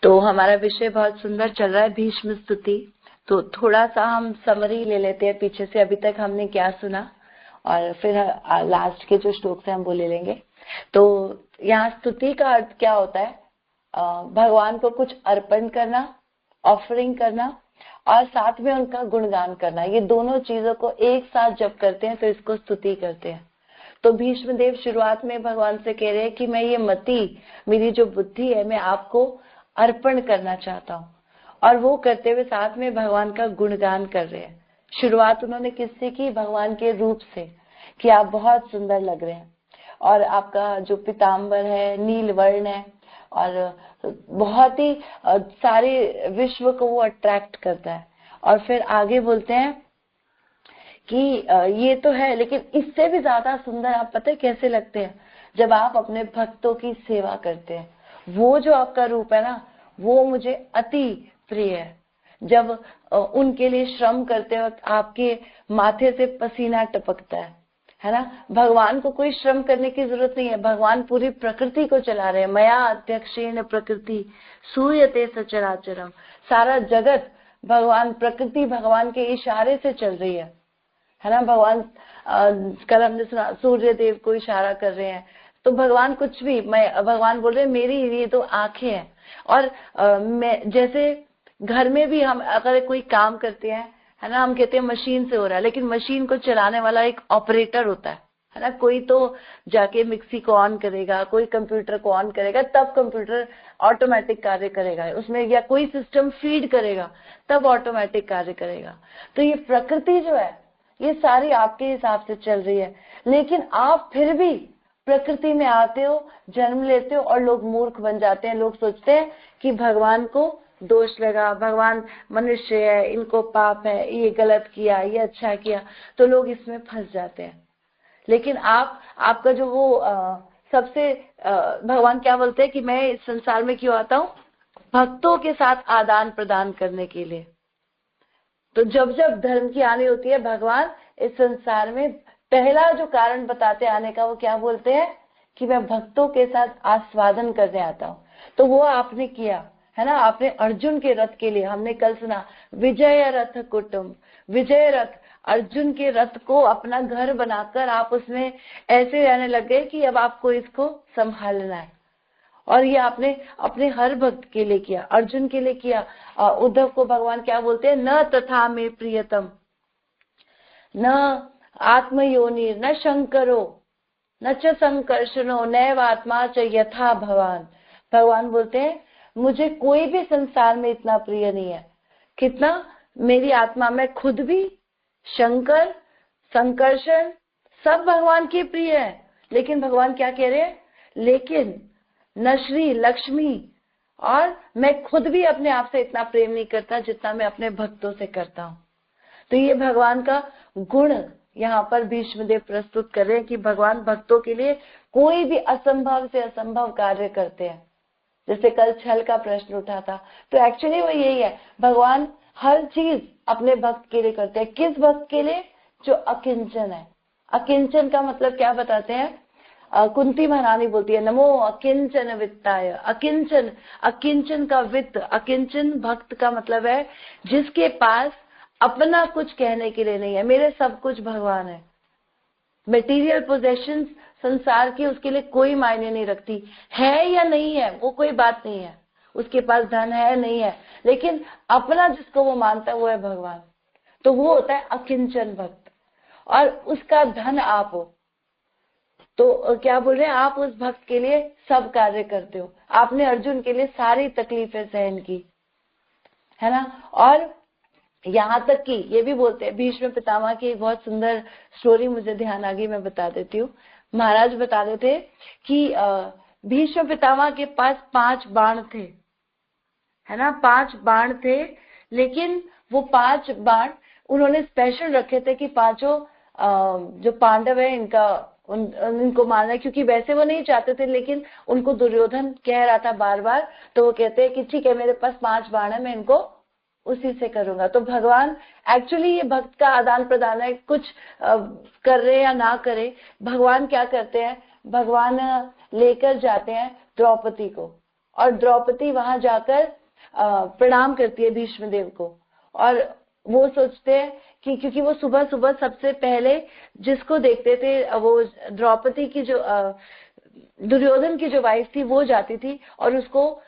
तो हमारा विषय बहुत सुंदर चल रहा है, भीष्म स्तुति। तो थोड़ा सा हम समरी ले लेते हैं पीछे से, अभी तक हमने क्या सुना, और फिर लास्ट के जो श्लोक से हम वो ले लेंगे। तो यहाँ स्तुति का अर्थ क्या होता है? भगवान को कुछ अर्पण करना, ऑफरिंग करना, और साथ में उनका गुणगान करना। ये दोनों चीजों को एक साथ जब करते हैं तो इसको स्तुति कहते हैं। तो भीष्म देव शुरुआत में भगवान से कह रहे हैं कि मैं ये मति, मेरी जो बुद्धि है, मैं आपको अर्पण करना चाहता हूँ। और वो करते हुए साथ में भगवान का गुणगान कर रहे हैं। शुरुआत उन्होंने किससे की? भगवान के रूप से, कि आप बहुत सुंदर लग रहे हैं और आपका जो पीताम्बर है नील वर्ण है, और बहुत ही सारे विश्व को वो अट्रैक्ट करता है। और फिर आगे बोलते हैं कि ये तो है, लेकिन इससे भी ज्यादा सुंदर आप पता है कैसे लगते हैं? जब आप अपने भक्तों की सेवा करते हैं। वो जो आपका रूप है ना, वो मुझे अति प्रिय है। जब उनके लिए श्रम करते वक्त आपके माथे से पसीना टपकता है ना? भगवान को कोई श्रम करने की जरूरत नहीं है, भगवान पूरी प्रकृति को चला रहे हैं। मया अध्यक्षेण प्रकृति सूयते सचराचरम। सारा जगत भगवान, प्रकृति भगवान के इशारे से चल रही है ना? भगवान कल हमने सुना सूर्य देव को इशारा कर रहे हैं। तो भगवान कुछ भी, भगवान बोल रहे हैं मेरी ये तो आंखें हैं। और मैं जैसे घर में भी हम अगर कोई काम करते हैं, है ना, हम कहते हैं मशीन से हो रहा है, लेकिन मशीन को चलाने वाला एक ऑपरेटर होता है ना? कोई तो जाके मिक्सी को ऑन करेगा, कोई कंप्यूटर को ऑन करेगा, तब कंप्यूटर ऑटोमेटिक कार्य करेगा उसमें, या कोई सिस्टम फीड करेगा तब ऑटोमेटिक कार्य करेगा। तो ये प्रकृति जो है ये सारी आपके हिसाब से चल रही है, लेकिन आप फिर भी प्रकृति में आते हो, जन्म लेते हो, और लोग मूर्ख बन जाते हैं। लोग सोचते हैं कि भगवान को दोष लगा, भगवान मनुष्य है, इनको पाप है, ये गलत किया, ये अच्छा किया, तो लोग इसमें फंस जाते हैं। लेकिन आपका जो वो सबसे भगवान क्या बोलते हैं कि मैं इस संसार में क्यों आता हूँ? भक्तों के साथ आदान प्रदान करने के लिए। तो जब जब धर्म की आनी होती है, भगवान इस संसार में पहला जो कारण बताते आने का, वो क्या बोलते हैं कि मैं भक्तों के साथ आस्वादन करने आता हूँ। तो वो आपने किया है ना? आपने अर्जुन के रथ के लिए, हमने कल सुना विजय रथ कुटुंब, विजय रथ, अर्जुन के रथ को अपना घर बनाकर आप उसमें ऐसे रहने लग गए कि अब आपको इसको संभालना है। और ये आपने अपने हर भक्त के लिए किया, अर्जुन के लिए किया। उद्धव को भगवान क्या बोलते हैं? न तथा में प्रियतम, न आत्मयोनि, न शंकरो, न च संकर्षणो, नैव आत्मा च यथा भवान। भगवान बोलते हैं मुझे कोई भी संसार में इतना प्रिय नहीं है। कितना? मेरी आत्मा में खुद भी, शंकर, संकर्षण, सब भगवान के प्रिय है। लेकिन भगवान क्या कह रहे हैं? लेकिन न श्री लक्ष्मी, और मैं खुद भी अपने आप से इतना प्रेम नहीं करता जितना मैं अपने भक्तों से करता हूँ। तो ये भगवान का गुण यहाँ पर भीष्मदेव प्रस्तुत कर रहे हैं कि भगवान भक्तों के लिए कोई भी असंभव से असंभव कार्य करते हैं। जैसे कल छल का प्रश्न उठा था, तो एक्चुअली वो यही है, भगवान हर चीज अपने भक्त के लिए करते हैं। किस भक्त के लिए? जो अकिंचन है। अकिंचन का मतलब क्या बताते हैं? कुंती महारानी बोलती है नमो अकिंचन वित्ताय। अकिंचन, अकिंचन का वित्त, अकिंचन भक्त का मतलब है जिसके पास अपना कुछ कहने के लिए नहीं है। मेरे सब कुछ भगवान है। मटेरियल पोजेशंस संसार की उसके लिए कोई मायने नहीं रखती, है या नहीं है वो कोई बात नहीं है। उसके पास धन है नहीं है, लेकिन अपना जिसको वो मानता है वो है भगवान। तो वो होता है अकिंचन भक्त, और उसका धन आप हो। तो क्या बोल रहे हैं? आप उस भक्त के लिए सब कार्य करते हो। आपने अर्जुन के लिए सारी तकलीफें सहन की, है ना? और यहाँ तक कि ये भी बोलते हैं, भीष्म पितामह की एक बहुत सुंदर स्टोरी मुझे ध्यान आ गई, मैं बता देती हूँ। महाराज बता रहे थे कि भीष्म पितामह के पास 5 बाण थे, है ना? 5 बाण थे, लेकिन वो 5 बाण उन्होंने स्पेशल रखे थे कि पांचों जो पांडव है इनको मारना है, क्योंकि वैसे वो नहीं चाहते थे, लेकिन उनको दुर्योधन कह रहा था बार बार। तो वो कहते हैं कि ठीक है, मेरे पास 5 बाण है, मैं इनको उसी से करूंगा। तो भगवान एक्चुअली ये भक्त का आदान प्रदान है, कुछ कर रहे या ना करे, भगवान क्या करते हैं? भगवान लेकर जाते हैं द्रौपदी को, और द्रौपदी वहां जाकर प्रणाम करती है भीष्म देव को। और वो सोचते हैं कि क्योंकि वो सुबह सुबह सबसे पहले जिसको देखते थे वो द्रौपदी की जो दुर्योधन की जो वाइफ थी वो जाती थी और उसको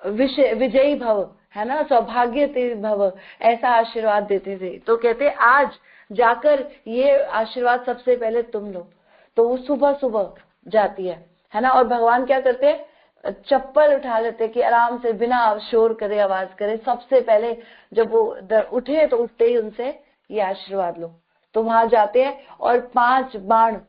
विजयी भव, है ना, सौभाग्य भव, ऐसा आशीर्वाद देते थे। तो कहते आज जाकर ये आशीर्वाद सबसे पहले तुम लो। तो वो सुबह सुबह जाती है ना। और भगवान क्या करते हैं, चप्पल उठा लेते कि आराम से बिना शोर करे आवाज करे सबसे पहले जब वो उठे तो उठते ही उनसे ये आशीर्वाद लो। तो वहां जाते हैं और 5 बाण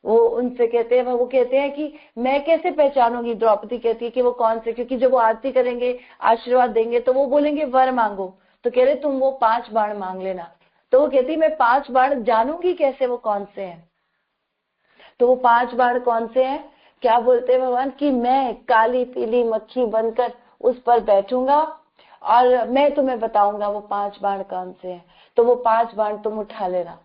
वो उनसे कहते हैं, वो कहते हैं कि मैं कैसे पहचानूंगी, द्रौपदी कहती है कि वो कौन से, क्योंकि जब वो आरती करेंगे आशीर्वाद देंगे तो वो बोलेंगे वर मांगो। तो कह रहे तुम वो 5 बाण मांग लेना। तो वो कहती मैं 5 बाण जानूंगी कैसे वो कौन से हैं। तो वो 5 बाण कौन से हैं, क्या बोलते हैं भगवान कि मैं काली पीली मक्खी बनकर उस पर बैठूंगा और मैं तुम्हें बताऊंगा वो 5 बाण कौन से हैं। तो वो 5 बाण तुम उठा लेना।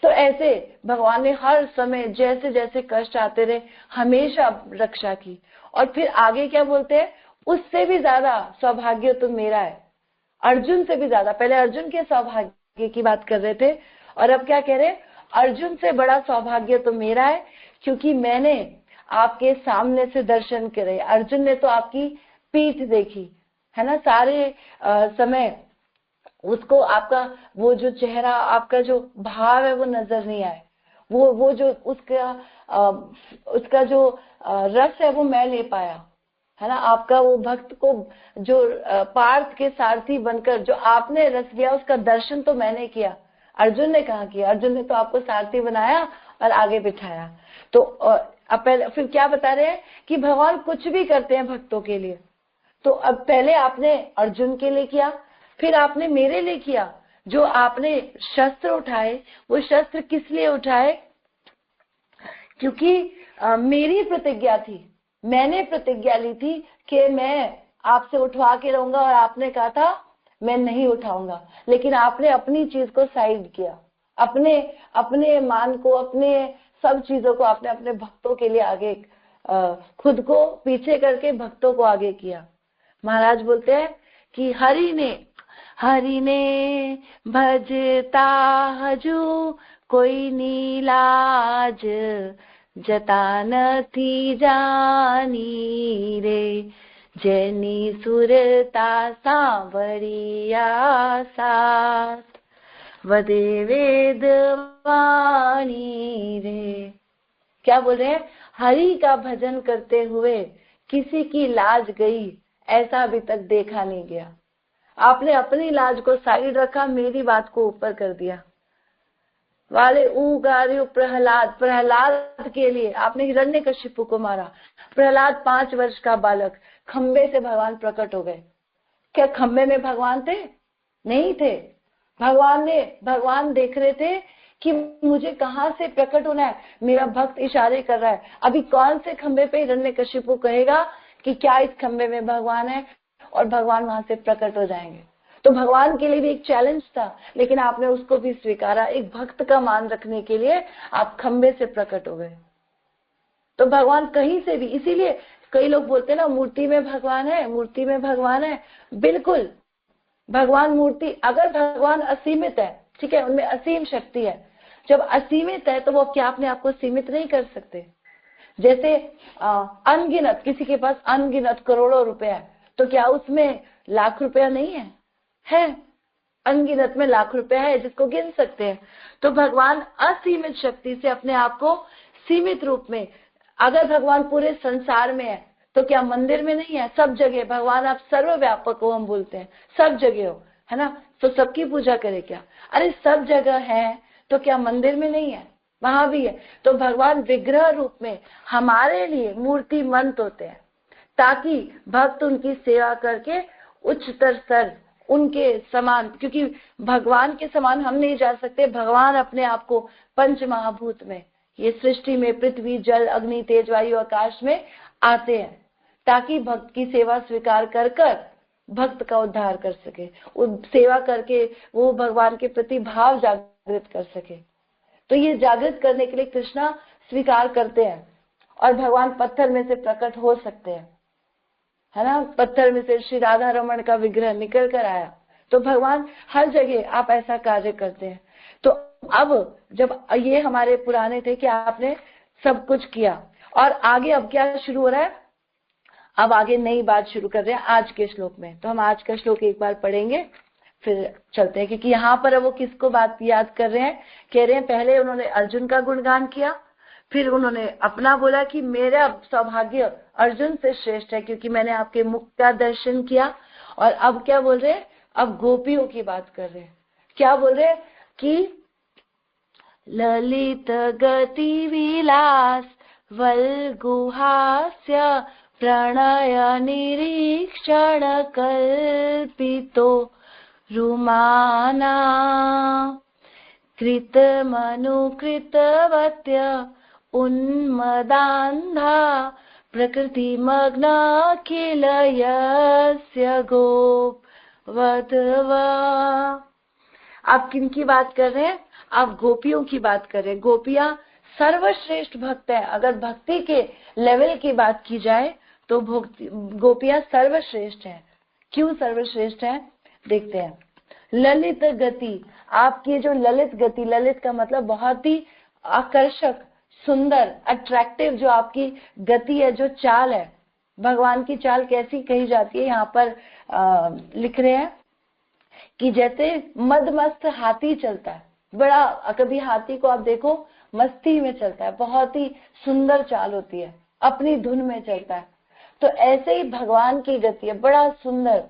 तो ऐसे भगवान ने हर समय जैसे जैसे कष्ट आते रहे हमेशा रक्षा की। और फिर आगे क्या बोलते हैं, उससे भी ज्यादा सौभाग्य तो मेरा है, अर्जुन से भी ज्यादा। पहले अर्जुन के सौभाग्य की बात कर रहे थे और अब क्या कह रहे, अर्जुन से बड़ा सौभाग्य तो मेरा है क्योंकि मैंने आपके सामने से दर्शन करे। अर्जुन ने तो आपकी पीठ देखी, है ना, सारे समय उसको आपका वो जो चेहरा, आपका जो भाव है वो नजर नहीं आए। वो जो उसका जो रस है वो मैं ले पाया, है ना। आपका वो भक्त को जो पार्थ के सारथी बनकर जो आपने रस लिया उसका दर्शन तो मैंने किया। अर्जुन ने कहा किया, अर्जुन ने तो आपको सारथी बनाया और आगे बिठाया। तो फिर क्या बता रहे हैं कि भगवान कुछ भी करते हैं भक्तों के लिए। तो अब पहले आपने अर्जुन के लिए किया, फिर आपने मेरे लिए किया। जो आपने शस्त्र उठाए वो शस्त्र किस लिए उठाए, क्योंकि मेरी प्रतिज्ञा थी, मैंने प्रतिज्ञा ली थी कि मैं आपसे उठवा के रहूंगा और आपने कहा था मैं नहीं उठाऊंगा। लेकिन आपने अपनी चीज को साइड किया, अपने मान को, अपने सब चीजों को आपने अपने भक्तों के लिए आगे, खुद को पीछे करके भक्तों को आगे किया। महाराज बोलते हैं कि हरि ने भजता हजू कोई नीलाज जता नथी जानी रे, जेनी सुरता सांवरिया साथ वदे वेद वाणी रे। क्या बोल रहे हैं, हरि का भजन करते हुए किसी की लाज गई ऐसा अभी तक देखा नहीं गया। आपने अपनी लाज को साइड रखा, मेरी बात को ऊपर कर दिया। वाले उगार्यो प्रहलाद के लिए आपने हिरण्यकशिपु को मारा। प्रहलाद 5 वर्ष का बालक, खंबे से भगवान प्रकट हो गए। क्या खंबे में भगवान थे? नहीं थे। भगवान देख रहे थे कि मुझे कहां से प्रकट होना है, मेरा भक्त इशारे कर रहा है। अभी कौन से खंबे पे हिरण्यकशिपु कहेगा कि क्या इस खंबे में भगवान है, और भगवान वहां से प्रकट हो जाएंगे। तो भगवान के लिए भी एक चैलेंज था, लेकिन आपने उसको भी स्वीकारा। एक भक्त का मान रखने के लिए आप खंबे से प्रकट हो गए। तो भगवान कहीं से भी, इसीलिए कई लोग बोलते हैं ना मूर्ति में भगवान है, मूर्ति में भगवान है। बिल्कुल भगवान मूर्ति, अगर भगवान असीमित है, ठीक है, उनमें असीम शक्ति है। जब असीमित है तो वो क्या अपने आप को सीमित नहीं कर सकते। जैसे अनगिनत, किसी के पास अनगिनत करोड़ों रुपए है, तो क्या उसमें लाख रुपया नहीं है? है, अनगिनत में लाख रुपया है जिसको गिन सकते हैं। तो भगवान असीमित शक्ति से अपने आप को सीमित रूप में, अगर भगवान पूरे संसार में है तो क्या मंदिर में नहीं है? सब जगह भगवान, आप सर्वव्यापक हो हम बोलते हैं, सब जगह हो, है ना। तो सबकी पूजा करे क्या? अरे सब जगह है तो क्या मंदिर में नहीं है? वहां भी है। तो भगवान विग्रह रूप में हमारे लिए मूर्तिमंत होते हैं ताकि भक्त उनकी सेवा करके उच्चतर स्तर उनके समान, क्योंकि भगवान के समान हम नहीं जा सकते। भगवान अपने आप को पंच महाभूत में, ये सृष्टि में पृथ्वी जल अग्नि तेज वायु आकाश में आते हैं ताकि भक्त की सेवा स्वीकार कर भक्त का उद्धार कर सके, सेवा करके वो भगवान के प्रति भाव जागृत कर सके। तो ये जागृत करने के लिए कृष्णा स्वीकार करते हैं और भगवान पत्थर में से प्रकट हो सकते हैं। है ना, पत्थर में से श्री राधा रमन का विग्रह निकल कर आया। तो भगवान हर जगह आप ऐसा कार्य करते हैं। तो अब जब ये हमारे पुराने थे कि आपने सब कुछ किया, और आगे अब क्या शुरू हो रहा है, अब आगे नई बात शुरू कर रहे हैं आज के श्लोक में। तो हम आज का श्लोक एक बार पढ़ेंगे, फिर चलते हैं, क्योंकि यहाँ पर वो किसको बात याद कर रहे हैं, कह रहे हैं पहले उन्होंने अर्जुन का गुणगान किया, फिर उन्होंने अपना बोला कि मेरा सौभाग्य अर्जुन से श्रेष्ठ है क्योंकि मैंने आपके मुख का दर्शन किया। और अब क्या बोल रहे हैं, अब गोपियों की बात कर रहे हैं। क्या बोल रहे हैं कि ललित गति विलास वल्गुहास्य प्रणय निरीक्षण कल्पितो रुमाना कृतमनुकृतवत्य उन्मदान्धा प्रकृतिमग्न किल यस्य गोपवधवा। आप किन की बात कर रहे हैं, आप गोपियों की बात कर रहे हैं। गोपियां सर्वश्रेष्ठ भक्त है। अगर भक्ति के लेवल की बात की जाए तो गोपियां सर्वश्रेष्ठ है। क्यों सर्वश्रेष्ठ है, देखते हैं। ललित गति, आपकी जो ललित गति, ललित का मतलब बहुत ही आकर्षक, सुंदर, अट्रैक्टिव जो आपकी गति है, जो चाल है, भगवान की चाल कैसी कही जाती है, यहाँ पर लिख रहे हैं कि जैसे मदमस्त हाथी चलता है, बड़ा, कभी हाथी को आप देखो मस्ती में चलता है, बहुत ही सुंदर चाल होती है, अपनी धुन में चलता है। तो ऐसे ही भगवान की गति है, बड़ा सुंदर,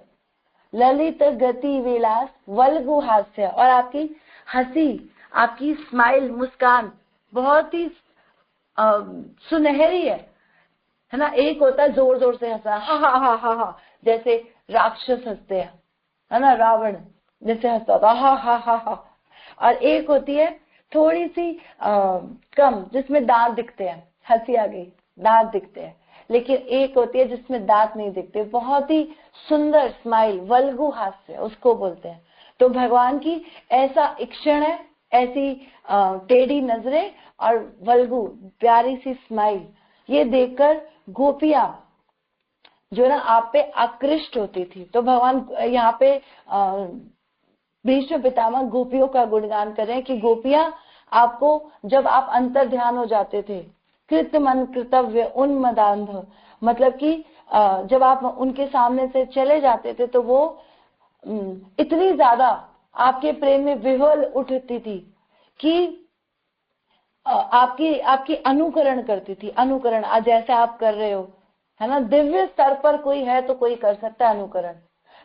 ललित गति विलास वल्गु हास्य, और आपकी हंसी, आपकी स्माइल, मुस्कान बहुत ही सुनहरी है ना। एक होता है जोर जोर से हंसना, हा हा हा हा हा, जैसे राक्षस हंसते हैं, है ना, रावण जैसे हंसता था, हा हा हा हा। और एक होती है थोड़ी सी कम, जिसमें दांत दिखते हैं, हंसी आ गई, दांत दिखते हैं। लेकिन एक होती है जिसमें दांत नहीं दिखते, बहुत ही सुंदर स्माइल, वल्गु हास्य उसको बोलते हैं। तो भगवान की ऐसा इक्षण है, ऐसी टेढ़ी नजरें और वल्गु प्यारी सी स्माइल, ये देखकर गोपियां जो ना आप पे आकृष्ट होती थी। तो भगवान यहाँ पे भीष्म पितामह गोपियों का गुणगान कर रहे हैं कि गोपियां आपको, जब आप अंतर ध्यान हो जाते थे, कृत मन कृतव्य उन्मदान्ध, मतलब कि जब आप उनके सामने से चले जाते थे तो वो इतनी ज्यादा आपके प्रेम में विह्वल उठती थी कि आपकी अनुकरण करती थी। अनुकरण आज जैसे आप कर रहे हो, है ना, दिव्य स्तर पर कोई है तो कोई कर सकता है अनुकरण।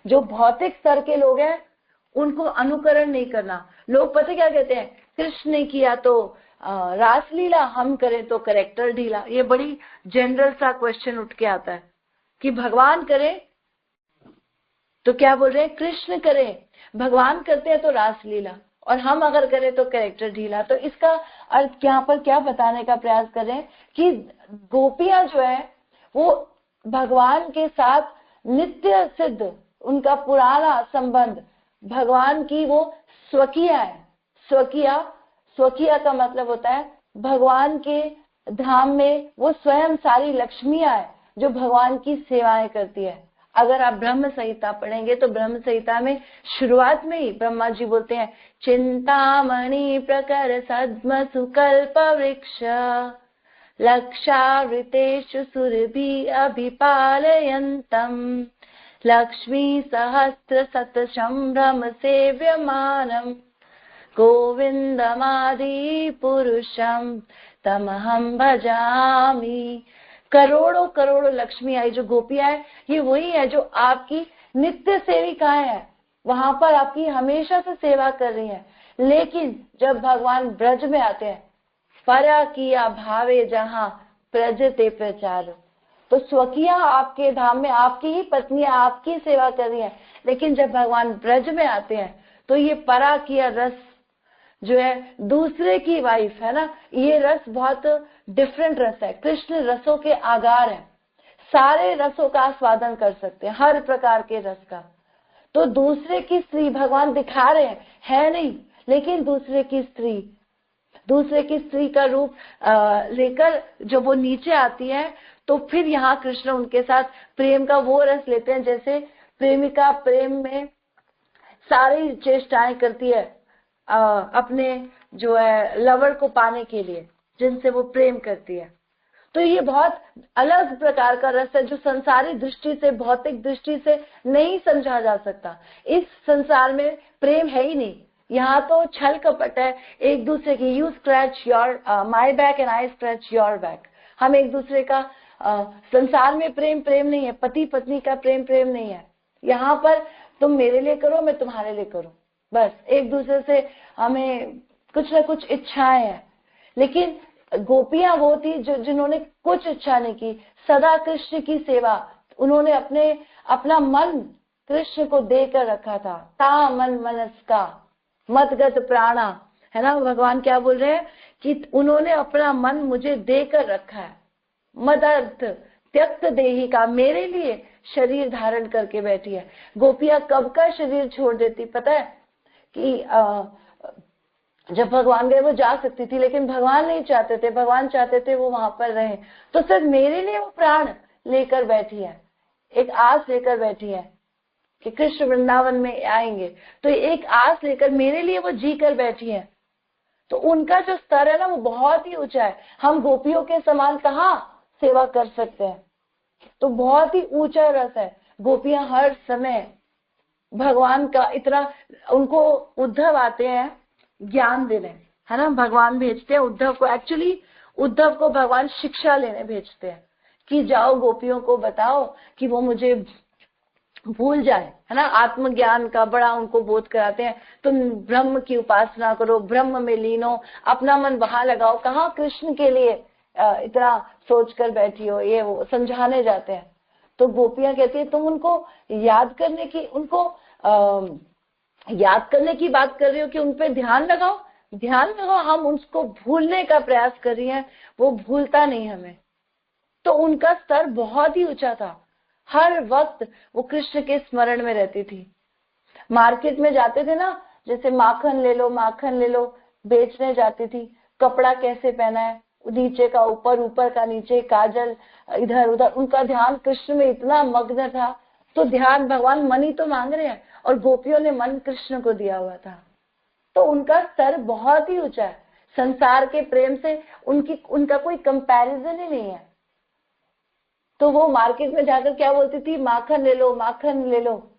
जो भौतिक स्तर के लोग हैं उनको अनुकरण नहीं करना। लोग पता क्या कहते हैं, कृष्ण ने किया तो रासलीला, हम करें तो करेक्टर ढीला। ये बड़ी जनरल सा क्वेश्चन उठ के आता है कि भगवान करे तो क्या बोल रहे हैं, कृष्ण करे, भगवान करते हैं तो रासलीला, और हम अगर करें तो कैरेक्टर ढीला। तो इसका अर्थ यहाँ पर क्या बताने का प्रयास कर रहे हैं कि गोपियां जो है वो भगवान के साथ नित्य सिद्ध, उनका पुराना संबंध, भगवान की वो स्वकीया है। स्वकीया का मतलब होता है भगवान के धाम में वो स्वयं सारी लक्ष्मियां है जो भगवान की सेवाएं करती है। अगर आप ब्रह्म संहिता पढ़ेंगे तो ब्रह्म संहिता में शुरुआत में ही ब्रह्मा जी बोलते हैं, चिंतामणि प्रकर सद्म सुकल्प वृक्ष लक्षावृतेषु सुरभि अभिपालयन्तम् लक्ष्मी सहस्र शतसंभ्रम सेव्यमानम् गोविंदमादि पुरुषम तमहम भजामि। करोड़ों करोड़ों लक्ष्मी आई जो गोपियां है, ये वही है जो आपकी नित्य सेविकाएं हैं, वहां पर आपकी हमेशा से सेवा कर रही हैं। लेकिन जब भगवान ब्रज में आते हैं, परा किया भावे जहां प्रजते प्रचार, तो स्वकीया आपके धाम में आपकी ही पत्नियां आपकी सेवा कर रही हैं। लेकिन जब भगवान ब्रज में आते हैं तो ये परा किया रस जो है, दूसरे की वाइफ है ना, ये रस बहुत डिफरेंट रस है। कृष्ण रसों के आगार है, सारे रसों का आस्वादन कर सकते हैं, हर प्रकार के रस का। तो दूसरे की स्त्री भगवान दिखा रहे हैं, है नहीं, लेकिन दूसरे की स्त्री का रूप लेकर जब वो नीचे आती है तो फिर यहाँ कृष्ण उनके साथ प्रेम का वो रस लेते हैं जैसे प्रेमिका प्रेम में सारी चेष्टाएं करती है अपने जो है लवर को पाने के लिए, जिनसे वो प्रेम करती है। तो ये बहुत अलग प्रकार का रस है जो संसारी दृष्टि से, भौतिक दृष्टि से नहीं समझा जा सकता। इस संसार में प्रेम है ही नहीं, यहाँ तो छल कपट है, एक दूसरे की you scratch your my back and I scratch your back. हम एक दूसरे का संसार में प्रेम प्रेम नहीं है, पति पत्नी का प्रेम प्रेम नहीं है। यहाँ पर तुम मेरे लिए करो, मैं तुम्हारे लिए करूं, बस एक दूसरे से हमें कुछ न कुछ इच्छाएं हैं। लेकिन गोपियां वो थी जो जिन्होंने कुछ इच्छा नहीं की, सदा कृष्ण की सेवा। उन्होंने अपना मन कृष्ण को देकर रखा था। ता मन मनस्का मदगत प्राणा, है ना। भगवान क्या बोल रहे हैं कि उन्होंने अपना मन मुझे देकर रखा है। मदर्थ त्यक्त देही का, मेरे लिए शरीर धारण करके बैठी है। गोपियां कब का शरीर छोड़ देती पता है कि जब भगवान गए वो जा सकती थी, लेकिन भगवान नहीं चाहते थे, भगवान चाहते थे वो वहां पर रहे। तो सिर्फ मेरे लिए वो प्राण लेकर बैठी है, एक आस लेकर बैठी है कि कृष्ण वृंदावन में आएंगे, तो एक आस लेकर मेरे लिए वो जी कर बैठी है। तो उनका जो स्तर है ना वो बहुत ही ऊंचा है। हम गोपियों के समान कहाँ सेवा कर सकते हैं, तो बहुत ही ऊंचा रस है। गोपियां हर समय भगवान का इतना, उनको उद्धव आते हैं ज्ञान देने, है ना। भगवान भेजते हैं उद्धव को, एक्चुअली उद्धव को भगवान शिक्षा लेने भेजते हैं कि जाओ गोपियों को बताओ कि वो मुझे भूल जाए, है ना। आत्मज्ञान का बड़ा उनको बोध कराते हैं। तुम ब्रह्म की उपासना करो, ब्रह्म में लीन हो, अपना मन वहां लगाओ, कहाँ कृष्ण के लिए इतना सोच कर बैठी हो, ये वो समझाने जाते हैं। तो गोपियां कहती है तुम उनको याद करने की बात कर रही हो कि उन पे ध्यान लगाओ, ध्यान लगाओ। हम उसको भूलने का प्रयास कर रही हैं, वो भूलता नहीं हमें। तो उनका स्तर बहुत ही ऊंचा था, हर वक्त वो कृष्ण के स्मरण में रहती थी। मार्केट में जाते थे ना, जैसे माखन ले लो, माखन ले लो, बेचने जाती थी। कपड़ा कैसे पहना है, नीचे का ऊपर, ऊपर का नीचे, काजल इधर उधर, उनका ध्यान कृष्ण में इतना मग्न था। तो ध्यान, भगवान मन ही तो मांग रहे हैं और गोपियों ने मन कृष्ण को दिया हुआ था। तो उनका स्तर बहुत ही ऊंचा है, संसार के प्रेम से उनका कोई कंपैरिजन ही नहीं है। तो वो मार्केट में जाकर क्या बोलती थी, माखन ले लो, माखन ले लो,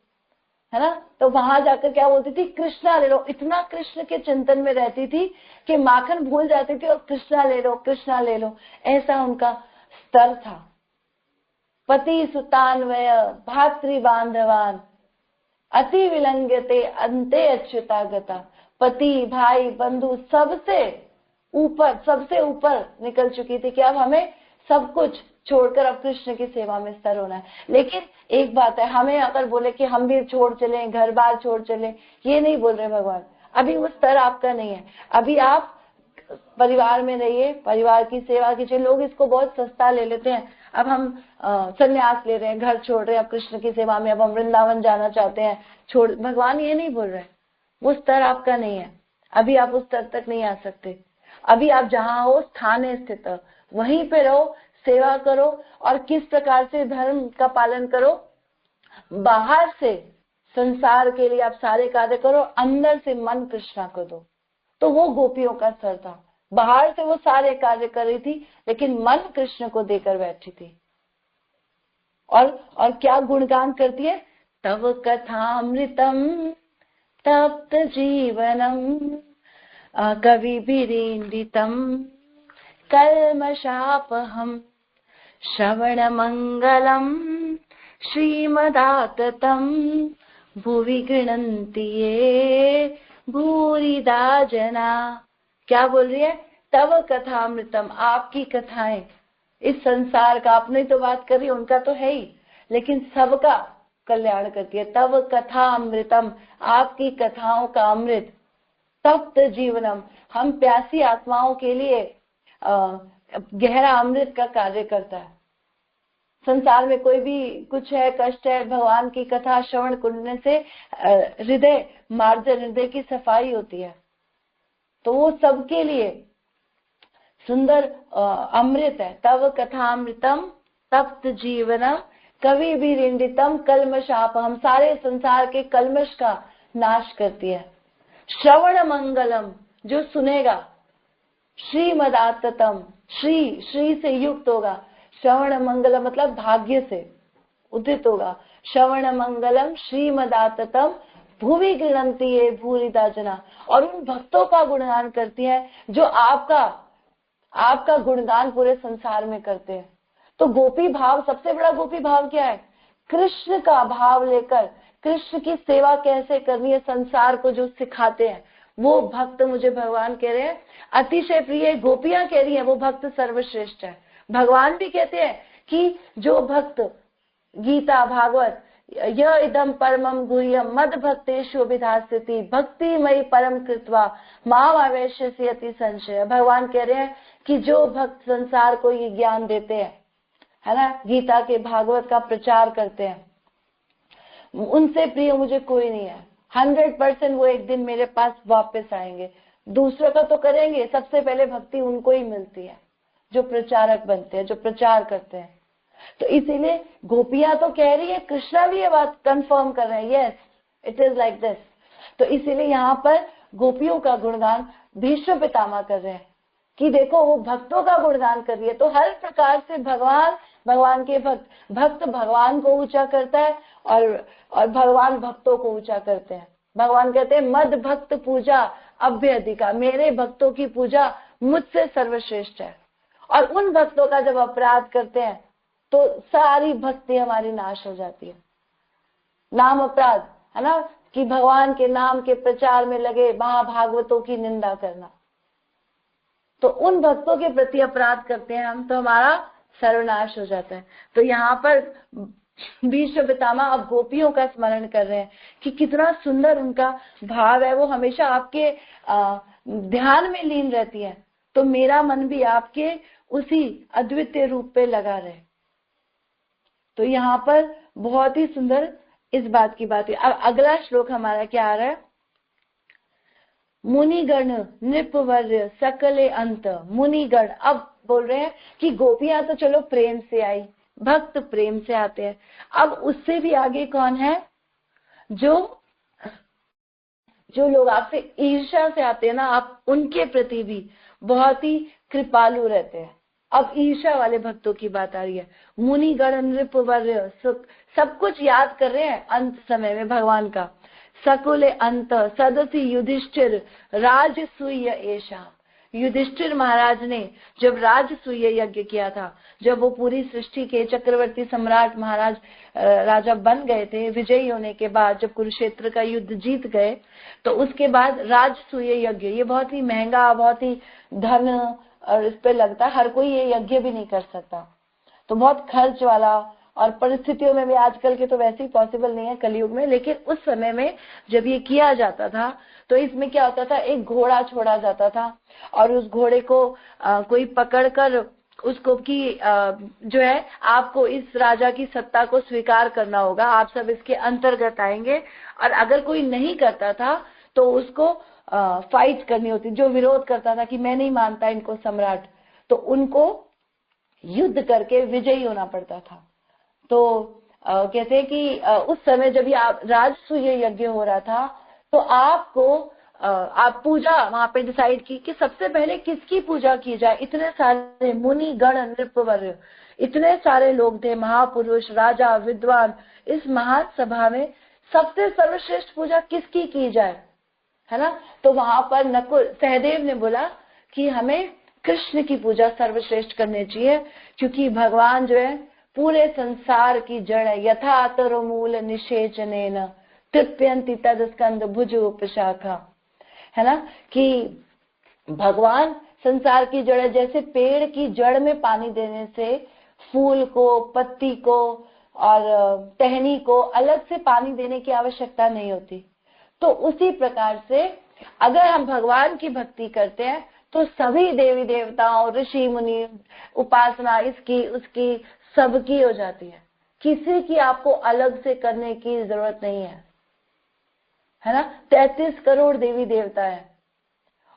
है ना। तो वहां जाकर क्या बोलती थी, कृष्णा ले लो। इतना कृष्ण के चिंतन में रहती थी कि माखन भूल जाती थी और कृष्णा ले लो, कृष्णा ले लो, ऐसा उनका स्तर था। पति सुतान्वय भातृ बांधवान अति विलंघ्यते अंते अच्युतागता। पति भाई बंधु सबसे ऊपर निकल चुकी थी कि अब हमें सब कुछ छोड़कर अब कृष्ण की सेवा में स्तर होना है। लेकिन एक बात है, हमें अगर बोले कि हम भी छोड़ चले, घर बार छोड़ चले, ये नहीं बोल रहे भगवान। अभी वो स्तर आपका नहीं है, अभी आप परिवार में रहिए, परिवार की सेवा कीजिए। लोग इसको बहुत सस्ता ले लेते हैं। अब हम संन्यास ले रहे हैं, घर छोड़ रहे हैं, अब कृष्ण की सेवा में, अब हम वृंदावन जाना चाहते हैं, छोड़। भगवान ये नहीं बोल रहे, वो स्तर आपका नहीं है, अभी आप उस स्तर तक नहीं आ सकते। अभी आप जहाँ हो स्थान स्थित, वहीं पे रहो, सेवा करो। और किस प्रकार से धर्म का पालन करो, बाहर से संसार के लिए आप सारे कार्य करो, अंदर से मन कृष्णा को दो। तो वो गोपियों का स्तर था। बाहर से वो सारे कार्य कर रही थी, लेकिन मन कृष्ण को देकर बैठी थी। और क्या गुणगान करती है, तव कथामृतम तप्त जीवनम कविभिरीडितम कल्मषापहम श्रवण मंगलम श्रीमदाततम भुवि गृणन्ति ये भूरिदा जना। क्या बोल रही है, तव कथामृतम, आपकी कथाएं, इस संसार का, अपनी तो बात कर रही है, उनका तो है ही, लेकिन सबका कल्याण करती है। तव कथा अमृतम, आपकी कथाओं का अमृत। तप्त जीवनम, हम प्यासी आत्माओं के लिए गहरा अमृत का कार्य करता है। संसार में कोई भी कुछ है, कष्ट है, भगवान की कथा श्रवण करने से हृदय मार्जन, हृदय की सफाई होती है। तो वो सबके लिए सुंदर अमृत है। तव कथा अमृतम तप्त जीवनम कवि भी रिंडितम कलमशाप, हम सारे संसार के कलमश का नाश करती है। श्रवण मंगलम, जो सुनेगा, श्रीमदाततम, श्री से युक्त होगा, श्रवण मंगलम मतलब भाग्य से उदित होगा, श्रवण मंगलम श्रीमदाततम भूवि गृणंती ये भूरिदा जना, और उन भक्तों का गुणगान करती है जो आपका गुणगान पूरे संसार में करते हैं। तो गोपी भाव, सबसे बड़ा गोपी भाव क्या है? कृष्ण का भाव लेकर कृष्ण की सेवा कैसे करनी है संसार को जो सिखाते हैं वो भक्त, मुझे भगवान कह रहे हैं अतिशय प्रिय। गोपियां कह रही है वो भक्त सर्वश्रेष्ठ है। भगवान भी कहते हैं कि जो भक्त गीता भागवत यह इदम परमम गुह्यम मद भक्तेषु अभिधास्यति भक्तिमयी परम कृत्वा माम आवेश्यसि अति संशय। भगवान कह रहे हैं कि जो भक्त संसार को ये ज्ञान देते हैं, है ना, गीता के भागवत का प्रचार करते हैं, उनसे प्रिय मुझे कोई नहीं है। 100% वो एक दिन मेरे पास वापस आएंगे। दूसरों का तो करेंगे, सबसे पहले भक्ति उनको ही मिलती है जो प्रचारक बनते हैं, जो प्रचार करते हैं। तो इसीलिए गोपियां तो कह रही है, कृष्णा भी ये बात कंफर्म कर रहे हैं, yes it is like this. तो इसीलिए यहाँ पर गोपियों का गुणगान भीष्म पितामह कर रहे हैं कि देखो वो भक्तों का गुणगान कर रही है। तो हर प्रकार से भगवान के भक्त भगवान को ऊंचा करता है और भगवान भक्तों को ऊंचा करते हैं। भगवान कहते हैं मद भक्त पूजा अभ्य अधिका, मेरे भक्तों की पूजा मुझसे सर्वश्रेष्ठ है। और उन भक्तों का जब अपराध करते हैं तो सारी भक्ति हमारी नाश हो जाती है। नाम अपराध, है ना, कि भगवान के नाम के प्रचार में लगे महाभागवतों की निंदा करना, तो उन भक्तों के प्रति अपराध करते हैं हम, तो हमारा सर्वनाश हो जाता है। तो यहाँ पर भीष्म पितामह अब गोपियों का स्मरण कर रहे हैं कि कितना सुंदर उनका भाव है, वो हमेशा आपके ध्यान में लीन रहती है। तो मेरा मन भी आपके उसी अद्वितीय रूप पे लगा रहे। तो यहाँ पर बहुत ही सुंदर इस बात की बात है। अब अगला श्लोक हमारा क्या आ रहा है? मुनिगण नृपवर्य सकले अंत। मुनिगण अब बोल रहे हैं कि गोपियां तो चलो प्रेम से आई, भक्त प्रेम से आते हैं, अब उससे भी आगे कौन है? जो लोग आपसे ईर्ष्या से आते हैं ना, आप उनके प्रति भी बहुत ही कृपालु रहते हैं। अब ईर्ष्या वाले भक्तों की बात आ रही है। मुनिगण नृपवर्य सब कुछ याद कर रहे हैं अंत समय में भगवान का। सकुले अंत सदसी युधिष्ठिर राजसूय ऐशा। युधिष्ठिर महाराज ने जब राजसूय यज्ञ किया था, जब वो पूरी सृष्टि के चक्रवर्ती सम्राट महाराज राजा बन गए थे, विजयी होने के बाद जब कुरुक्षेत्र का युद्ध जीत गए, तो उसके बाद राजसूय यज्ञ, ये बहुत ही महंगा, बहुत ही धन और इस पे लगता है, हर कोई ये यज्ञ भी नहीं कर सकता, तो बहुत खर्च वाला, और परिस्थितियों में भी आजकल के तो वैसे ही पॉसिबल नहीं है कलयुग में, लेकिन उस समय में जब ये किया जाता था तो इसमें क्या होता था, एक घोड़ा छोड़ा जाता था और उस घोड़े को कोई पकड़कर उसको कि जो है आपको इस राजा की सत्ता को स्वीकार करना होगा, आप सब इसके अंतर्गत आएंगे, और अगर कोई नहीं करता था तो उसको फाइट करनी होती। जो विरोध करता था कि मैं नहीं मानता इनको सम्राट, तो उनको युद्ध करके विजयी होना पड़ता था। तो कहते हैं कि उस समय जब ये राजसूय यज्ञ हो रहा था तो आपको आप पूजा वहां पे डिसाइड की कि सबसे पहले किसकी पूजा की जाए। इतने सारे मुनि गण नृपवर्य, इतने सारे लोग थे, महापुरुष, राजा, विद्वान, इस महान सभा में सबसे सर्वश्रेष्ठ पूजा किसकी की जाए, है ना। तो वहां पर नकुल सहदेव ने बोला कि हमें कृष्ण की पूजा सर्वश्रेष्ठ करनी चाहिए, क्योंकि भगवान जो है पूरे संसार की जड़ है। यथा तरो मूल निषेचनेन तृप्यन्ति तद स्कंद भुज उपशाखा, है ना, कि भगवान संसार की जड़ है। जैसे पेड़ की जड़ में पानी देने से फूल को, पत्ती को और टहनी को अलग से पानी देने की आवश्यकता नहीं होती, तो उसी प्रकार से अगर हम भगवान की भक्ति करते हैं तो सभी देवी देवताओं, ऋषि मुनि, उपासना इसकी उसकी सबकी हो जाती है, किसी की आपको अलग से करने की जरूरत नहीं है ना। 33 करोड़ देवी देवता है,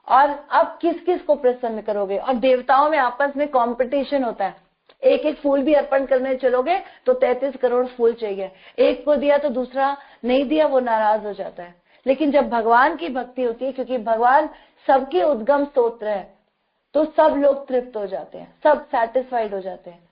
और अब किस किस को प्रसन्न करोगे। और देवताओं में आपस में कंपटीशन होता है एक एक फूल भी अर्पण करने चलोगे तो 33 करोड़ फूल चाहिए। एक को दिया तो दूसरा नहीं दिया, वो नाराज हो जाता है। लेकिन जब भगवान की भक्ति होती है, क्योंकि भगवान सबके उद्गम स्तोत्र है, तो सब लोग तृप्त हो जाते हैं, सब सेटिस्फाइड हो जाते हैं।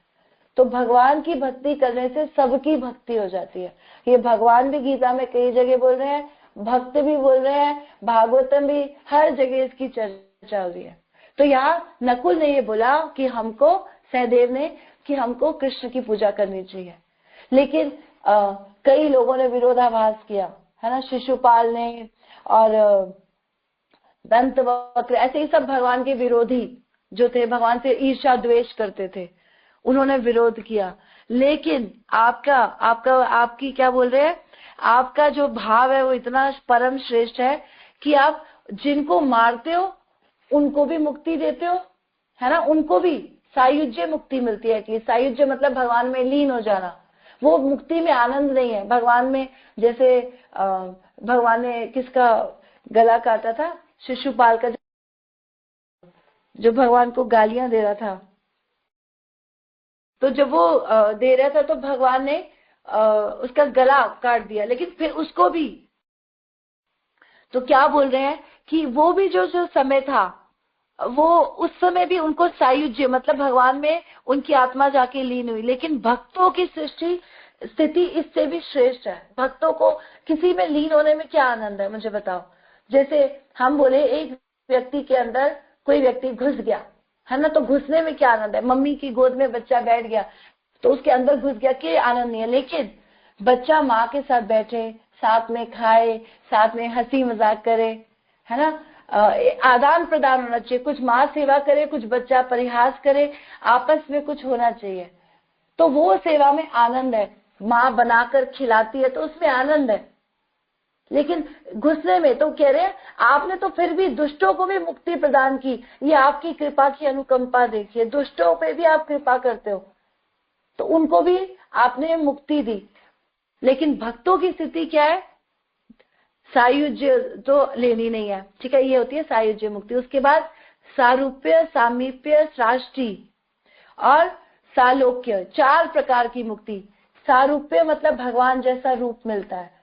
तो भगवान की भक्ति करने से सबकी भक्ति हो जाती है। ये भगवान भी गीता में कई जगह बोल रहे हैं, भक्त भी बोल रहे हैं, भागवतम भी, हर जगह इसकी चर्चा हो रही है। तो यहाँ नकुल ने ये बोला कि हमको, सहदेव ने, कि हमको कृष्ण की पूजा करनी चाहिए। लेकिन कई लोगों ने विरोधाभास किया, है ना, शिशुपाल ने और दंतवक्र, ऐसे ही सब भगवान के विरोधी जो थे, भगवान से ईर्ष्या द्वेष करते थे, उन्होंने विरोध किया। लेकिन आपकी क्या बोल रहे हैं, आपका जो भाव है वो इतना परम श्रेष्ठ है कि आप जिनको मारते हो उनको भी मुक्ति देते हो, है ना, उनको भी सायुज्य मुक्ति मिलती है। कि सायुज्य मतलब भगवान में लीन हो जाना। वो मुक्ति में आनंद नहीं है भगवान में। जैसे भगवान ने किसका गला काटा था, शिशुपाल का, जो भगवान को गालियां दे रहा था। तो जब वो दे रहा था तो भगवान ने उसका गला काट दिया, लेकिन फिर उसको भी, तो क्या बोल रहे हैं कि वो भी जो समय था, वो उस समय भी उनको सायुज्य मतलब भगवान में उनकी आत्मा जाके लीन हुई। लेकिन भक्तों की स्थिति इससे भी श्रेष्ठ है। भक्तों को किसी में लीन होने में क्या आनंद है, मुझे बताओ। जैसे हम बोले एक व्यक्ति के अंदर कोई व्यक्ति घुस गया, है ना, तो घुसने में क्या आनंद है। मम्मी की गोद में बच्चा बैठ गया तो उसके अंदर घुस गया, कि आनंद नहीं है। लेकिन बच्चा माँ के साथ बैठे, साथ में खाए, साथ में हंसी मजाक करे, है ना, आदान प्रदान होना चाहिए। कुछ माँ सेवा करे, कुछ बच्चा परिहास करे, आपस में कुछ होना चाहिए, तो वो सेवा में आनंद है। माँ बनाकर खिलाती है तो उसमें आनंद है। लेकिन घुसने में तो कह रहे हैं आपने तो फिर भी दुष्टों को भी मुक्ति प्रदान की, ये आपकी कृपा की अनुकंपा देखिए, दुष्टों पे भी आप कृपा करते हो, तो उनको भी आपने मुक्ति दी। लेकिन भक्तों की स्थिति क्या है, सायुज्य तो लेनी नहीं है, ठीक है, ये होती है सायुज्य मुक्ति। उसके बाद सारूप्य, सामीप्य, सृष्टि और सालोक्य, 4 प्रकार की मुक्ति। सारूप्य मतलब भगवान जैसा रूप मिलता है।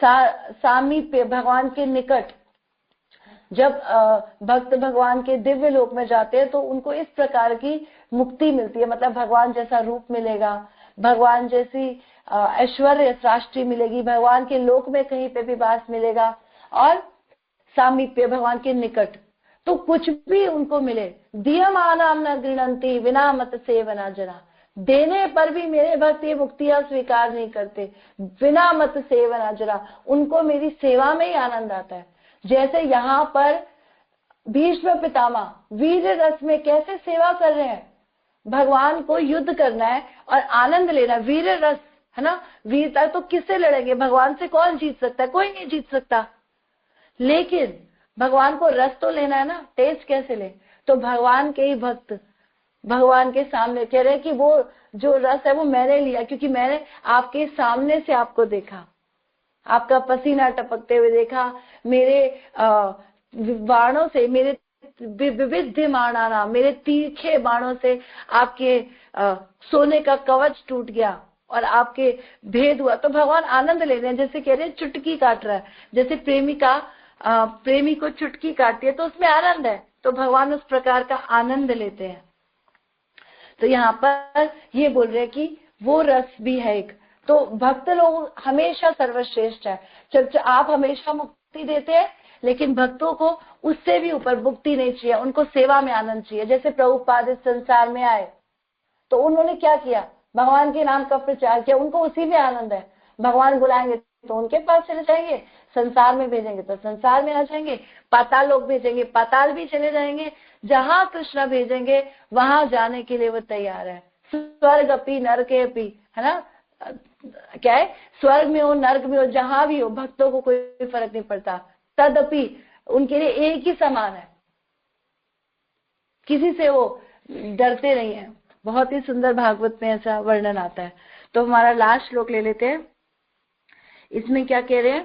सामीप्य भगवान के निकट, जब भक्त भगवान के दिव्य लोक में जाते हैं तो उनको इस प्रकार की मुक्ति मिलती है, मतलब भगवान जैसा रूप मिलेगा, भगवान जैसी ऐश्वर्य सृष्टि मिलेगी, भगवान के लोक में कहीं पे भी वास मिलेगा। और सामीप्य भगवान के निकट, तो कुछ भी उनको मिले, दीयमानाम न गृणंति विना मत सेवना जना, देने पर भी मेरे भक्त ये मुक्तियां स्वीकार नहीं करते, बिना मत सेवना जना, उनको मेरी सेवा में ही आनंद आता है। जैसे यहाँ पर भीष्म पितामह वीर रस में कैसे सेवा कर रहे हैं, भगवान को युद्ध करना है और आनंद लेना है, वीर रस, है ना, वीरता। तो किससे लड़ेंगे, भगवान से कौन जीत सकता है, कोई नहीं जीत सकता। लेकिन भगवान को रस तो लेना है ना, टेस्ट कैसे ले, तो भगवान के ही भक्त भगवान के सामने कह रहे हैं कि वो जो रस है वो मैंने लिया, क्योंकि मैंने आपके सामने से आपको देखा, आपका पसीना टपकते हुए देखा, मेरे बाणों से, मेरे विविध बाणाना, मेरे तीखे बाणों से आपके सोने का कवच टूट गया और आपके भेद हुआ। तो भगवान आनंद ले रहे हैं, जैसे कह रहे हैं चुटकी काट रहा है, जैसे प्रेमिका प्रेमी को चुटकी काटती है तो उसमें आनंद है, तो भगवान उस प्रकार का आनंद लेते हैं। तो यहाँ पर ये बोल रहे हैं कि वो रस भी है एक। तो भक्त लोग हमेशा सर्वश्रेष्ठ है। जब आप हमेशा मुक्ति देते हैं, लेकिन भक्तों को उससे भी ऊपर मुक्ति नहीं चाहिए, उनको सेवा में आनंद चाहिए। जैसे प्रभुपाद इस संसार में आए तो उन्होंने क्या किया, भगवान के नाम का प्रचार किया, उनको उसी में आनंद है। भगवान बुलाएंगे तो उनके पास चले जाएंगे, संसार में भेजेंगे तो संसार में आ जाएंगे, पाताल लोग भेजेंगे पाताल भी चले जाएंगे, जहाँ कृष्ण भेजेंगे वहां जाने के लिए वो तैयार है। स्वर्ग अपी नरक अपी, है ना, क्या है, स्वर्ग में हो नर्क में हो जहां भी हो, भक्तों को कोई फर्क नहीं पड़ता। तदपि उनके लिए एक ही समान है, किसी से वो डरते नहीं है। बहुत ही सुंदर भागवत में ऐसा वर्णन आता है। तो हमारा लास्ट श्लोक ले लेते हैं। इसमें क्या कह रहे हैं,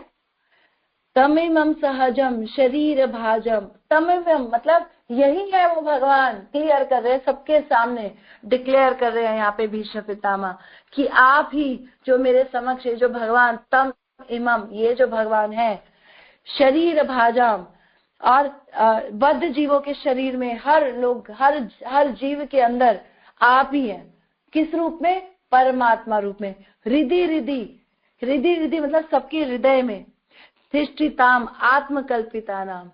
तमिमम सहजम शरीर भाजम, तमिमम मतलब यही है वो भगवान क्लियर कर रहे हैं, सबके सामने डिक्लेयर कर रहे हैं यहाँ पे भीष्म पितामह कि आप ही जो मेरे समक्ष है, जो भगवान तम इमम, ये जो भगवान है शरीर भाजाम, और बद्ध जीवों के शरीर में हर लोग, हर जीव के अंदर आप ही है। किस रूप में? परमात्मा रूप में। हृदय हृदय हृदय हृदय मतलब सबके हृदय में। तिष्ठिताम आत्मकल्पिता नाम,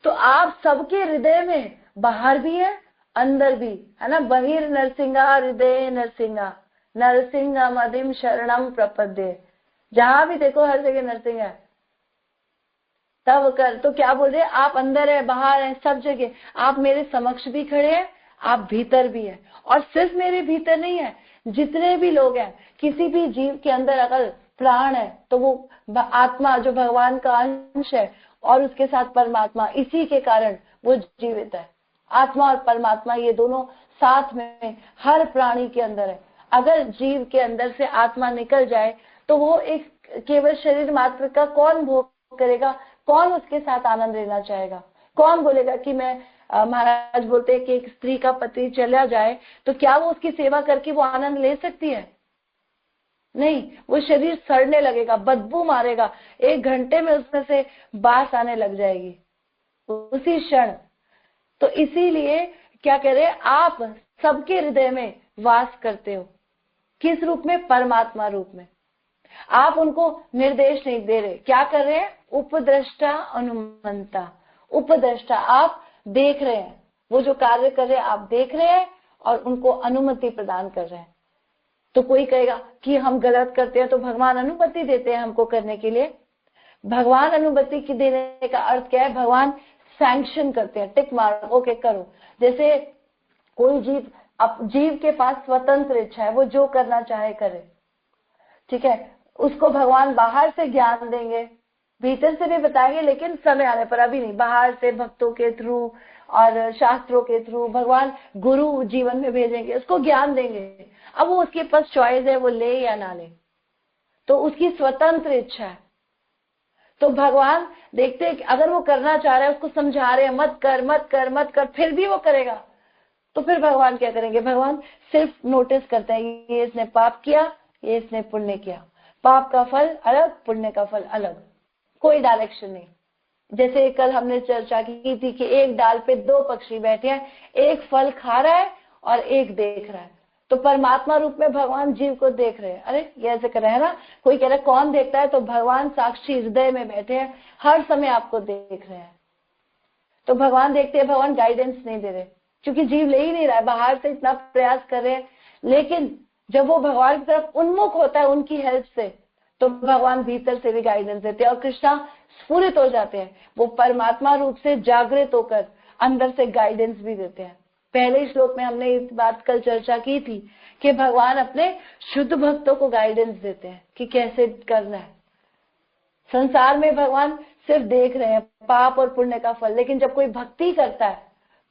तो आप सबके हृदय में, बाहर भी है अंदर भी है ना। बहिर नरसिंहा हृदय नरसिंहा, नरसिंह मदिम शरणम प्रपद्ये, जहां भी देखो हर जगह नरसिंह है। तब कर, तो क्या बोल रहे हैं? आप अंदर है, बाहर है, सब जगह आप मेरे समक्ष भी खड़े हैं, आप भीतर भी है। और सिर्फ मेरे भीतर नहीं है, जितने भी लोग हैं, किसी भी जीव के अंदर अगर प्राण है तो वो आत्मा जो भगवान का अंश है और उसके साथ परमात्मा, इसी के कारण वो जीवित है। आत्मा और परमात्मा ये दोनों साथ में हर प्राणी के अंदर है। अगर जीव के अंदर से आत्मा निकल जाए तो वो एक केवल शरीर मात्र का कौन भोग करेगा? कौन उसके साथ आनंद लेना चाहेगा? कौन बोलेगा कि मैं महाराज बोलते हैं कि एक स्त्री का पति चला जाए तो क्या वो उसकी सेवा करके वो आनंद ले सकती है? नहीं, वो शरीर सड़ने लगेगा, बदबू मारेगा, 1 घंटे में उसमें से बास आने लग जाएगी उसी क्षण। तो इसीलिए क्या कह रहे हैं? आप सबके हृदय में वास करते हो। किस रूप में? परमात्मा रूप में। आप उनको निर्देश नहीं दे रहे, क्या कर रहे हैं? उपद्रष्टा अनुमंता। उपद्रष्टा, आप देख रहे हैं, वो जो कार्य कर रहे हैं आप देख रहे हैं और उनको अनुमति प्रदान कर रहे हैं। तो कोई कहेगा कि हम गलत करते हैं तो भगवान अनुमति देते हैं हमको करने के लिए। भगवान अनुमति की देने का अर्थ क्या है? भगवान सैंक्शन करते हैं, टिक मारो, ओके करो। जैसे कोई जीव के पास स्वतंत्र इच्छा है, वो जो करना चाहे करे, ठीक है। उसको भगवान बाहर से ज्ञान देंगे, भीतर से भी बताएंगे, लेकिन समय आने पर, अभी नहीं। बाहर से भक्तों के थ्रू और शास्त्रों के थ्रू भगवान गुरु जीवन में भेजेंगे, उसको ज्ञान देंगे। अब वो उसके पास चॉइस है, वो ले या ना ले, तो उसकी स्वतंत्र इच्छा है। तो भगवान देखते हैं कि अगर वो करना चाह रहा है, उसको समझा रहे हैं मत कर मत कर मत कर, फिर भी वो करेगा, तो फिर भगवान क्या करेंगे? भगवान सिर्फ नोटिस करते हैं, ये इसने पाप किया, ये इसने पुण्य किया। पाप का फल अलग, पुण्य का फल अलग, कोई डायरेक्शन नहीं। जैसे कल हमने चर्चा की थी कि एक डाल पे 2 पक्षी बैठे हैं, एक फल खा रहा है और एक देख रहा है। तो परमात्मा रूप में भगवान जीव को देख रहे हैं। अरे ये ऐसे कर रहे हैं ना, कोई कह रहा है कौन देखता है? तो भगवान साक्षी हृदय में बैठे हैं, हर समय आपको देख रहे हैं। तो भगवान देखते हैं, भगवान गाइडेंस नहीं दे रहे, क्योंकि जीव ले ही नहीं रहा है, बाहर से इतना प्रयास कर रहे हैं। लेकिन जब वो भगवान की तरफ उन्मुख होता है उनकी हेल्प से, तो भगवान भीतर से भी गाइडेंस देते हैं और कृष्णा स्फुरित हो जाते हैं। वो परमात्मा रूप से जागृत होकर अंदर से गाइडेंस भी देते हैं। पहले श्लोक में हमने इस बात कल चर्चा की थी कि भगवान अपने शुद्ध भक्तों को गाइडेंस देते हैं कि कैसे करना है। संसार में भगवान सिर्फ देख रहे हैं पाप और पुण्य का फल, लेकिन जब कोई भक्ति करता है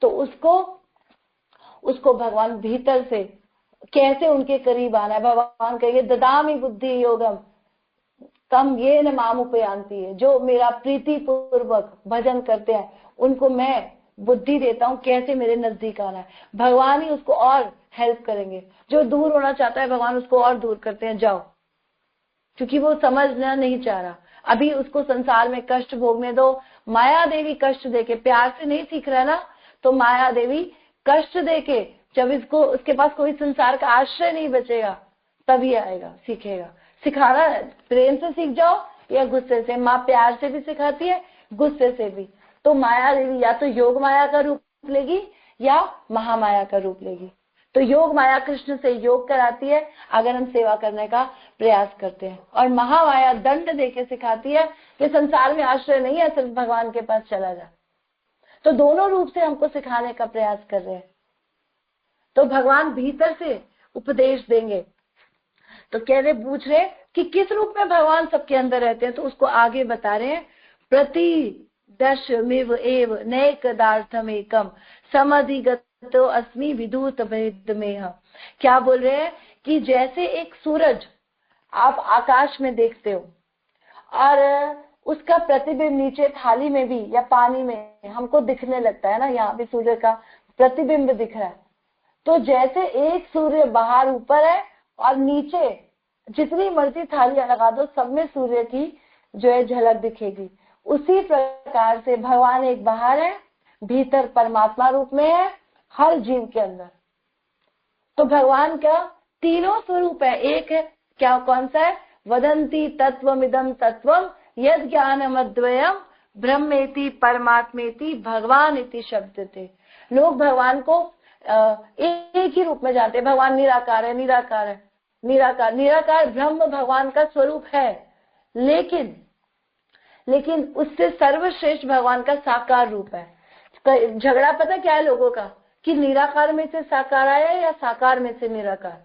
तो उसको भगवान भीतर से कैसे उनके करीब आना है। भगवान कहेंगे ददामि बुद्धि योगम तम ये न माम उपयांति है, जो मेरा प्रीति पूर्वक भजन करते हैं उनको मैं बुद्धि देता हूँ कैसे मेरे नजदीक आना है। भगवान ही उसको और हेल्प करेंगे। जो दूर होना चाहता है भगवान उसको और दूर करते हैं, जाओ, क्योंकि वो समझना नहीं चाह रहा। अभी उसको संसार में कष्ट भोगने दो। माया देवी कष्ट देके, प्यार से नहीं सीख रहा ना, तो माया देवी कष्ट देके जब इसको उसके पास कोई संसार का आश्रय नहीं बचेगा तभी आएगा, सीखेगा। सिखाना प्रेम से सीख जाओ या गुस्से से। माँ प्यार से भी सिखाती है, गुस्से से भी। तो माया देवी या तो योग माया का रूप लेगी या महामाया का रूप लेगी। तो योग माया कृष्ण से योग कराती है अगर हम सेवा करने का प्रयास करते हैं, और महामाया दंड देके सिखाती है कि संसार में आश्रय नहीं है, सिर्फ भगवान के पास चला जा। तो दोनों रूप से हमको सिखाने का प्रयास कर रहे हैं। तो भगवान भीतर से उपदेश देंगे। तो कह रहे, पूछ रहे कि किस रूप में भगवान सबके अंदर रहते हैं, तो उसको आगे बता रहे हैं। प्रति दशमिव एव नैकदार्थमेकम समधिगतो अस्मि विदूत भेदमेह। क्या बोल रहे हैं कि जैसे एक सूरज आप आकाश में देखते हो और उसका प्रतिबिंब नीचे थाली में भी या पानी में हमको दिखने लगता है ना, यहाँ भी सूर्य का प्रतिबिंब दिख रहा है। तो जैसे एक सूर्य बाहर ऊपर है और नीचे जितनी मर्जी थालियां लगा दो सब में सूर्य की जो है झलक दिखेगी, उसी प्रकार से भगवान एक बाहर है, भीतर परमात्मा रूप में है हर जीव के अंदर। तो भगवान का तीनों स्वरूप है, एक है क्या, कौन सा है, वदंती तत्वमिदं तत्वम यद ज्ञानम अद्वयम ब्रह्मेति परमात्मेति भगवान इति शब्द थे। लोग भगवान को एक ही रूप में जानते हैं, भगवान निराकार है, निराकार है, निराकार, निराकार ब्रह्म भगवान का स्वरूप है, लेकिन उससे सर्वश्रेष्ठ भगवान का साकार रूप है। झगड़ा पता क्या है लोगों का, कि निराकार में से साकार आया या साकार में से निराकार,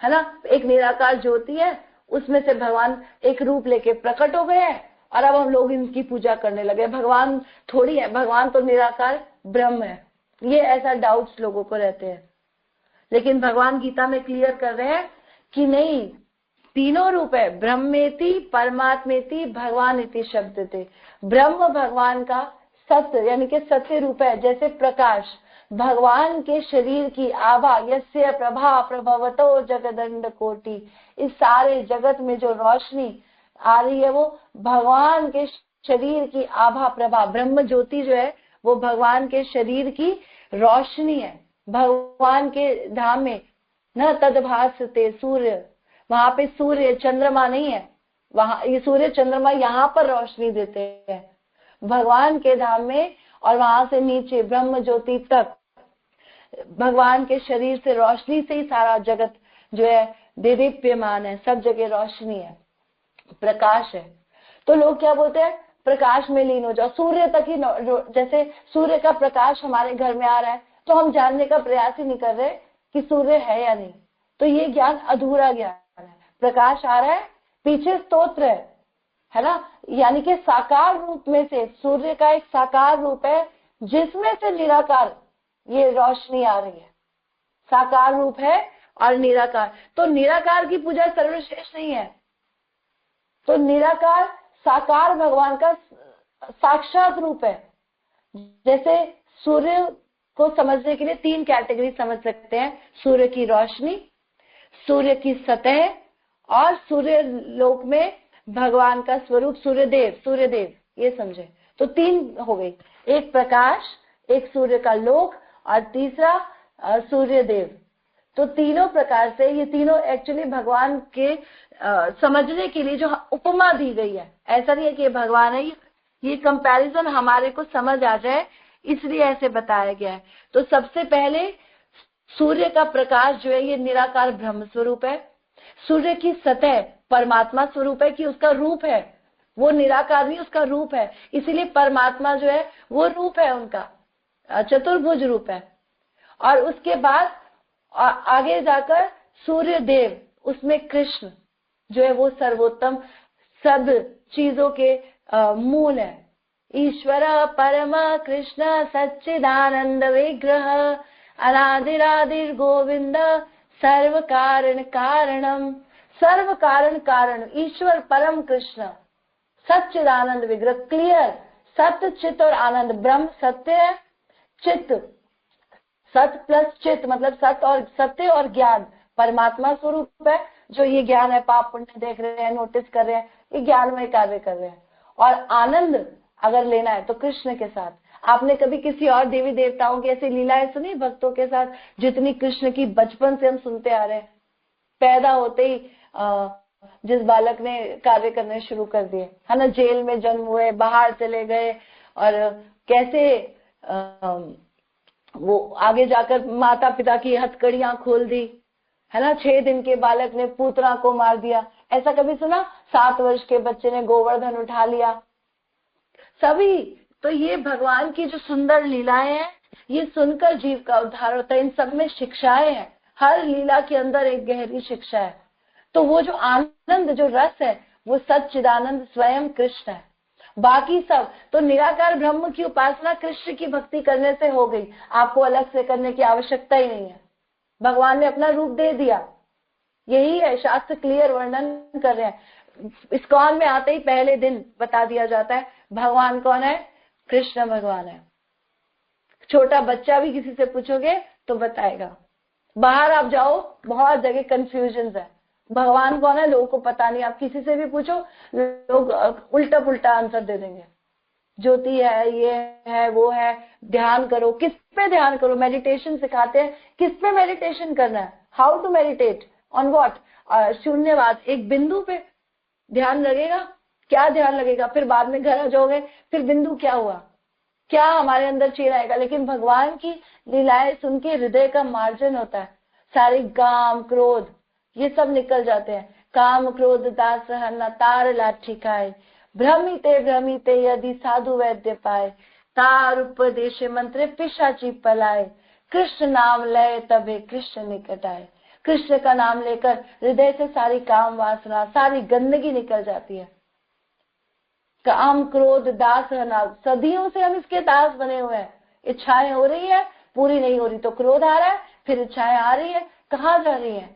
है ना। एक निराकार ज्योति है, उसमें से भगवान एक रूप लेके प्रकट हो गए हैं और अब हम लोग इनकी पूजा करने लगे। भगवान थोड़ी है, भगवान तो निराकार ब्रह्म है। ये ऐसा डाउट्स लोगों को रहते हैं, लेकिन भगवान गीता में क्लियर कर रहे हैं कि नहीं, तीनों रूप है, ब्रह्मेति परमात्मेति भगवान इति शब्द थे। ब्रह्म भगवान का सत्य यानी कि सत्य रूप है, जैसे प्रकाश भगवान के शरीर की आभा, यस्य प्रभा प्रभवतो जगदंड कोटि, इस सारे जगत में जो रोशनी आ रही है वो भगवान के शरीर की आभा प्रभा, ब्रह्म ज्योति जो है वो भगवान के शरीर की रोशनी है। भगवान के धाम में न तदभासते सूर्य, वहां पे सूर्य चंद्रमा नहीं है, वहां ये सूर्य चंद्रमा यहाँ पर रोशनी देते हैं भगवान के धाम में, और वहां से नीचे ब्रह्म ज्योति तक भगवान के शरीर से रोशनी से ही सारा जगत जो है दीप्यमान है, सब जगह रोशनी है, प्रकाश है। तो लोग क्या बोलते हैं, प्रकाश में लीन हो जाओ, सूर्य तक ही, जैसे सूर्य का प्रकाश हमारे घर में आ रहा है तो हम जानने का प्रयास ही नहीं कर रहे कि सूर्य है या नहीं, तो ये ज्ञान अधूरा ज्ञान है। प्रकाश आ रहा है, पीछे स्तोत्र है ना, यानी कि साकार रूप में से सूर्य का एक साकार रूप है जिसमें से निराकार ये रोशनी आ रही है, साकार रूप है और निराकार। तो निराकार की पूजा सर्वश्रेष्ठ नहीं है, तो निराकार साकार भगवान का साक्षात रूप है। जैसे सूर्य को समझने के लिए तीन कैटेगरी समझ सकते हैं, सूर्य की रोशनी, सूर्य की सतह और सूर्य लोक में भगवान का स्वरूप सूर्यदेव, सूर्यदेव, ये समझे तो तीन हो गई, एक प्रकाश, एक सूर्य का लोक और तीसरा सूर्यदेव। तो तीनों प्रकार से ये तीनों एक्चुअली भगवान के समझने के लिए जो उपमा दी गई है, ऐसा नहीं है कि ये भगवान है, ये कंपैरिजन हमारे को समझ आ जाए इसलिए ऐसे बताया गया है। तो सबसे पहले सूर्य का प्रकाश जो है ये निराकार ब्रह्म स्वरूप है, सूर्य की सतह परमात्मा स्वरूप है कि उसका रूप है, वो निराकार नहीं, उसका रूप है, इसीलिए परमात्मा जो है वो रूप है उनका, चतुर्भुज रूप है। और उसके बाद आगे जाकर सूर्य देव, उसमें कृष्ण जो है वो सर्वोत्तम सब चीजों के मूल है। ईश्वर परम कृष्ण सच्चिदानंद विग्रह अनादिरादिर गोविंद सर्व कारण कारणम, सर्व कारण कारण ईश्वर परम कृष्ण सच्चिदानंद विग्रह, क्लियर, सत्य चित्त और आनंद, ब्रह्म सत्य है, चित्त सत्य प्लस चित्त मतलब सत्य और ज्ञान परमात्मा स्वरूप है, जो ये ज्ञान है पाप पुण्य देख रहे हैं, नोटिस कर रहे हैं, ये ज्ञान में कार्य कर रहे हैं। और आनंद अगर लेना है तो कृष्ण के साथ। आपने कभी किसी और देवी देवताओं की ऐसी लीलाएं सुनी भक्तों के साथ जितनी कृष्ण की बचपन से हम सुनते आ रहे हैं? पैदा होते ही जिस बालक ने कार्य करने शुरू कर दिए, है ना, जेल में जन्म हुए, बाहर चले गए, और कैसे वो आगे जाकर माता पिता की हथकड़ियां खोल दी, है ना, 6 दिन के बालक ने पूतना को मार दिया, ऐसा कभी सुना? 7 वर्ष के बच्चे ने गोवर्धन उठा लिया, सभी। तो ये भगवान की जो सुंदर लीलाएं हैं, ये सुनकर जीव का उद्धार होता है। इन सब में शिक्षाएं हैं, हर लीला के अंदर एक गहरी शिक्षा है। तो वो जो आनंद, जो रस है, वो सच्चिदानंद स्वयं कृष्ण है। बाकी सब तो निराकार ब्रह्म की उपासना कृष्ण की भक्ति करने से हो गई, आपको अलग से करने की आवश्यकता ही नहीं है, भगवान ने अपना रूप दे दिया। यही है, शास्त्र क्लियर वर्णन कर रहे हैं। इस्कॉन में आते ही पहले दिन बता दिया जाता है भगवान कौन है, कृष्ण भगवान है। छोटा बच्चा भी किसी से पूछोगे तो बताएगा। बाहर आप जाओ, बहुत जगह कंफ्यूजन है, भगवान कौन है लोगों को पता नहीं। आप किसी से भी पूछो, लोग उल्टा पुल्टा आंसर दे देंगे। ज्योति है, ये है, वो है, ध्यान करो। किस पे ध्यान करो? मेडिटेशन सिखाते हैं, किस पे मेडिटेशन करना है? How to meditate on what? शून्यवाद, एक बिंदु पे ध्यान लगेगा। क्या ध्यान लगेगा? फिर बाद में घर आ जाओगे, फिर बिंदु क्या हुआ, क्या हमारे अंदर चेंज आएगा। लेकिन भगवान की लीलाएं सुन के हृदय का मार्जन होता है। सारे काम क्रोध ये सब निकल जाते हैं। काम क्रोध दास न तार लाठी खाए, भ्रमिते भ्रमिते यदि साधु वैद्य पाए, तार उपदेश मंत्र पिशाची पलाए, कृष्ण नाम लय तबे कृष्ण निकट आए। कृष्ण का नाम लेकर हृदय से सारी काम वासना, सारी गंदगी निकल जाती है। काम क्रोध दास है, सदियों से हम इसके दास बने हुए हैं। इच्छाएं हो रही है, पूरी नहीं हो रही तो क्रोध आ रहा है, फिर इच्छाएं आ रही है, कहाँ जा रही है?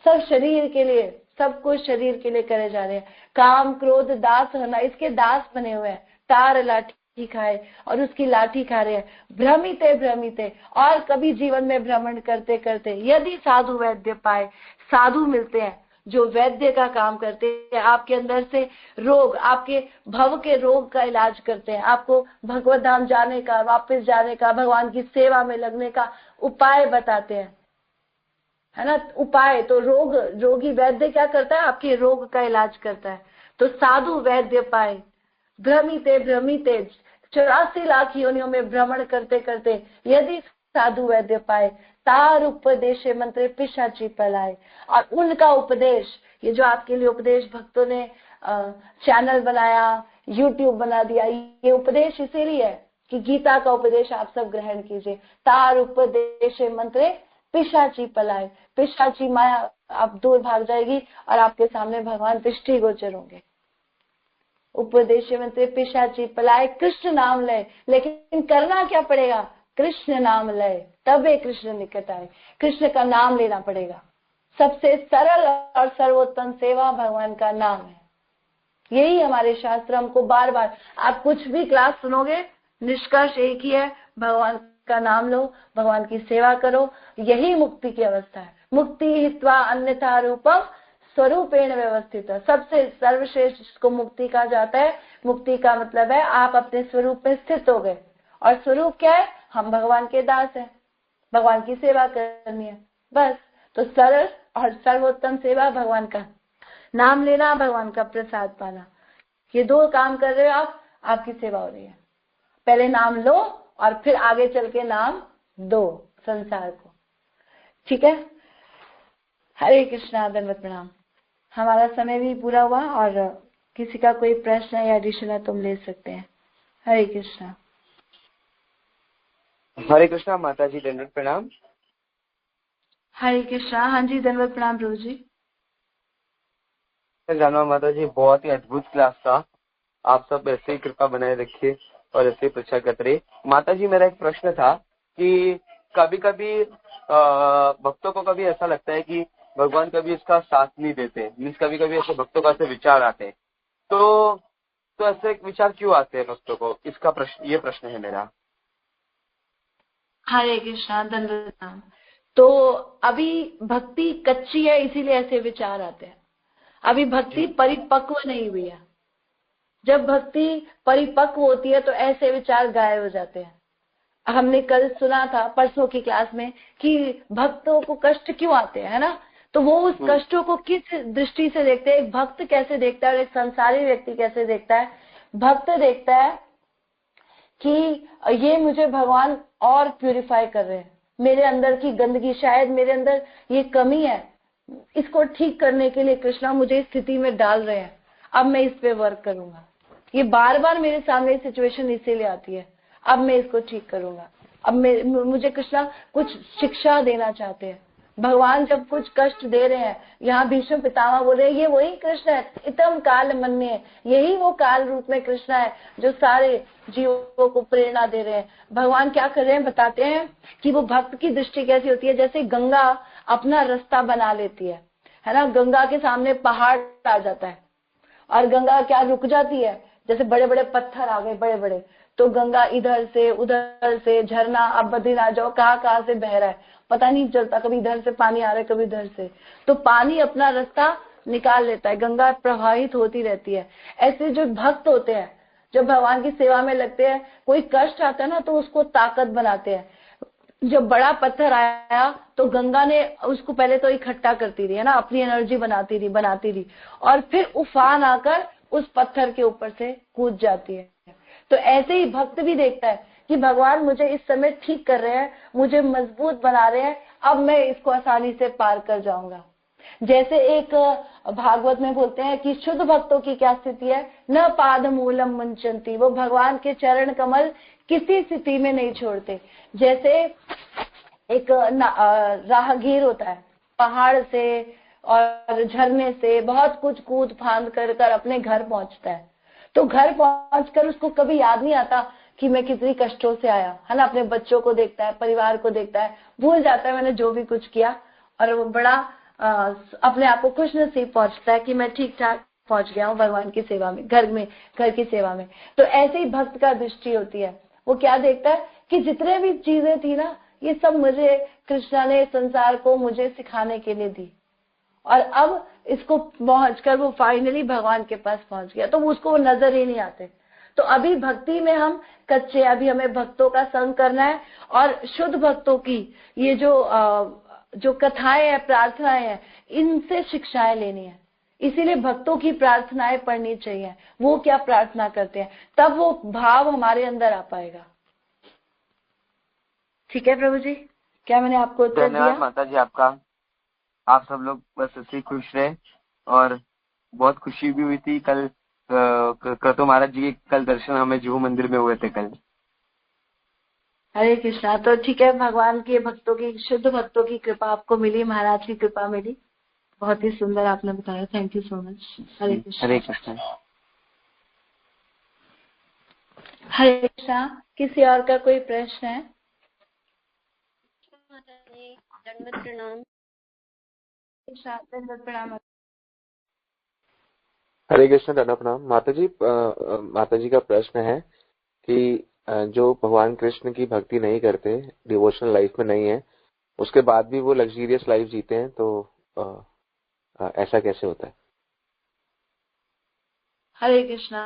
सब शरीर के लिए, सब कुछ शरीर के लिए करे जा रहे हैं। काम क्रोध दास होना, इसके दास बने हुए हैं। तार लाठी खाए और उसकी लाठी खा रहे हैं। भ्रमिते भ्रमिते, और कभी जीवन में भ्रमण करते करते यदि साधु वैद्य पाए, साधु मिलते हैं जो वैद्य का काम करते हैं, आपके अंदर से रोग, आपके भव के रोग का इलाज करते हैं, आपको भगवत धाम जाने का, वापस जाने का, भगवान की सेवा में लगने का उपाय बताते हैं, है ना। उपाय तो रोगी वैद्य क्या करता है? आपके रोग का इलाज करता है। तो साधु वैद्य पाए, भ्रमिते भ्रमिते 84 लाख योनियों में भ्रमण करते करते यदि साधु वैद्य पाए, तार उपदेश मंत्र पिशाची पलाए। और उनका उपदेश, ये जो आपके लिए उपदेश भक्तों ने चैनल बनाया, यूट्यूब बना दिया, ये उपदेश इसीलिए है कि गीता का उपदेश आप सब ग्रहण कीजिए। तार उपदेश मंत्र पिशाची पलाए, पिशाची माया आप दूर भाग जाएगी और आपके सामने भगवान दृष्टि गोचर होंगे। उपदेश मंत्र पिशाची पलाए, कृष्ण नाम लय। लेकिन करना क्या पड़ेगा? कृष्ण नाम लय तबे कृष्ण निकट आए। कृष्ण का नाम लेना पड़ेगा। सबसे सरल और सर्वोत्तम सेवा भगवान का नाम है। यही हमारे शास्त्र हमको बार बार, आप कुछ भी क्लास सुनोगे, निष्कर्ष एक ही है, भगवान का नाम लो, भगवान की सेवा करो, यही मुक्ति की अवस्था है। मुक्ति हित्वा अन्यथा रूपम स्वरूपेण व्यवस्थित। सबसे सर्वश्रेष्ठ जिसको मुक्ति कहा जाता है, मुक्ति का मतलब है आप अपने स्वरूप में स्थित हो गए। और स्वरूप क्या है? हम भगवान के दास हैं, भगवान की सेवा करनी है, बस। तो सरल और सर्वोत्तम सेवा भगवान का नाम लेना, भगवान का प्रसाद पाना, ये दो काम कर रहे हो आप, आपकी सेवा हो रही है। पहले नाम लो और फिर आगे चल के नाम दो संसार को, ठीक है। हरे कृष्णा, दंडवत प्रणाम। हमारा समय भी पूरा हुआ और किसी का कोई प्रश्न या एडिशन है तुम ले सकते हैं। हरे कृष्णा। हरे कृष्णा माता जी, दंडवत प्रणाम। हरे कृष्णा। हाँ जी, दंडवत प्रणाम प्रभु जी। जानवा माता जी, बहुत ही अद्भुत क्लास था। आप सब ऐसे ही कृपा बनाए रखिए और ऐसे प्रचार करते रहिए। माता जी, मेरा एक प्रश्न था कि कभी कभी भक्तों को कभी ऐसा लगता है कि भगवान कभी इसका साथ नहीं देते, मीन्स कभी कभी ऐसे भक्तों का ऐसे विचार आते हैं, तो ऐसे विचार क्यों आते हैं भक्तों को? इसका प्रश्न, ये प्रश्न है मेरा। हरे कृष्णा, दंडवत प्रणाम। तो अभी भक्ति कच्ची है, इसीलिए ऐसे विचार आते हैं। अभी भक्ति परिपक्व नहीं हुई है। जब भक्ति परिपक्व होती है तो ऐसे विचार गायब हो जाते हैं। हमने कल सुना था परसों की क्लास में कि भक्तों को कष्ट क्यों आते हैं, है ना। तो वो उस कष्टों को किस दृष्टि से देखते हैं? एक भक्त कैसे देखता है और एक संसारी व्यक्ति कैसे देखता है? भक्त देखता है कि ये मुझे भगवान और प्यूरिफाई कर रहे हैं, मेरे अंदर की गंदगी, शायद मेरे अंदर ये कमी है, इसको ठीक करने के लिए कृष्णा मुझे इस स्थिति में डाल रहे हैं, अब मैं इस पे वर्क करूंगा। ये बार बार मेरे सामने सिचुएशन इसीलिए आती है, अब मैं इसको ठीक करूंगा। अब मुझे कृष्णा कुछ शिक्षा देना चाहते हैं। भगवान जब कुछ कष्ट दे रहे हैं, यहाँ भीष्म पितामह बोल रहे हैं, ये वही कृष्ण है, इतम काल मन्य, यही वो काल रूप में कृष्ण है जो सारे जीवों को प्रेरणा दे रहे हैं। भगवान क्या कर रहे हैं बताते हैं कि वो भक्त की दृष्टि कैसी होती है, जैसे गंगा अपना रास्ता बना लेती है ना। गंगा के सामने पहाड़ आ जाता है, और गंगा क्या रुक जाती है, जैसे बड़े बड़े पत्थर आ गए बड़े बड़े, तो गंगा इधर से उधर से झरना, अब बद्रीनाथ जाओ कहाँ से बह रहा है पता नहीं चलता, कभी इधर से पानी आ रहा है कभी इधर से, तो पानी अपना रास्ता निकाल लेता है, गंगा प्रवाहित होती रहती है। ऐसे जो भक्त होते हैं, जब भगवान की सेवा में लगते हैं, कोई कष्ट आता है ना तो उसको ताकत बनाते हैं। जब बड़ा पत्थर आया तो गंगा ने उसको पहले तो इकट्ठा करती रही है ना, अपनी एनर्जी बनाती रही और फिर उफान आकर उस पत्थर के ऊपर से कूद जाती है। तो ऐसे ही भक्त भी देखता है कि भगवान मुझे इस समय ठीक कर रहे हैं, मुझे मजबूत बना रहे हैं, अब मैं इसको आसानी से पार कर जाऊंगा। जैसे एक भागवत में बोलते हैं कि शुद्ध भक्तों की क्या स्थिति है, न पाद मूलम मुंचंती, वो भगवान के चरण कमल किसी स्थिति में नहीं छोड़ते। जैसे एक राहगीर होता है, पहाड़ से और झरने से बहुत कुछ कूद फांद कर अपने घर पहुंचता है, तो घर पहुंचकर उसको कभी याद नहीं आता कि मैं कितनी कष्टों से आया, है ना। अपने बच्चों को देखता है, परिवार को देखता है, भूल जाता है मैंने जो भी कुछ किया, और वो बड़ा अपने आप को खुश नसीब पहुंचता है कि मैं ठीक ठाक पहुंच गया हूँ भगवान की सेवा में, घर की सेवा में। तो ऐसे ही भक्त का दृष्टि होती है, वो क्या देखता है कि जितने भी चीजें थी ना, ये सब मुझे कृष्णा ने संसार को मुझे सिखाने के लिए दी, और अब इसको पहुंचकर वो फाइनली भगवान के पास पहुंच गया, तो उसको वो नजर ही नहीं आते। तो अभी भक्ति में हम कच्चे, अभी हमें भक्तों का संग करना है, और शुद्ध भक्तों की ये जो कथाएं हैं, प्रार्थनाएं हैं, इनसे शिक्षाएं लेनी है। इसीलिए भक्तों की प्रार्थनाएं पढ़नी चाहिए, वो क्या प्रार्थना करते हैं, तब वो भाव हमारे अंदर आ पाएगा। ठीक है प्रभु जी, क्या मैंने आपको उत्तर दिया? धन्यवाद माता जी आपका। आप सब लोग बस ऐसे खुश रहे, और बहुत खुशी भी हुई थी कल क्रतु महाराज जी के कल दर्शन हमें जुहू मंदिर में हुए थे कल। हरे कृष्णा। तो ठीक है, भगवान के भक्तों की, शुद्ध भक्तों की कृपा आपको मिली, महाराज की कृपा मिली, बहुत ही सुंदर आपने बताया, थैंक यू सो मच। हरे कृष्णा। हरे कृष्णा। हरे कृष्णा। किसी और का कोई प्रश्न है? दंडवत प्रणाम। दंडवत प्रणाम। हरे कृष्ण, दादा प्रणाम। माता जी का प्रश्न है कि जो भगवान कृष्ण की भक्ति नहीं करते, डिवोशनल लाइफ में नहीं है, उसके बाद भी वो लग्जरियस लाइफ जीते हैं, तो ऐसा कैसे होता है? हरे कृष्णा।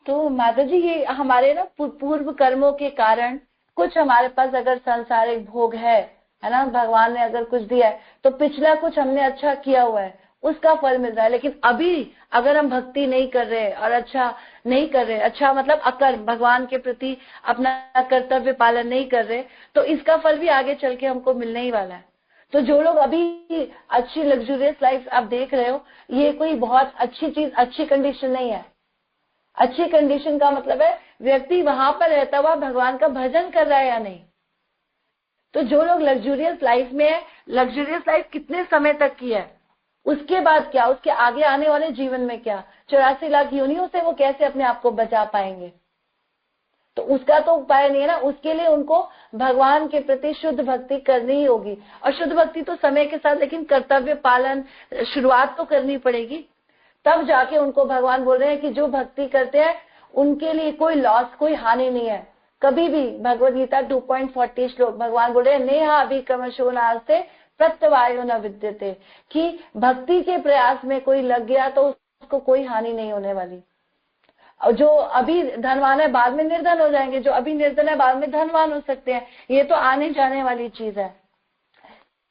तो माता जी, ये हमारे ना पूर्व कर्मों के कारण कुछ हमारे पास अगर सांसारिक भोग है ना, भगवान ने अगर कुछ दिया है तो पिछला कुछ हमने अच्छा किया हुआ है, उसका फल मिल रहा है। लेकिन अभी अगर हम भक्ति नहीं कर रहे और अच्छा नहीं कर रहे, अच्छा मतलब अकर्म, भगवान के प्रति अपना कर्तव्य पालन नहीं कर रहे, तो इसका फल भी आगे चल के हमको मिलने ही वाला है। तो जो लोग अभी अच्छी लग्जूरियस लाइफ आप देख रहे हो, ये कोई बहुत अच्छी चीज, अच्छी कंडीशन नहीं है। अच्छी कंडीशन का मतलब है व्यक्ति वहां पर रहता हुआ भगवान का भजन कर रहा है या नहीं। तो जो लोग लग्जूरियस लाइफ में है, लग्जूरियस लाइफ कितने समय तक की है, उसके बाद क्या, उसके आगे आने वाले जीवन में क्या, 84 लाख योनियों से वो कैसे अपने आप को बचा पाएंगे? तो उसका तो उपाय नहीं है ना, उसके लिए उनको भगवान के प्रति शुद्ध भक्ति करनी ही होगी। और शुद्ध भक्ति तो समय के साथ, लेकिन कर्तव्य पालन शुरुआत तो करनी पड़ेगी, तब जाके उनको भगवान बोल रहे हैं कि जो भक्ति करते हैं उनके लिए कोई लॉस, कोई हानि नहीं है कभी भी। भगवद गीता 2.40 श्लोक भगवान बोल रहे हैं, नेहा अभिक्रमशो नास्ते प्रत्यवायो न विद्यते, कि भक्ति के प्रयास में कोई लग गया तो उसको कोई हानि नहीं होने वाली। और जो अभी धनवान है बाद में निर्धन हो जाएंगे, जो अभी निर्धन है बाद में धनवान हो सकते हैं, ये तो आने जाने वाली चीज है।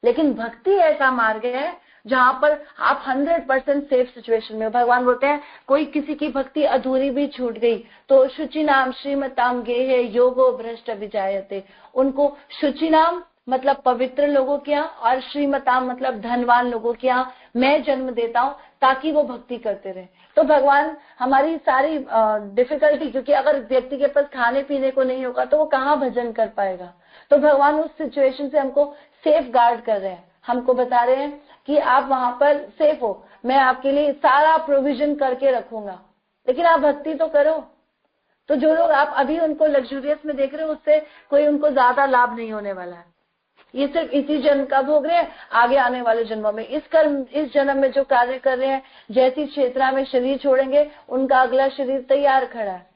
लेकिन भक्ति ऐसा मार्ग है जहां पर आप 100% सेफ सिचुएशन में हो। भगवान बोलते हैं कोई किसी की भक्ति अधूरी भी छूट गई तो शुचि नाम श्रीमताम गेहे योगो भ्रष्ट विजायते, उनको शुचि नाम मतलब पवित्र लोगों के यहाँ, और श्रीमताम मतलब धनवान लोगों के यहाँ मैं जन्म देता हूँ ताकि वो भक्ति करते रहे। तो भगवान हमारी सारी डिफिकल्टी, क्योंकि अगर व्यक्ति के पास खाने पीने को नहीं होगा तो वो कहाँ भजन कर पाएगा, तो भगवान उस सिचुएशन से हमको सेफ गार्ड कर रहे हैं, हमको बता रहे हैं कि आप वहां पर सेफ हो, मैं आपके लिए सारा प्रोविजन करके रखूंगा, लेकिन आप भक्ति तो करो। तो जो लोग आप अभी उनको लग्जूरियस में देख रहे हो, उससे कोई उनको ज्यादा लाभ नहीं होने वाला है। ये सिर्फ इसी जन्म का भोग रहे हैं, आगे आने वाले जन्मों में इस कर्म, इस जन्म में जो कार्य कर रहे हैं, जैसी क्षेत्रा में शरीर छोड़ेंगे उनका अगला शरीर तैयार खड़ा है,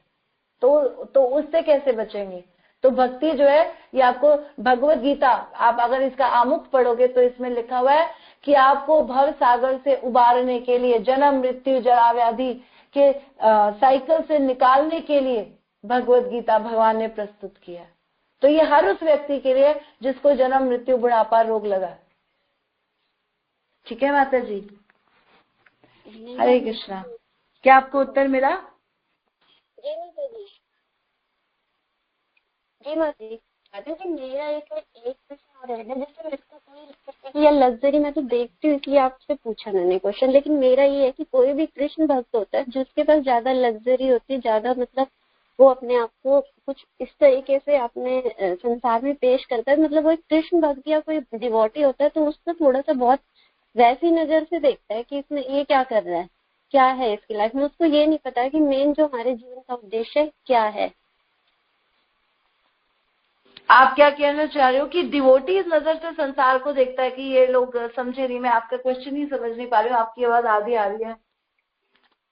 तो उससे कैसे बचेंगे। तो भक्ति जो है ये आपको भगवत गीता, आप अगर इसका आमुख पढ़ोगे तो इसमें लिखा हुआ है कि आपको भव सागर से उबारने के लिए, जन्म मृत्यु जरा व्याधि के साइकिल से निकालने के लिए भगवत गीता भगवान ने प्रस्तुत किया। तो ये हर उस व्यक्ति के लिए जिसको जन्म मृत्यु बुढ़ापा रोग लगा। ठीक है माता जी, हरे कृष्णा। क्या आपको उत्तर मिला? जी माता जी, जी माता जी। जी मेरा एक प्रश्न और है ना, जैसे मैं इसका कोई या लग्जरी मैं तो देखती हूँ इसलिए आपसे पूछा मैंने क्वेश्चन, लेकिन मेरा ये है कि कोई भी कृष्ण भक्त होता है जिसके पास ज्यादा लग्जरी होती है, ज्यादा मतलब वो अपने आप को कुछ इस तरीके से अपने संसार में पेश करता है, मतलब वो एक कृष्ण भक्त या कोई डिवोटी होता है तो उसको थोड़ा सा बहुत वैसी नजर से देखता है कि इसमें ये क्या कर रहा है, क्या है इसकी लाइफ में। उसको ये नहीं पता है कि मेन जो हमारे जीवन का उद्देश्य क्या है। आप क्या कहना चाह रहे हो कि डिवोटी इस नजर से संसार को देखता है कि ये लोग समझे नहीं? मैं आपका क्वेश्चन ही समझ नहीं पा रही हूँ, आपकी आवाज आधी आ रही है।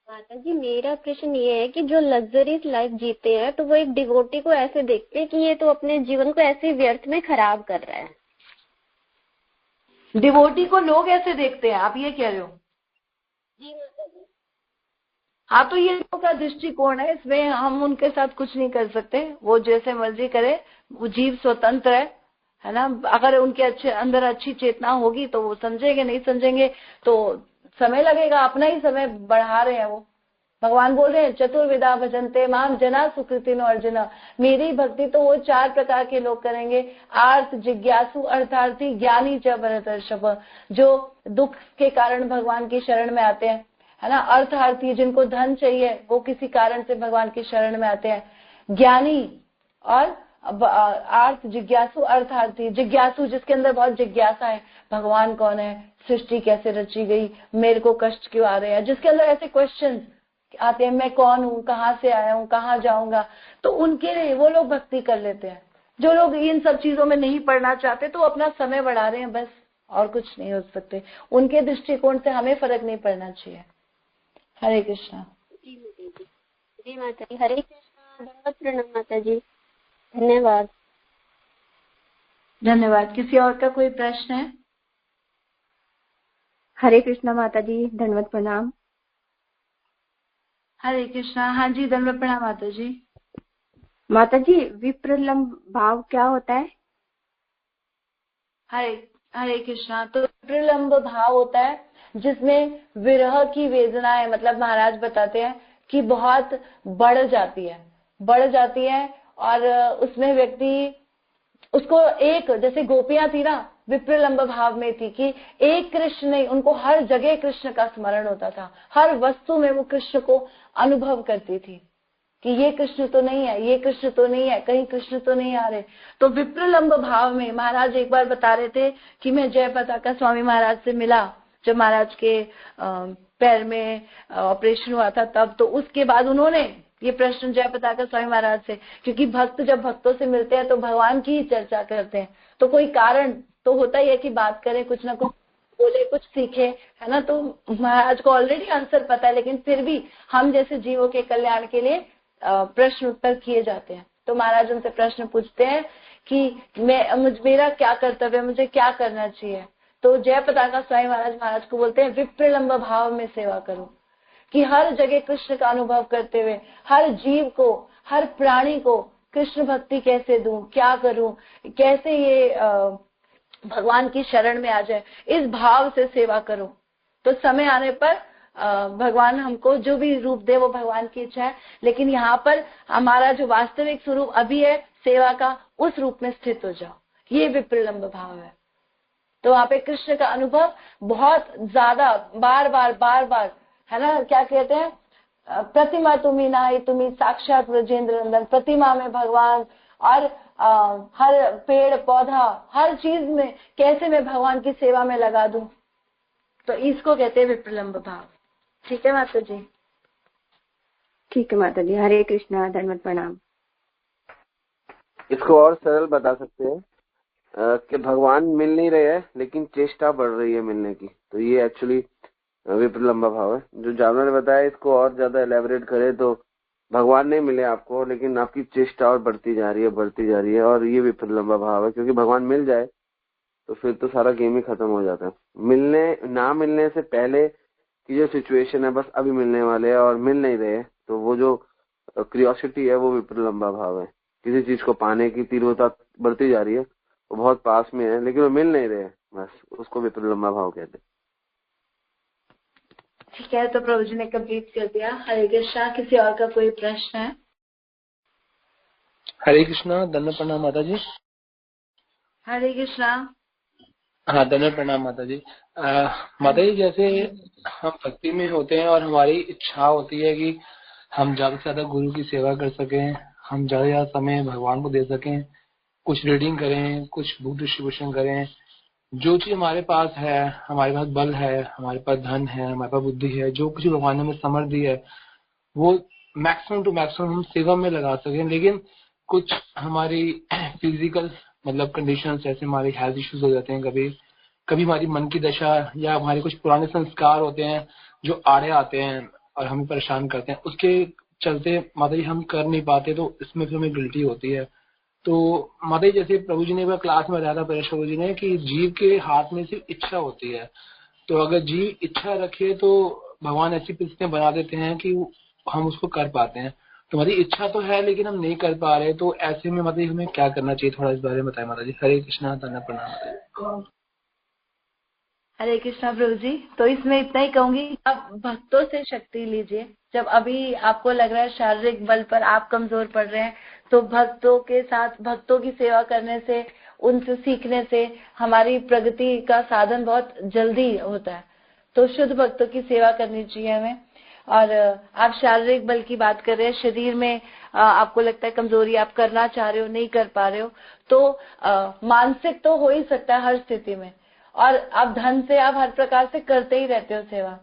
माता जी मेरा प्रश्न ये है कि जो लग्जरियस लाइफ जीते हैं तो वो एक डिवोटी को ऐसे देखते हैं कि ये तो अपने जीवन को ऐसे व्यर्थ में खराब कर रहा है। डिवोटी को लोग ऐसे देखते हैं, आप ये कह रहे हो? जी माता जी। हाँ, तो ये लोगों का दृष्टिकोण है, इसमें हम उनके साथ कुछ नहीं कर सकते, वो जैसे मर्जी करे, वो जीव स्वतंत्र है ना। अगर उनके अंदर अच्छी चेतना होगी तो वो समझेंगे, नहीं समझेंगे तो समय लगेगा, अपना ही समय बढ़ा रहे हैं वो। भगवान बोल रहे हैं चतुर्विधा भजन्ते माम जना सुकृतिनो अर्जुन। मेरी भक्ति तो वो 4 प्रकार के लोग करेंगे, आर्थ जिज्ञासु अर्थार्थी ज्ञानी च भरतर्षभ। जो दुख के कारण भगवान की शरण में आते हैं, है ना, अर्थार्थी जिनको धन चाहिए वो किसी कारण से भगवान की शरण में आते हैं, ज्ञानी और आर्थ जिज्ञासु अर्थार्थी। जिज्ञासु जिसके अंदर बहुत जिज्ञासा है, भगवान कौन है, सृष्टि कैसे रची गई, मेरे को कष्ट क्यों आ रहे हैं, जिसके अंदर ऐसे क्वेश्चन आते हैं, मैं कौन हूँ, कहाँ से आया हूँ, कहाँ जाऊंगा, तो उनके लिए वो लोग भक्ति कर लेते हैं। जो लोग इन सब चीजों में नहीं पढ़ना चाहते तो अपना समय बढ़ा रहे हैं, बस और कुछ नहीं हो सकते। उनके दृष्टिकोण से हमें फर्क नहीं पड़ना चाहिए। हरे कृष्णा। जी माता जी, जी माता जी, हरे कृष्णा, धन्यवाद, प्रणाम माता जी, धन्यवाद। धन्यवाद। किसी और का कोई प्रश्न है? हरे कृष्णा माता जी, धन्यवाद, प्रणाम। हरे कृष्णा। हाँ जी, धन्यवाद, प्रणाम माता जी। माता जी विप्रलम्ब भाव क्या होता है? हरे कृष्णा। तो विप्रलम्ब भाव होता है जिसमें विरह की वेदनाएं, मतलब महाराज बताते हैं कि बहुत बढ़ जाती है और उसमें व्यक्ति उसको एक, जैसे गोपियां थी ना, विप्रलम्ब भाव में थी कि एक कृष्ण नहीं, उनको हर जगह कृष्ण का स्मरण होता था, हर वस्तु में वो कृष्ण को अनुभव करती थी कि ये कृष्ण तो नहीं है, ये कृष्ण तो नहीं है, कहीं कृष्ण तो नहीं आ रहे। तो विप्रलम्ब भाव में महाराज एक बार बता रहे थे कि मैं जय पताका स्वामी महाराज से मिला जब महाराज के पैर में ऑपरेशन हुआ था तब। तो उसके बाद उन्होंने ये प्रश्न जय पताका स्वामी महाराज से, क्योंकि भक्त जब भक्तों से मिलते हैं तो भगवान की ही चर्चा करते हैं, तो कोई कारण तो होता ही है कि बात करें, कुछ ना कुछ बोले, कुछ सीखे, है ना। तो महाराज को ऑलरेडी आंसर पता है, लेकिन फिर भी हम जैसे जीवों के कल्याण के लिए प्रश्न उत्तर किए जाते हैं। तो महाराज उनसे प्रश्न पूछते हैं कि मेरा क्या कर्तव्य है, मुझे क्या करना चाहिए। तो जय पताका स्वामी महाराज को बोलते हैं विप्रलम्ब भाव में सेवा करो, कि हर जगह कृष्ण का अनुभव करते हुए हर जीव को, हर प्राणी को कृष्ण भक्ति कैसे दूं, क्या करूं, कैसे ये भगवान की शरण में आ जाए, इस भाव से सेवा करो। तो समय आने पर भगवान हमको जो भी रूप दे वो भगवान की इच्छा है, लेकिन यहाँ पर हमारा जो वास्तविक स्वरूप अभी है सेवा का, उस रूप में स्थित हो जाओ, ये विप्रलम्ब भाव है। तो वहाँ पे कृष्ण का अनुभव बहुत ज्यादा बार बार, है ना, क्या कहते हैं, प्रतिमा तुम्ही नाई तुम्ही साक्षात ब्रजेंद्र नंदन, प्रतिमा में भगवान, और हर पेड़ पौधा हर चीज में कैसे मैं भगवान की सेवा में लगा दूं, तो इसको कहते हैं विप्रलम्ब भाव। ठीक है माता जी? ठीक है माता जी, हरे कृष्णा, धन्यवाद, प्रणाम। इसको और सरल बता सकते हैं? कि भगवान मिल नहीं रहे हैं लेकिन चेष्टा बढ़ रही है मिलने की। तो ये एक्चुअली विप्रलंबा भाव है। जो जानवर ने बताया इसको और ज्यादा एलेबोरेट करे तो भगवान नहीं मिले आपको लेकिन आपकी चेष्टा और बढ़ती जा रही है बढ़ती जा रही है, और ये विप्रलंबा भाव है। क्योंकि भगवान मिल जाए तो फिर तो सारा गेम ही खत्म हो जाता है। मिलने ना मिलने से पहले की जो सिचुएशन है बस अभी मिलने वाले हैं और मिल नहीं रहे, तो वो जो क्यूरियोसिटी है वो विप्रलंबा भाव है। किसी चीज को पाने की तीव्रता बढ़ती जा रही है, वो बहुत पास में है लेकिन वो मिल नहीं रहे, बस उसको विप्रलंबा भाव कहते हैं। ठीक है, तो प्रभु जी ने कंप्लीट कर दिया। हरे कृष्णा। किसी और का कोई प्रश्न है? हरे कृष्णा। धन्य प्रणाम माता जी। हरे कृष्णा। हाँ, धन्य प्रणाम माता जी। माता जी, जैसे हम भक्ति में होते हैं और हमारी इच्छा होती है कि हम ज्यादा से ज्यादा गुरु की सेवा कर सकें, हम ज्यादा से ज्यादा समय भगवान को दे सकें, कुछ रीडिंग करें, कुछ बुक डिस्ट्रीब्यूशन करें, जो चीज हमारे पास है, हमारे पास बल है, हमारे पास धन है, हमारे पास बुद्धि है, जो कुछ भगवान ने हमें समर्थ दी है वो मैक्सिमम टू मैक्सिमम हम सेवा में लगा सकें। लेकिन कुछ हमारी फिजिकल मतलब कंडीशंस, जैसे हमारे हेल्थ इश्यूज हो जाते हैं, कभी कभी हमारी मन की दशा या हमारे कुछ पुराने संस्कार होते हैं जो आड़े आते हैं और हमें परेशान करते हैं, उसके चलते माता जी हम कर नहीं पाते, तो इसमें फिर हमें गिल्टी होती है। तो माता जी, जैसे प्रभु जी ने क्लास में बताया था, परेश प्रभु जी ने, कि जीव के हाथ में सिर्फ इच्छा होती है। तो अगर जीव इच्छा रखे तो भगवान ऐसी परिस्थितियां बना देते हैं कि हम उसको कर पाते हैं। तो हमारी इच्छा तो है लेकिन हम नहीं कर पा रहे, तो ऐसे में माता जी हमें क्या करना चाहिए, थोड़ा इस बारे में बताएं माता जी। हरे कृष्णा। धन्य प्रणाम। हरे कृष्णा प्रभु जी। तो इसमें इतना ही कहूंगी, आप भक्तों से शक्ति लीजिए। जब अभी आपको लग रहा है शारीरिक बल पर आप कमजोर पड़ रहे हैं, तो भक्तों के साथ भक्तों की सेवा करने से, उनसे सीखने से हमारी प्रगति का साधन बहुत जल्दी होता है। तो शुद्ध भक्तों की सेवा करनी चाहिए हमें। और आप शारीरिक बल की बात कर रहे हैं, शरीर में आपको लगता है कमजोरी, आप करना चाह रहे हो, नहीं कर पा रहे हो, तो मानसिक तो हो ही सकता है हर स्थिति में, और आप धन से आप हर प्रकार से करते ही रहते हो सेवा।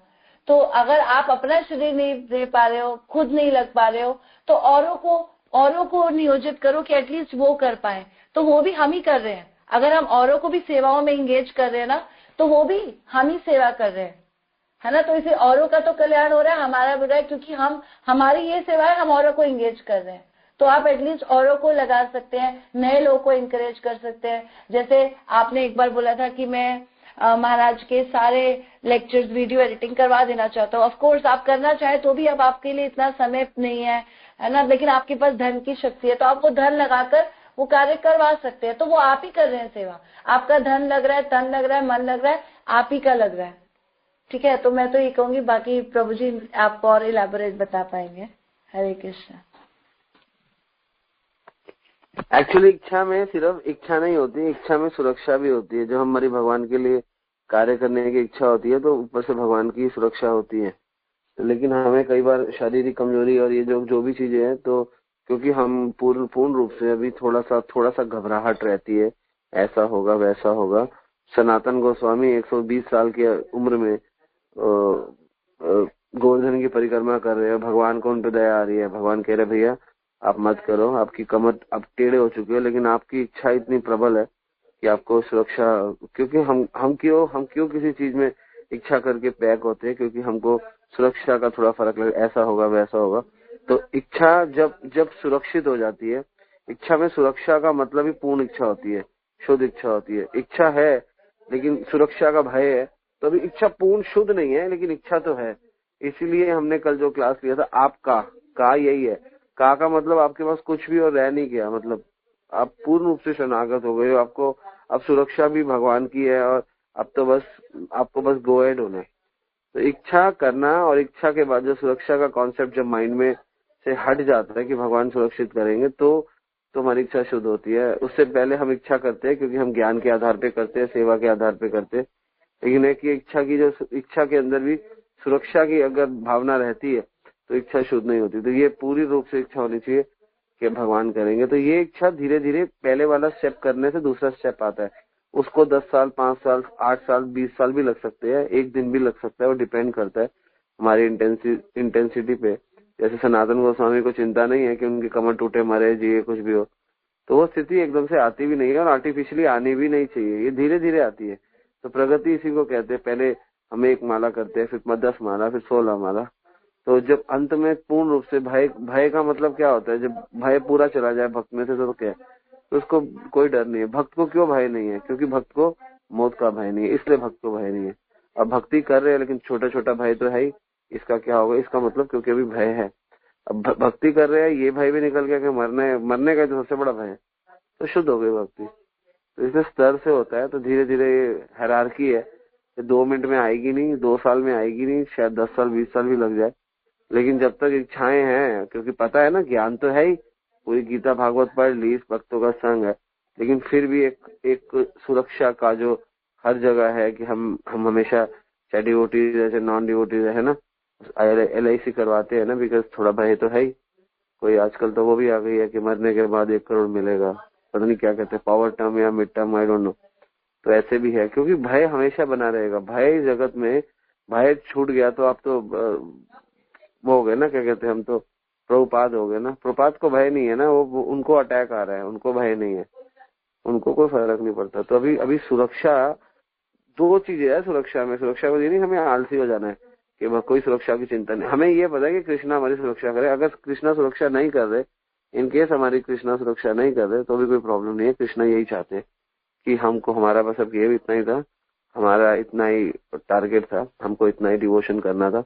तो अगर आप अपना शरीर नहीं दे पा रहे हो, खुद नहीं लग पा रहे हो, तो औरों को नियोजित करो कि एटलीस्ट वो कर पाए। तो वो भी हम ही कर रहे हैं। अगर हम औरों को भी सेवाओं में इंगेज कर रहे हैं ना, तो वो भी हम ही सेवा कर रहे हैं, है ना। तो इसे औरों का तो कल्याण हो रहा है, हमारा भी हो रहा है, क्योंकि हमारी ये सेवा है, हम औरों को इंगेज कर रहे हैं। तो आप एटलीस्ट औरों को लगा सकते हैं, नए लोगों को इंकरेज कर सकते हैं। जैसे आपने एक बार बोला था कि मैं महाराज के सारे लेक्चर्स वीडियो एडिटिंग करवा देना चाहता हूँ। ऑफ कोर्स आप करना चाहे तो भी अब आपके लिए इतना समय नहीं है ना, लेकिन आपके पास धन की शक्ति है, तो आप वो धन लगाकर वो कार्य करवा सकते हैं। तो वो आप ही कर रहे हैं सेवा। आपका धन लग रहा है, तन लग रहा है, मन लग रहा है, आप ही का लग रहा है। ठीक है, तो मैं तो ये कहूंगी, बाकी प्रभु जी आपको और इलेबोरेट बता पाएंगे। हरे कृष्ण। एक्चुअली इच्छा में सिर्फ इच्छा नहीं होती, इच्छा में सुरक्षा भी होती है। जो हमारी भगवान के लिए कार्य करने की इच्छा होती है तो ऊपर से भगवान की सुरक्षा होती है। लेकिन हमें कई बार शारीरिक कमजोरी और ये जो भी चीजें हैं, तो क्योंकि हम पूर्ण रूप से अभी थोड़ा सा घबराहट रहती है, ऐसा होगा वैसा होगा। सनातन गोस्वामी 120 साल की उम्र में गोवर्धन की परिक्रमा कर रहे हैं, भगवान को उन पर दया आ रही है। भगवान कह रहे भैया आप मत करो, आपकी कमर आप टेढ़े हो चुके हो, लेकिन आपकी इच्छा इतनी प्रबल है कि आपको सुरक्षा, क्योंकि हम क्यों किसी चीज में इच्छा करके पैक होते हैं, क्योंकि हमको सुरक्षा का थोड़ा फर्क लगे, ऐसा होगा वैसा होगा। तो इच्छा जब सुरक्षित हो जाती है, इच्छा में सुरक्षा का मतलब ही पूर्ण इच्छा होती है, शुद्ध इच्छा होती है। इच्छा है लेकिन सुरक्षा का भय है, तो अभी इच्छा पूर्ण शुद्ध नहीं है लेकिन इच्छा तो है। इसीलिए हमने कल जो क्लास लिया था, आपका यही है। का मतलब आपके पास कुछ भी और रह नहीं गया, मतलब आप पूर्ण रूप से शरणागत हो गए हो। आपको अब सुरक्षा भी भगवान की है, और अब तो आपको बस गो एड होना है। तो इच्छा करना, और इच्छा के बाद जो सुरक्षा का कॉन्सेप्ट जब माइंड में से हट जाता है कि भगवान सुरक्षित करेंगे, तो हमारी इच्छा शुद्ध होती है। उससे पहले हम इच्छा करते हैं क्योंकि हम ज्ञान के आधार पे करते हैं, सेवा के आधार पे करते हैं। लेकिन है कि इच्छा के अंदर भी सुरक्षा की अगर भावना रहती है तो इच्छा शुद्ध नहीं होती। तो ये पूरी रूप से इच्छा होनी चाहिए कि भगवान करेंगे। तो ये इच्छा धीरे धीरे पहले वाला स्टेप करने से दूसरा स्टेप आता है, उसको 10 साल, 5 साल, 8 साल, 20 साल भी लग सकते हैं, एक दिन भी लग सकता है। वो डिपेंड करता है हमारी इंटेंसिटी पे। जैसे सनातन गोस्वामी को चिंता नहीं है कि उनकी कमर टूटे, मरे, जिए, कुछ भी हो, तो वो स्थिति एकदम से आती भी नहीं है और आर्टिफिशियली आनी भी नहीं चाहिए, ये धीरे धीरे आती है। तो प्रगति इसी को कहते हैं। पहले हम 1 माला करते हैं, फिर 10 माला, फिर 16 माला। तो जब अंत में पूर्ण रूप से भय, भय का मतलब क्या होता है, जब भय पूरा चला जाए भक्त में से तो क्या है, तो उसको कोई डर नहीं है। भक्त को क्यों भय नहीं है? क्योंकि भक्त को मौत का भय नहीं है, इसलिए भक्त को भय नहीं है। अब भक्ति कर रहे हैं लेकिन छोटा छोटा भय तो है ही, इसका क्या होगा? इसका मतलब क्योंकि अभी भय है। अब भक्ति कर रहे हैं, ये भय भी निकल गया कि मरने का जो सबसे बड़ा भय है, तो शुद्ध हो गई भक्ति। तो इसलिए स्तर से होता है। तो धीरे धीरे ये हायरार्की है, 2 मिनट में आएगी नहीं, 2 साल में आएगी नहीं, शायद 10 साल 20 साल भी लग जाए। लेकिन जब तक इच्छाएं हैं, क्योंकि पता है ना, ज्ञान तो है ही, पूरी गीता भागवत पढ़ ली, भक्तों का संग है, लेकिन फिर भी एक सुरक्षा का जो हर जगह है कि हम हमेशा चाहे डिवोटी जैसे नॉन डिवोटी है ना, LIC करवाते हैं ना, बिकॉज थोड़ा भय तो है ही। कोई आजकल तो वो भी आ गई है कि मरने के बाद 1 करोड़ मिलेगा, पता नहीं क्या कहते हैं, पावर टर्म या mid term, I don't know. तो ऐसे भी है, क्योंकि भय हमेशा बना रहेगा। भय जगत में, भय छूट गया तो आप तो वो हो गए ना, क्या कहते हैं, हम तो प्रभुपाद हो गए ना। प्रभुपाद को भय नहीं है ना, वो उनको अटैक आ रहा है, उनको भय नहीं है, उनको कोई फर्क नहीं पड़ता। तो अभी सुरक्षा, 2 चीजें है सुरक्षा में। सुरक्षा को ये नहीं हमें आलसी हो जाना है कि कोई सुरक्षा की चिंता नहीं, हमें ये पता है कि कृष्णा हमारी सुरक्षा करे। अगर कृष्णा सुरक्षा नहीं कर रहे, इनकेस हमारी कृष्णा सुरक्षा नहीं कर रहे, तो भी कोई प्रॉब्लम नहीं है। कृष्णा यही चाहते हैं कि हमको, हमारा बस अब ये भी इतना ही था, हमारा इतना ही टारगेट था, हमको इतना ही डिवोशन करना था।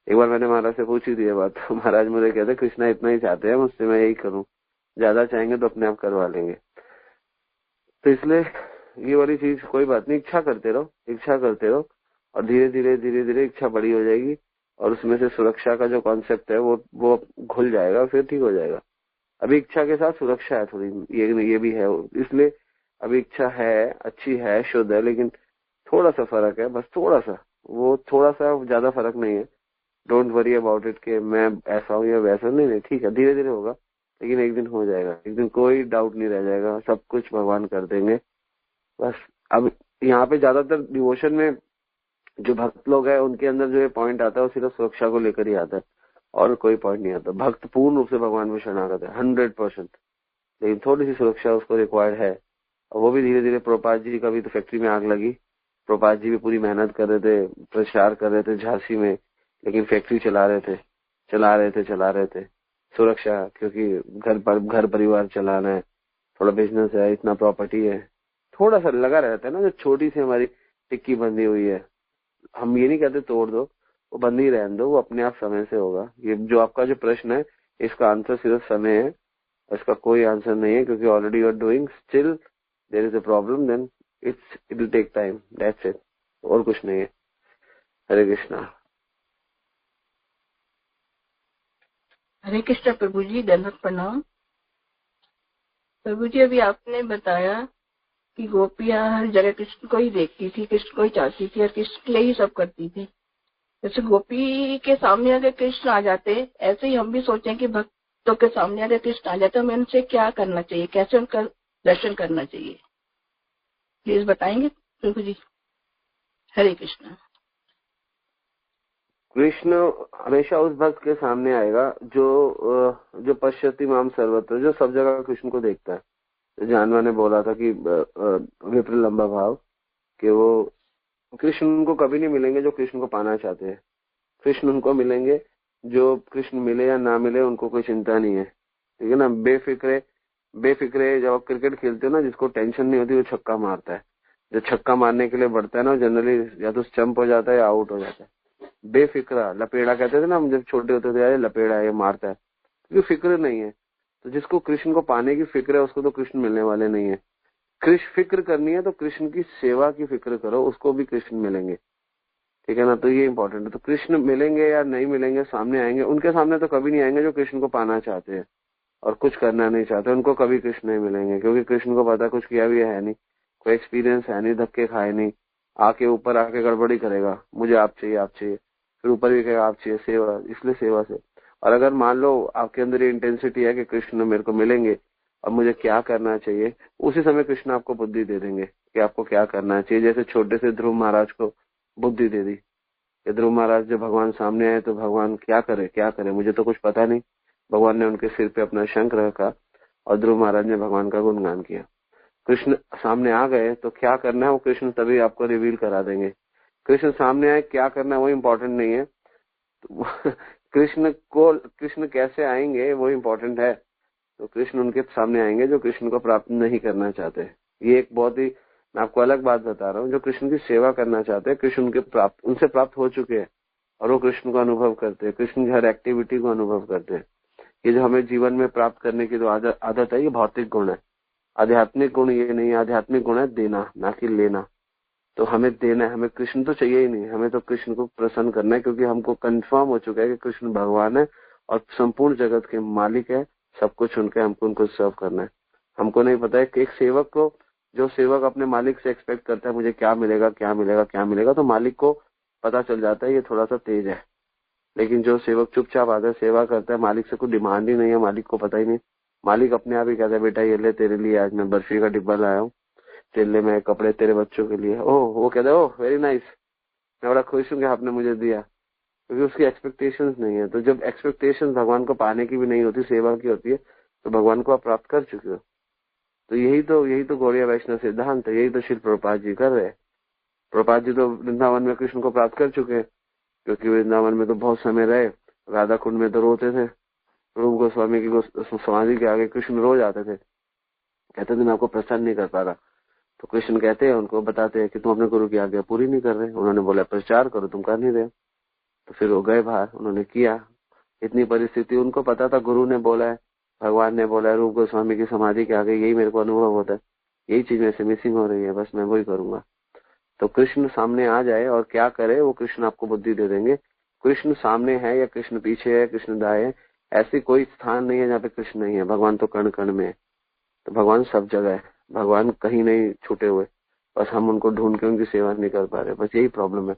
एक बार मैंने महाराज से पूछी थी ये बात, तो महाराज मुझे कहते कृष्णा इतना ही चाहते हैं मुझसे, मैं यही करूं, ज्यादा चाहेंगे तो अपने आप करवा लेंगे। तो इसलिए ये वाली चीज कोई बात नहीं, इच्छा करते रहो, इच्छा करते रहो, और धीरे धीरे इच्छा बड़ी हो जाएगी, और उसमें से सुरक्षा का जो कॉन्सेप्ट है वो घुल जाएगा, फिर ठीक हो जाएगा। अभी इच्छा के साथ सुरक्षा है थोड़ी, ये भी है। इसलिए अभी इच्छा है, अच्छी है, शुद्ध है, लेकिन थोड़ा सा फर्क है, बस थोड़ा सा, वो थोड़ा सा, ज्यादा फर्क नहीं है। डोंट वरी अबाउट इट कि मैं ऐसा हूँ या वैसा, नहीं, ठीक है, धीरे धीरे होगा, लेकिन एक दिन हो जाएगा, एक दिन कोई डाउट नहीं रह जाएगा, सब कुछ भगवान कर देंगे। बस अब यहाँ पे ज्यादातर डिवोशन में जो भक्त लोग हैं, उनके अंदर जो ये पॉइंट आता है वो सिर्फ सुरक्षा को लेकर ही आता है, और कोई पॉइंट नहीं आता। भक्त पूर्ण रूप से भगवान में शरणागत है 100%, लेकिन थोड़ी सी सुरक्षा उसको रिक्वायर्ड है, और वो भी धीरे धीरे। प्रभुपाद जी का भी तो फैक्ट्री में आग लगी, प्रभुपाद जी भी पूरी मेहनत कर रहे थे, प्रचार कर रहे थे झांसी में, लेकिन फैक्ट्री चला रहे थे सुरक्षा, क्योंकि घर परिवार चलाना है, थोड़ा बिजनेस है, इतना प्रॉपर्टी है, थोड़ा सा लगा रहता है ना। जो छोटी सी हमारी टिक्की बंधी हुई है, हम ये नहीं कहते तोड़ दो, वो बंदी रहने दो, वो अपने आप समय से होगा। ये जो आपका जो प्रश्न है, इसका आंसर सिर्फ समय है, इसका कोई आंसर नहीं है, क्योंकि already you are doing, still there is a problem, then it will take time, that's it, और कुछ नहीं है। हरे कृष्णा। हरे कृष्ण प्रभु जी, दंडवत प्रणाम। प्रभु जी, अभी आपने बताया कि गोपियां हर जगह कृष्ण को ही देखती थी, कृष्ण को ही चाहती थी और कृष्ण के लिए ही सब करती थी। जैसे गोपी के सामने अगर कृष्ण आ जाते, ऐसे ही हम भी सोचें कि भक्तों के सामने अगर कृष्ण आ जाते, हमें उनसे क्या करना चाहिए, कैसे उनका दर्शन करना चाहिए, प्लीज बताएंगे प्रभु जी। हरे कृष्ण। कृष्ण हमेशा उस भक्त के सामने आएगा जो पश्यति माम सर्वत्र, जो सब जगह कृष्ण को देखता है। जानवा ने बोला था कि विप्र लंबा भाव, कि वो कृष्ण उनको कभी नहीं मिलेंगे जो कृष्ण को पाना चाहते हैं। कृष्ण उनको मिलेंगे जो कृष्ण मिले या ना मिले उनको कोई चिंता नहीं है, ठीक है ना। बेफिक्रे जब आप क्रिकेट खेलते हो ना, जिसको टेंशन नहीं होती वो छक्का मारता है। जो छक्का मारने के लिए बढ़ता है ना, जनरली या तो स्टंप हो जाता है या आउट हो जाता है। बेफिक्रा, लपेड़ा कहते थे ना हम जब छोटे होते थे, यार लपेड़ा है, ये मारता है, क्योंकि फिक्र नहीं है। तो जिसको कृष्ण को पाने की फिक्र है, उसको तो कृष्ण मिलने वाले नहीं है। कृष्ण फिक्र करनी है तो कृष्ण की सेवा की फिक्र करो, उसको भी कृष्ण मिलेंगे, ठीक है ना। तो ये इंपॉर्टेंट है। तो कृष्ण मिलेंगे या नहीं मिलेंगे, सामने आएंगे, उनके सामने तो कभी नहीं आएंगे जो कृष्ण को पाना चाहते हैं और कुछ करना नहीं चाहते, उनको कभी कृष्ण नहीं मिलेंगे, क्योंकि कृष्ण को पता कुछ किया भी है नहीं, कोई एक्सपीरियंस है नहीं, धक्के खाए नहीं, आके ऊपर आके गड़बड़ी करेगा, मुझे आप चाहिए, फिर ऊपर भी कहेगा आप चाहिए, सेवा, इसलिए सेवा से। और अगर मान लो आपके अंदर ये इंटेंसिटी है कि कृष्ण मेरे को मिलेंगे, अब मुझे क्या करना चाहिए, उसी समय कृष्ण आपको बुद्धि दे देंगे कि आपको क्या करना चाहिए। जैसे छोटे से ध्रुव महाराज को बुद्धि दे दी कि ध्रुव महाराज जब भगवान सामने आए तो भगवान क्या करे, मुझे तो कुछ पता नहीं। भगवान ने उनके सिर पे अपना शंख रखा और ध्रुव महाराज ने भगवान का गुणगान किया। कृष्ण सामने आ गए तो क्या करना है वो कृष्ण तभी आपको रिवील करा देंगे। कृष्ण सामने आए क्या करना है वो इम्पोर्टेंट नहीं है, कृष्ण कैसे आएंगे वो इम्पोर्टेंट है। तो कृष्ण उनके सामने आएंगे जो कृष्ण को प्राप्त नहीं करना चाहते। ये एक बहुत ही, मैं आपको अलग बात बता रहा हूँ, जो कृष्ण की सेवा करना चाहते हैं कृष्ण उनसे प्राप्त हो चुके हैं और वो कृष्ण को अनुभव करते हैं, कृष्ण की हर एक्टिविटी को अनुभव करते हैं। ये जो हमें जीवन में प्राप्त करने की जो आदत है ये भौतिक गुण है, आध्यात्मिक गुण ये नहीं है। आध्यात्मिक गुण है देना ना कि लेना। तो हमें देना है, हमें कृष्ण तो चाहिए ही नहीं, हमें तो कृष्ण को प्रसन्न करना है, क्योंकि हमको कंफर्म हो चुका है कि कृष्ण भगवान है और संपूर्ण जगत के मालिक है। सब कुछ उनके, हमको उनको सर्व करना है। हमको नहीं पता है कि एक सेवक को, जो सेवक अपने मालिक से एक्सपेक्ट करता है मुझे क्या मिलेगा क्या मिलेगा क्या मिलेगा, तो मालिक को पता चल जाता है ये थोड़ा सा तेज है। लेकिन जो सेवक चुपचाप आता है, सेवा करता है, मालिक से कोई डिमांड ही नहीं है, मालिक को पता ही नहीं, मालिक अपने आप ही कहता है बेटा ये ले तेरे लिए आज मैं बर्फी का डिब्बा लाया हूँ, तेरे लिए मैं कपड़े तेरे बच्चों के लिए। ओह, वो कहता है ओह वेरी नाइस, मैं बड़ा खुश हूँ कि आपने मुझे दिया, क्योंकि उसकी एक्सपेक्टेशंस नहीं है। तो जब एक्सपेक्टेशंस भगवान को पाने की भी नहीं होती, सेवा की होती है, तो भगवान को आप प्राप्त कर चुके हो। तो यही तो गौड़िया वैष्णव सिद्धांत है, यही तो श्री प्रभुपाद जी कर रहे हैं। प्रभुपाद जी तो वृंदावन में कृष्ण को प्राप्त कर चुके हैं, क्योंकि वृंदावन में तो बहुत समय रहे। राधा कुंड में तो रोते थे, रूप गोस्वामी की समाधि के आगे कृष्ण रोज आते थे, कहते थे मैं आपको प्रसन्न नहीं कर पा रहा। तो कृष्ण कहते हैं, उनको बताते हैं कि तुम अपने गुरु की आज्ञा पूरी नहीं कर रहे। उन्होंने बोला प्रचार करो, तुम कर नहीं रहे। तो फिर वो गए बाहर, उन्होंने किया। इतनी परिस्थिति उनको पता था, गुरु ने बोला है, भगवान ने बोला है, रूप गोस्वामी की समाधि के आगे यही मेरे को अनुभव होता है, यही चीज मेरे से मिसिंग हो रही है, बस मैं वही करूंगा। तो कृष्ण सामने आ जाए और क्या करे, वो कृष्ण आपको बुद्धि दे देंगे। कृष्ण सामने है या कृष्ण पीछे है, कृष्ण दाएं है, ऐसी कोई स्थान नहीं है जहाँ पे कृष्ण नहीं है। भगवान तो कण कण में है, तो भगवान सब जगह है, भगवान कहीं नहीं छूटे हुए, बस हम उनको ढूंढ के उनकी सेवा नहीं कर पा रहे, बस यही प्रॉब्लम है।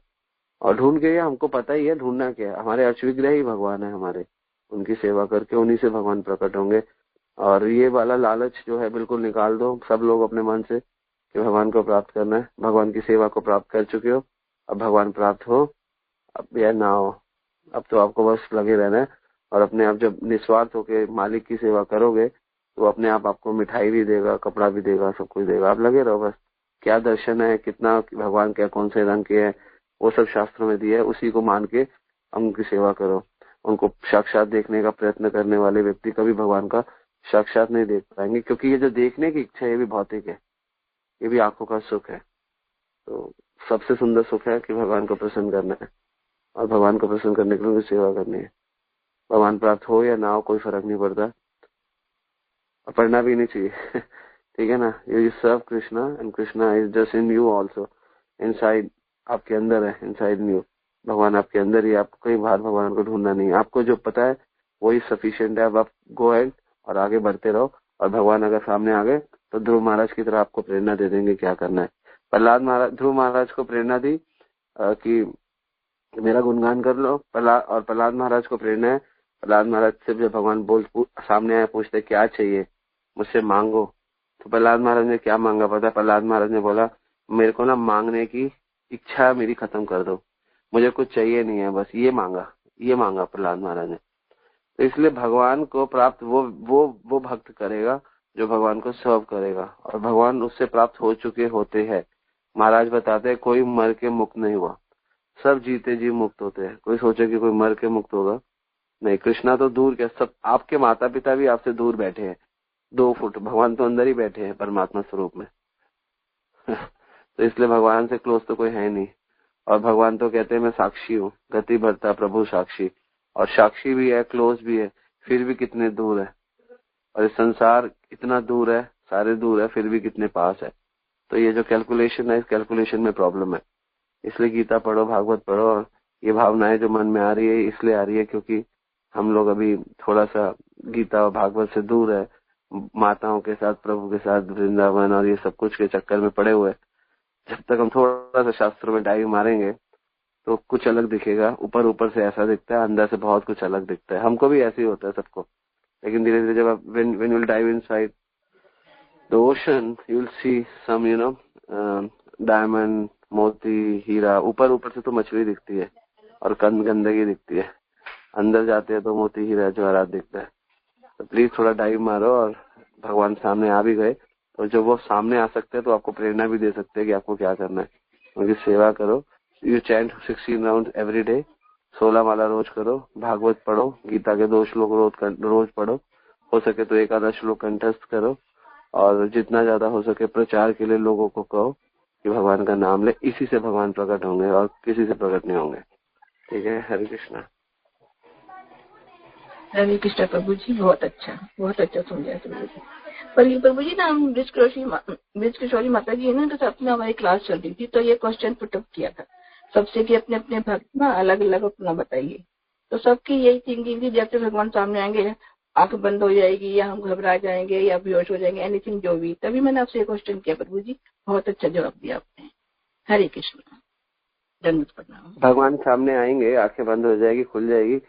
और ढूंढ के हमको पता ही है ढूंढना क्या है, हमारे अर्चविग्रह ही भगवान है हमारे, उनकी सेवा करके उन्हीं से भगवान प्रकट होंगे। और ये वाला लालच जो है बिल्कुल निकाल दो सब लोग अपने मन से कि भगवान को प्राप्त करना है। भगवान की सेवा को प्राप्त कर चुके हो, अब भगवान प्राप्त हो अब या ना हो, अब तो आपको बस लगे रहना है। और अपने आप जब निस्वार्थ होके मालिक की सेवा करोगे तो अपने आप आपको मिठाई भी देगा, कपड़ा भी देगा, सब कुछ देगा, आप लगे रहो बस। क्या दर्शन है, कितना भगवान क्या कौन से रंग के है, वो सब शास्त्रों में दिया है, उसी को मान के उनकी सेवा करो। उनको साक्षात देखने का प्रयत्न करने वाले व्यक्ति कभी भगवान का साक्षात नहीं देख पाएंगे, क्योंकि ये जो देखने की इच्छा है ये भी भौतिक है, ये भी आंखों का सुख है। तो सबसे सुंदर सुख है कि भगवान को प्रसन्न करना है, और भगवान को प्रसन्न करने के लिए उनकी सेवा करनी है। भगवान प्राप्त हो या ना हो कोई फर्क नहीं पड़ता, और पढ़ना भी नहीं चाहिए ठीक है ना। You serve Krishna and Krishna is just in you also, inside, आपके अंदर है, इनसाइड यू। भगवान आपके अंदर ही, आपको कहीं बाहर भगवान को ढूंढना नहीं है, आपको जो पता है वही सफिशिएंट है। अब आप गो अहेड और आगे बढ़ते रहो, और भगवान अगर सामने आ गए तो ध्रुव महाराज की तरह आपको प्रेरणा दे देंगे क्या करना है। प्रहलाद महाराज, ध्रुव महाराज को प्रेरणा दी कि मेरा गुणगान कर लो, और प्रहलाद महाराज को प्रेरणा है, प्रहलाद महाराज से जब भगवान सामने आए पूछते क्या चाहिए, मुझसे मांगो। तो प्रहलाद महाराज ने क्या मांगा पता? प्रहलाद महाराज ने बोला मेरे को ना मांगने की इच्छा मेरी खत्म कर दो, मुझे कुछ चाहिए नहीं है, बस ये मांगा प्रहलाद महाराज ने। तो इसलिए भगवान को प्राप्त वो भक्त करेगा जो भगवान को सर्व करेगा, और भगवान उससे प्राप्त हो चुके होते हैं। महाराज बताते हैं कोई मर के मुक्त नहीं हुआ, सब जीते जी मुक्त होते हैं। कोई सोचे कि कोई मर के मुक्त होगा, नहीं। कृष्णा तो दूर क्या, सब आपके माता पिता भी आपसे दूर बैठे हैं 2 फुट, भगवान तो अंदर ही बैठे हैं परमात्मा स्वरूप में तो इसलिए भगवान से क्लोज तो कोई है नहीं। और भगवान तो कहते हैं मैं साक्षी हूँ, गति भरता प्रभु साक्षी, और साक्षी भी है क्लोज भी है, फिर भी कितने दूर है। और इस संसार इतना दूर है, सारे दूर है, फिर भी कितने पास है। तो ये जो कैलकुलेशन है, इस कैलकुलेशन में प्रॉब्लम है। इसलिए गीता पढ़ो, भागवत पढ़ो, और ये भावनाएं जो मन में आ रही है इसलिए आ रही है क्योंकि हम लोग अभी थोड़ा सा गीता और भागवत से दूर है, माताओं के साथ, प्रभु के साथ वृंदावन और ये सब कुछ के चक्कर में पड़े हुए। जब तक हम थोड़ा सा शास्त्रों में डाइव मारेंगे तो कुछ अलग दिखेगा। ऊपर से ऐसा दिखता है, अंदर से बहुत कुछ अलग दिखता है। हमको भी ऐसे ही होता है सबको, लेकिन धीरे धीरे जब आप when you'll dive inside the ocean you'll see some diamond, मोती, हीरा। ऊपर से तो मछली दिखती है और गंदगी दिखती है, अंदर जाते हैं तो मोती, हीरा, जवाहरात दिखता है। तो प्लीज थोड़ा डाइव मारो और भगवान सामने आ भी गए तो जब वो सामने आ सकते हैं तो आपको प्रेरणा भी दे सकते हैं कि आपको क्या करना है। उनकी सेवा करो। You chant 16 round every day, 16 माला रोज करो, भागवत पढ़ो, गीता के 2 श्लोक रोज पढ़ो, हो सके तो 1 आधा श्लोक कंठस्थ करो, और जितना ज्यादा हो सके प्रचार के लिए लोगों को कहो कि भगवान का नाम ले। इसी से भगवान प्रकट होंगे और किसी से प्रकट नहीं होंगे। ठीक है, हरे कृष्णा। हरे कृष्णा प्रभु जी, बहुत अच्छा समझाया प्रभु जी। पर ये प्रभु जी ना, हम ब्रिज किशोरी माता जी है ना, तो अपने हमारी क्लास चल रही थी तो ये क्वेश्चन पुटअप किया था सबसे कि अपने अपने भक्त ना अलग अलग अपना बताइए। तो सबकी यही थिंकिंग थी जैसे भगवान सामने आएंगे आंख बंद हो जाएगी या हम घबरा जाएंगे या बेहोश हो जाएंगे, एनीथिंग जो भी। तभी मैंने आपसे ये क्वेश्चन किया प्रभु जी, बहुत अच्छा जवाब दिया आपने। हरे कृष्ण, दंडवत प्रणाम। भगवान सामने आएंगे, आंखें बंद हो जाएगी, खुल जाएगी।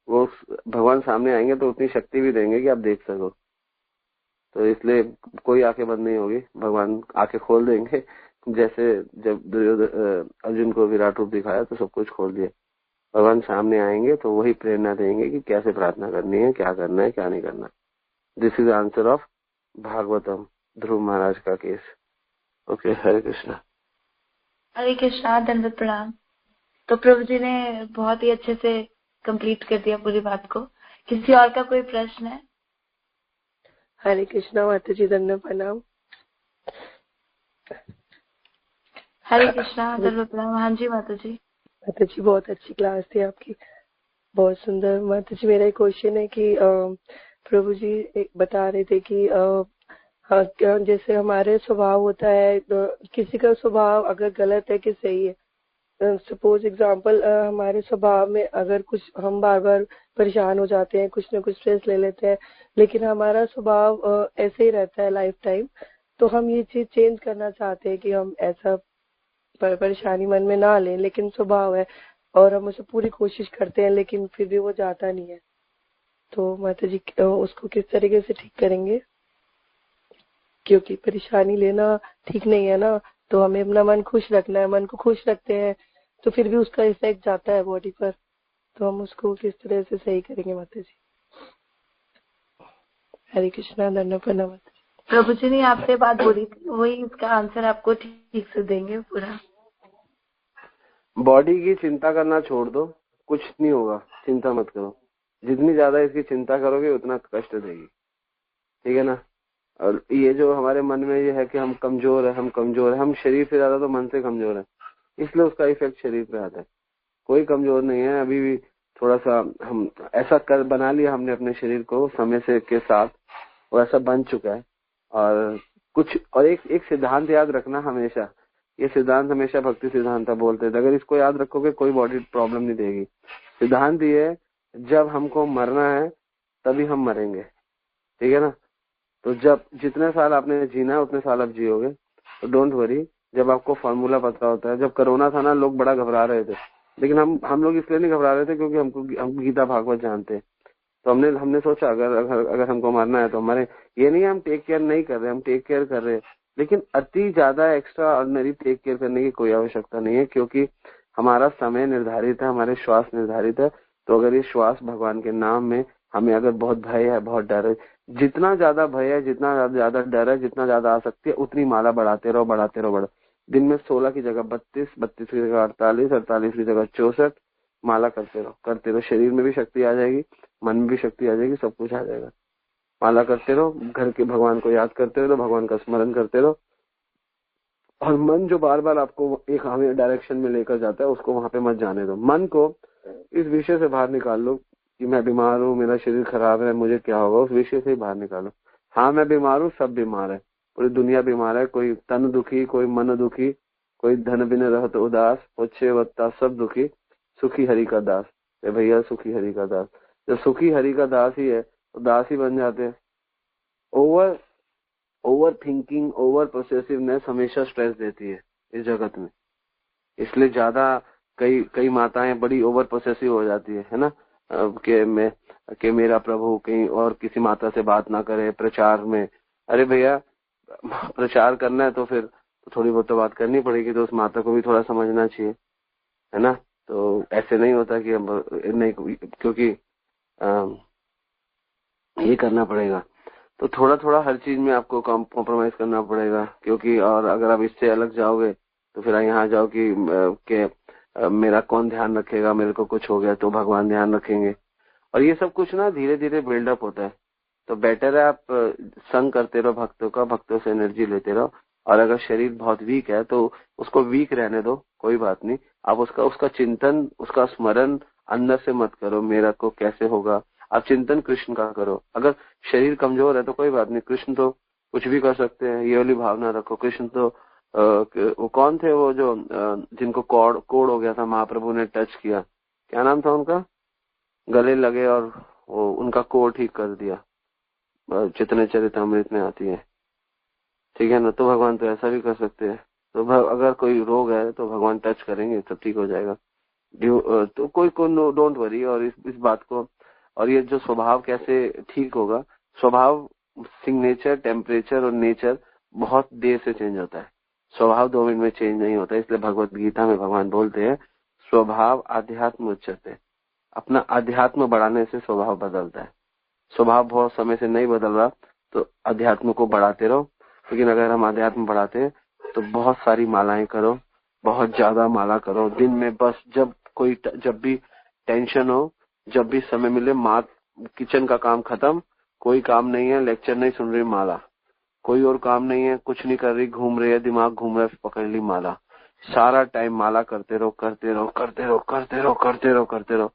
वो भगवान सामने आएंगे तो उतनी शक्ति भी देंगे कि आप देख सको। तो इसलिए कोई आंखें बंद नहीं होगी, भगवान आंखें खोल देंगे। जैसे जब अर्जुन को विराट रूप दिखाया तो सब कुछ खोल दिया। भगवान सामने आएंगे तो वही प्रेरणा देंगे कि कैसे प्रार्थना करनी है, क्या करना है, क्या नहीं करना। This is answer of Bhagavatam, Dhruva Maharaj का केस। ओके, हरे कृष्णा। हरे कृष्णा, दंडवत प्रणाम। तो प्रभु जी ने बहुत ही अच्छे से कंप्लीट कर दिया पूरी बात को। किसी और का कोई प्रश्न है? हरे कृष्णा माता जी, दंडवत प्रणाम। हरे कृष्णा, दंडवत प्रणाम। हाँ जी माता जी। माता जी, बहुत अच्छी क्लास थी आपकी, बहुत सुंदर। माता जी, मेरा एक क्वेश्चन है कि प्रभु जी एक बता रहे थे कि हाँ, जैसे हमारे स्वभाव होता है, किसी का स्वभाव अगर गलत है कि सही है, सपोज एग्जांपल, हमारे स्वभाव में अगर कुछ हम बार बार परेशान हो जाते हैं, कुछ ना कुछ स्ट्रेस ले लेते हैं, लेकिन हमारा स्वभाव ऐसे ही रहता है लाइफ टाइम, तो हम ये चीज चेंज करना चाहते हैं कि हम ऐसा परेशानी मन में ना लें, लेकिन स्वभाव है और हम उसे पूरी कोशिश करते हैं लेकिन फिर भी वो जाता नहीं है। तो माता जी उसको किस तरीके से ठीक करेंगे? क्योंकि परेशानी लेना ठीक नहीं है ना, तो हमें अपना मन खुश रखना है। मन को खुश रखते हैं तो फिर भी उसका इफेक्ट जाता है बॉडी पर, तो हम उसको किस तरह से सही करेंगे माता जी? हरे कृष्णा, दंडवत प्रणाम। प्रभु जी ने आपसे बात बोली थी, वही इसका आंसर आपको ठीक से देंगे पूरा। बॉडी की चिंता करना छोड़ दो, कुछ नहीं होगा, चिंता मत करो। जितनी ज्यादा इसकी चिंता करोगे उतना कष्ट देगी। ठीक है ना। और ये जो हमारे मन में ये है कि हम कमजोर है, हम शरीर से ज्यादा तो मन से कमजोर है, इसलिए उसका इफेक्ट शरीर पे आता है। कोई कमजोर नहीं है, अभी भी थोड़ा सा हम ऐसा कर बना लिया हमने अपने शरीर को समय से के साथ, वो ऐसा बन चुका है। और कुछ और एक सिद्धांत याद रखना हमेशा, ये सिद्धांत हमेशा भक्ति सिद्धांत बोलते थे, अगर इसको याद रखोगे कोई बॉडी प्रॉब्लम नहीं देगी। सिद्धांत ये, जब हमको मरना है तभी हम मरेंगे। ठीक है ना। तो जब जितने साल आपने जीना है उतने साल आप जियोगे, तो डोंट वरी। जब आपको फॉर्मूला पता होता है, जब कोरोना था ना लोग बड़ा घबरा रहे थे, लेकिन हम लोग इसलिए नहीं घबरा रहे थे क्योंकि हम गीता भागवत जानते हैं। तो हमने सोचा अगर हमको मरना है तो हमारे, ये नहीं हम टेक केयर नहीं कर रहे, हम टेक केयर कर रहे हैं, लेकिन अति ज्यादा एक्स्ट्रा ऑर्डिनरी टेक केयर करने की कोई आवश्यकता नहीं है, क्योंकि हमारा समय निर्धारित है, हमारे श्वास निर्धारित है। तो अगर ये श्वास भगवान के नाम में, हमें अगर बहुत भय है, बहुत डर है, जितना ज्यादा भय है, जितना ज्यादा डर है, जितना ज्यादा आसक्ति है, उतनी माला बढ़ाते रहो। दिन में 16 की जगह 32, 32 की जगह 48, 48 की जगह 64 माला करते रहो। शरीर में भी शक्ति आ जाएगी, मन में भी शक्ति आ जाएगी, सब कुछ आ जाएगा। माला करते रहो, घर के भगवान को याद करते रहो, भगवान का स्मरण करते रहो। और मन जो बार बार आपको एक हमें डायरेक्शन में लेकर जाता है, उसको वहां पे मत जाने दो। मन को इस विषय से बाहर निकाल लो कि मैं बीमार हूँ, मेरा शरीर खराब है, मुझे क्या होगा, उस विषय से ही बाहर निकालो। हाँ मैं बीमार हूँ, सब बीमार है, पूरी दुनिया बीमार है। कोई तन दुखी, कोई मन दुखी, कोई धन बिन रहत उदास, होच्छे वत्ता सब दुखी, सुखी हरि का दास। भैया सुखी हरि का दास, जब सुखी हरि का दास ही है तो दास ही बन जाते हैं। ओवर थिंकिंग, ओवर प्रोसेसिवनेस हमेशा स्ट्रेस देती है इस जगत में। इसलिए ज्यादा कई माताएं बड़ी ओवर प्रोसेसिव हो जाती है ना, कि मेरा प्रभु कहीं और किसी माता से बात ना करे प्रचार में। अरे भैया प्रचार करना है तो फिर तो थोड़ी बहुत तो बात करनी पड़ेगी, तो उस माता को भी थोड़ा समझना चाहिए, है ना। तो ऐसे नहीं होता कि नहीं, क्योंकि ये करना पड़ेगा। तो थोड़ा थोड़ा हर चीज में आपको कॉम्प्रोमाइज करना पड़ेगा, क्योंकि और अगर आप इससे अलग जाओगे तो फिर यहाँ जाओ कि मेरा कौन ध्यान रखेगा, मेरे को कुछ हो गया तो भगवान ध्यान रखेंगे, और ये सब कुछ ना धीरे धीरे बिल्डअप होता है। तो बेटर है आप संग करते रहो भक्तों का, भक्तों से एनर्जी लेते रहो, और अगर शरीर बहुत वीक है तो उसको वीक रहने दो, कोई बात नहीं। आप उसका चिंतन, उसका स्मरण अंदर से मत करो वो को कैसे होगा, आप चिंतन कृष्ण का करो। अगर शरीर कमजोर है तो कोई बात नहीं, कृष्ण तो कुछ भी कर सकते हैं, ये वाली भावना रखो। कृष्ण तो वो कौन थे, वो जो जिनको कोड़ हो गया था, महाप्रभु ने टच किया, क्या नाम था उनका, गले लगे और वो उनका कोड़ ठीक कर दिया, जितने चरितमृत में आती है, ठीक है ना। तो भगवान तो ऐसा भी कर सकते हैं। तो अगर कोई रोग है तो भगवान टच करेंगे, सब ठीक हो जाएगा। तो कोई डोंट वरी। और इस बात को, और ये जो स्वभाव कैसे ठीक होगा, स्वभाव, सिग्नेचर, टेम्परेचर और नेचर बहुत देर से चेंज होता है, स्वभाव 2 मिनट में चेंज नहीं होता। इसलिए भगवत गीता में भगवान बोलते हैं स्वभाव आध्यात्म उच्चते, अपना अध्यात्म बढ़ाने से स्वभाव बदलता है। स्वभाव बहुत समय से नहीं बदल रहा तो अध्यात्म को बढ़ाते रहो। लेकिन अगर हम अध्यात्म बढ़ाते हैं तो बहुत सारी मालाएं करो, बहुत ज्यादा माला करो दिन में। बस जब भी टेंशन हो, जब भी समय मिले, किचन का काम खत्म, कोई काम नहीं है, लेक्चर नहीं सुन रही, माला, कोई और काम नहीं है, कुछ नहीं कर रही, घूम रही है, दिमाग घूम रहा है, पकड़ ली माला, सारा टाइम माला करते रहो, करते रहो, करते रहो, करते रहो, करते रहो, करते रहो।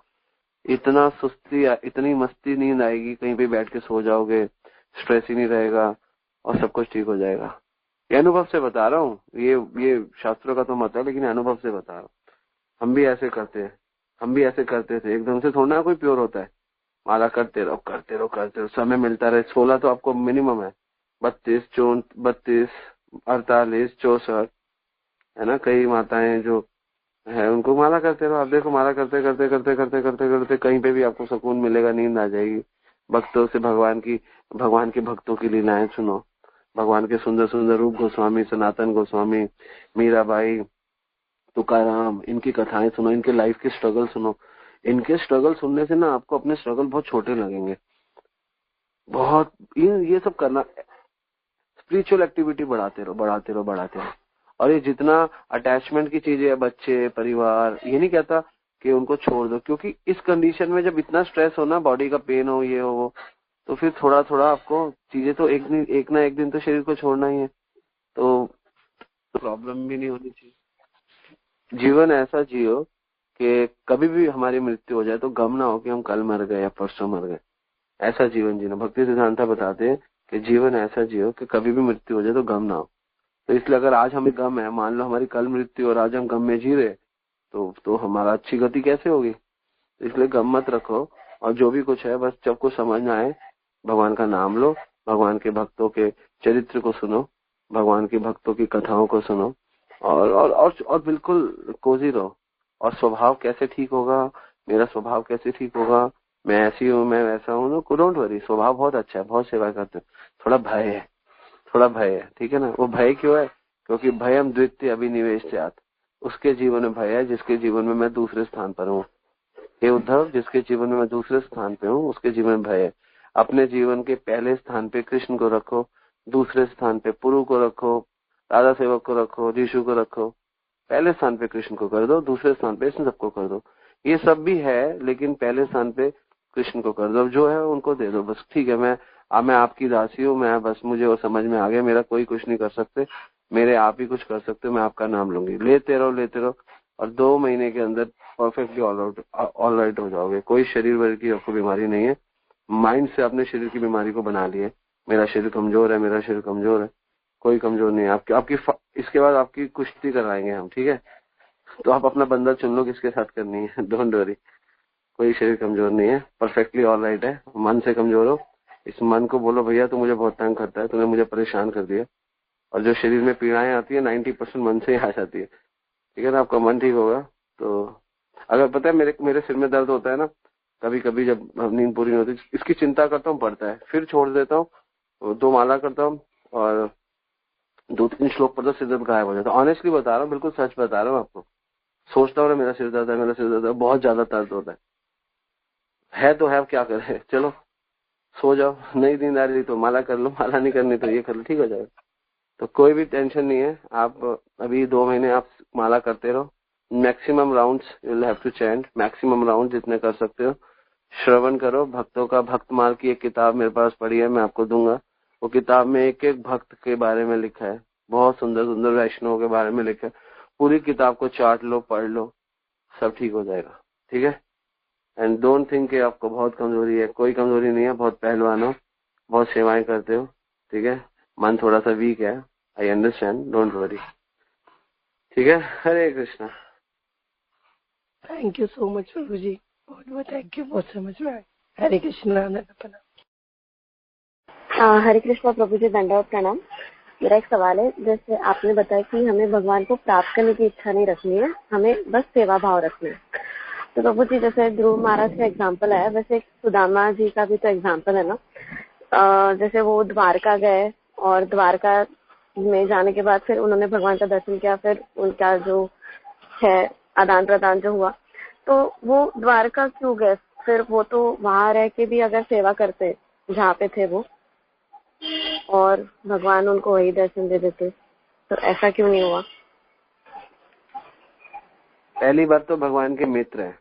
इतना सुस्ती, इतनी मस्ती नींद आएगी, कहीं पे बैठ के सो जाओगे, स्ट्रेस ही नहीं रहेगा और सब कुछ ठीक हो जाएगा। ये अनुभव से बता रहा हूँ, ये शास्त्रों का तो मत है, लेकिन अनुभव से बता रहा हूँ। हम भी ऐसे करते हैं, हम भी ऐसे करते थे, एकदम से थोड़ा ना कोई प्योर होता है। माला करते रहो, करते रहो, करते रहो, समय मिलता रहे। 16 तो आपको मिनिमम है, 32, 32, 48, 64 है ना। कई माताएं जो है उनको माला करते रहो। आप देखो, माला करते करते करते करते करते करते कहीं पे भी आपको सुकून मिलेगा, नींद आ जाएगी। भक्तों से भगवान के भक्तों की लीलाएं सुनो, भगवान के सुंदर सुंदर रूप गोस्वामी, सनातन गोस्वामी, मीराबाई, तुकाराम, इनकी कथाएं सुनो, इनके लाइफ के स्ट्रगल सुनो। इनके स्ट्रगल सुनने से ना आपको अपने स्ट्रगल बहुत छोटे लगेंगे। बहुत ये सब करना, स्पिरिचुअल एक्टिविटी बढ़ाते रहो, बढ़ाते रहो, बढ़ाते रहो। और ये जितना अटैचमेंट की चीजें है, बच्चे, परिवार, ये नहीं कहता कि उनको छोड़ दो, क्योंकि इस कंडीशन में जब इतना स्ट्रेस हो ना, बॉडी का पेन हो, ये हो वो, तो फिर थोड़ा थोड़ा आपको चीजें तो एक ना एक दिन तो शरीर को छोड़ना ही है, तो प्रॉब्लम भी नहीं होनी चाहिए। जीवन ऐसा जियो कि कभी भी हमारी मृत्यु हो जाए तो गम ना हो कि हम कल मर गए या परसों मर गए। ऐसा जीवन जीना, भक्ति सिद्धांता बताते हैं कि जीवन ऐसा जियो कि कभी भी मृत्यु हो जाए तो गम ना हो। तो इसलिए अगर आज हमें गम है, मान लो हमारी कल मृत्यु और आज हम गम में जी रहे, तो हमारा अच्छी गति कैसे होगी। तो इसलिए गम मत रखो, और जो भी कुछ है बस जब कुछ समझ में आए भगवान का नाम लो, भगवान के भक्तों के चरित्र को सुनो, भगवान के भक्तों की कथाओं को सुनो, और बिल्कुल कोजी रहो। और स्वभाव कैसे ठीक होगा, मेरा स्वभाव कैसे ठीक होगा, मैं ऐसी हूँ, मैं वैसा हूँ, तो डोंट वरी, स्वभाव बहुत अच्छा है, बहुत सेवा करते हैं। थोड़ा भय है, थोड़ा भय है, ठीक है ना। वो भय क्यों है, क्योंकि भयम द्वितीय अभिनिवेश से उसके जीवन में भय है जिसके जीवन में मैं दूसरे स्थान पर हूँ। हे उद्धव, जिसके जीवन में मैं दूसरे स्थान पे हूँ उसके जीवन में भय है। अपने जीवन के पहले स्थान पे कृष्ण को रखो, दूसरे स्थान पे पुरु को रखो, राधा सेवक को रखो, ऋषु को रखो। पहले स्थान पे कृष्ण को कर दो, दूसरे स्थान पे इसमें सबको कर दो। ये सब भी है, लेकिन पहले स्थान पे कृष्ण को कर दो, जो है उनको दे दो बस। ठीक है, मैं आपकी दासी हूँ, मैं बस, मुझे वो समझ में आ गया, मेरा कोई कुछ नहीं कर सकते, मेरे आप ही कुछ कर सकते हो, मैं आपका नाम लूंगी। लेते रहो, लेते रहो, और 2 महीने के अंदर परफेक्टली ऑल राइट हो जाओगे। कोई शरीर वर्ग की आपको बीमारी नहीं है। माइंड से अपने शरीर की बीमारी को बना लिए, मेरा शरीर कमजोर है, मेरा शरीर कमजोर है। कोई कमजोर नहीं है। आपकी इसके बाद आपकी कुश्ती कराएंगे हम, ठीक है। तो आप अपना बंदा चुन लो किसके साथ करनी है, डोंट वरी। कोई शरीर कमजोर नहीं है, परफेक्टली ऑल राइट है। मन से कमजोर हो, इस मन को बोलो भैया तू मुझे बहुत तंग करता है, तूने मुझे परेशान कर दिया। और जो शरीर में पीड़ाएं आती है 90% मन से ही आ जाती है, ठीक है ना। आपका मन ठीक होगा तो, अगर पता है मेरे सिर में दर्द होता है ना, कभी कभी जब नींद पूरी नहीं होती, इसकी चिंता करता हूँ, पढ़ता है, फिर छोड़ देता हूँ, 2 माला करता हूँ और 2-3 श्लोक पढ़ता, सिर दर्द गायब हो जाता है। ऑनेस्टली बता रहा हूँ, बिल्कुल सच बता रहा हूँ आपको। सोचता हूँ मेरा सिर दर्द है, मेरा सिर दर्द है, बहुत ज्यादा दर्द होता है तो है, क्या करे, चलो सो जाओ, नहीं नींद आ रही तो माला कर लो, माला नहीं करनी तो ये कर लो, ठीक हो जाएगा। तो कोई भी टेंशन नहीं है। आप अभी 2 महीने आप माला करते रहो, maximum rounds you will have to chant, maximum round जितने कर सकते हो। श्रवण करो भक्तों का, भक्तमाल की एक किताब मेरे पास पड़ी है, मैं आपको दूंगा। वो किताब में एक एक भक्त के बारे में लिखा है, बहुत सुंदर सुंदर वैष्णव के बारे में लिखा है। पूरी किताब को चाट लो, पढ़ लो, सब ठीक हो जाएगा, ठीक है। एंड डोंट थिंक कि आपको बहुत कमजोरी है, कोई कमजोरी नहीं है, बहुत पहलवान हो, बहुत सेवाएं करते हो, ठीक है। मन थोड़ा सा वीक है, आई अंडरस्टैंड, डोंट वरी, ठीक है। Hare Krishna. Thank you so much Prabhu ji, बहुत बहुत थैंक यू, बहुत समझ में आया। हरे कृष्णा। हरे कृष्णा प्रभु जी, दंडवत प्रणाम। मेरा एक सवाल है, जैसे आपने बताया कि हमें भगवान को प्राप्त करने की इच्छा नहीं रखनी है, हमें बस सेवा भाव रखना है। तो प्रभु जी जैसे ध्रुव महाराज का एग्जाम्पल है, वैसे सुदामा जी का भी तो एग्जाम्पल है ना। जैसे वो द्वारका गए और द्वारका में जाने के बाद फिर उन्होंने भगवान का दर्शन किया, फिर उनका जो है आदान प्रदान जो हुआ, तो वो द्वारका क्यों गए? फिर वो तो वहां रह के भी अगर सेवा करते जहाँ पे थे वो, और भगवान उनको वही दर्शन दे देते, तो ऐसा क्यों नहीं हुआ? पहली बात तो भगवान के मित्र है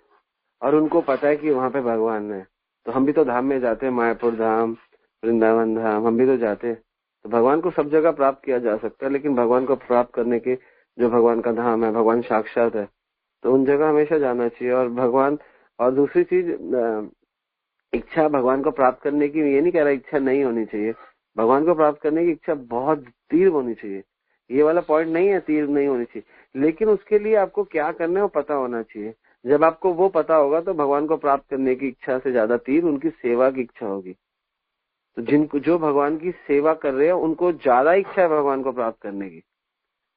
और उनको पता है कि वहाँ पे भगवान है। तो हम भी तो धाम में जाते हैं, मायापुर धाम, वृंदावन धाम, हम भी तो जाते हैं। तो भगवान को सब जगह प्राप्त किया जा सकता है, लेकिन भगवान को प्राप्त करने के जो भगवान का धाम है, भगवान साक्षात है, तो उन जगह हमेशा जाना चाहिए। और भगवान, और दूसरी चीज, इच्छा भगवान को प्राप्त करने की, ये नहीं कह रहा इच्छा नहीं होनी चाहिए, भगवान को प्राप्त करने की इच्छा बहुत तीव्र होनी चाहिए, ये वाला पॉइंट नहीं है तीव्र नहीं होनी चाहिए, लेकिन उसके लिए आपको क्या करना है वो पता होना चाहिए। जब आपको वो पता होगा तो भगवान को प्राप्त करने की इच्छा से ज्यादा तीव्र उनकी सेवा की इच्छा होगी। तो जिनको जो भगवान की सेवा कर रहे हैं उनको ज्यादा इच्छा है भगवान को प्राप्त करने की।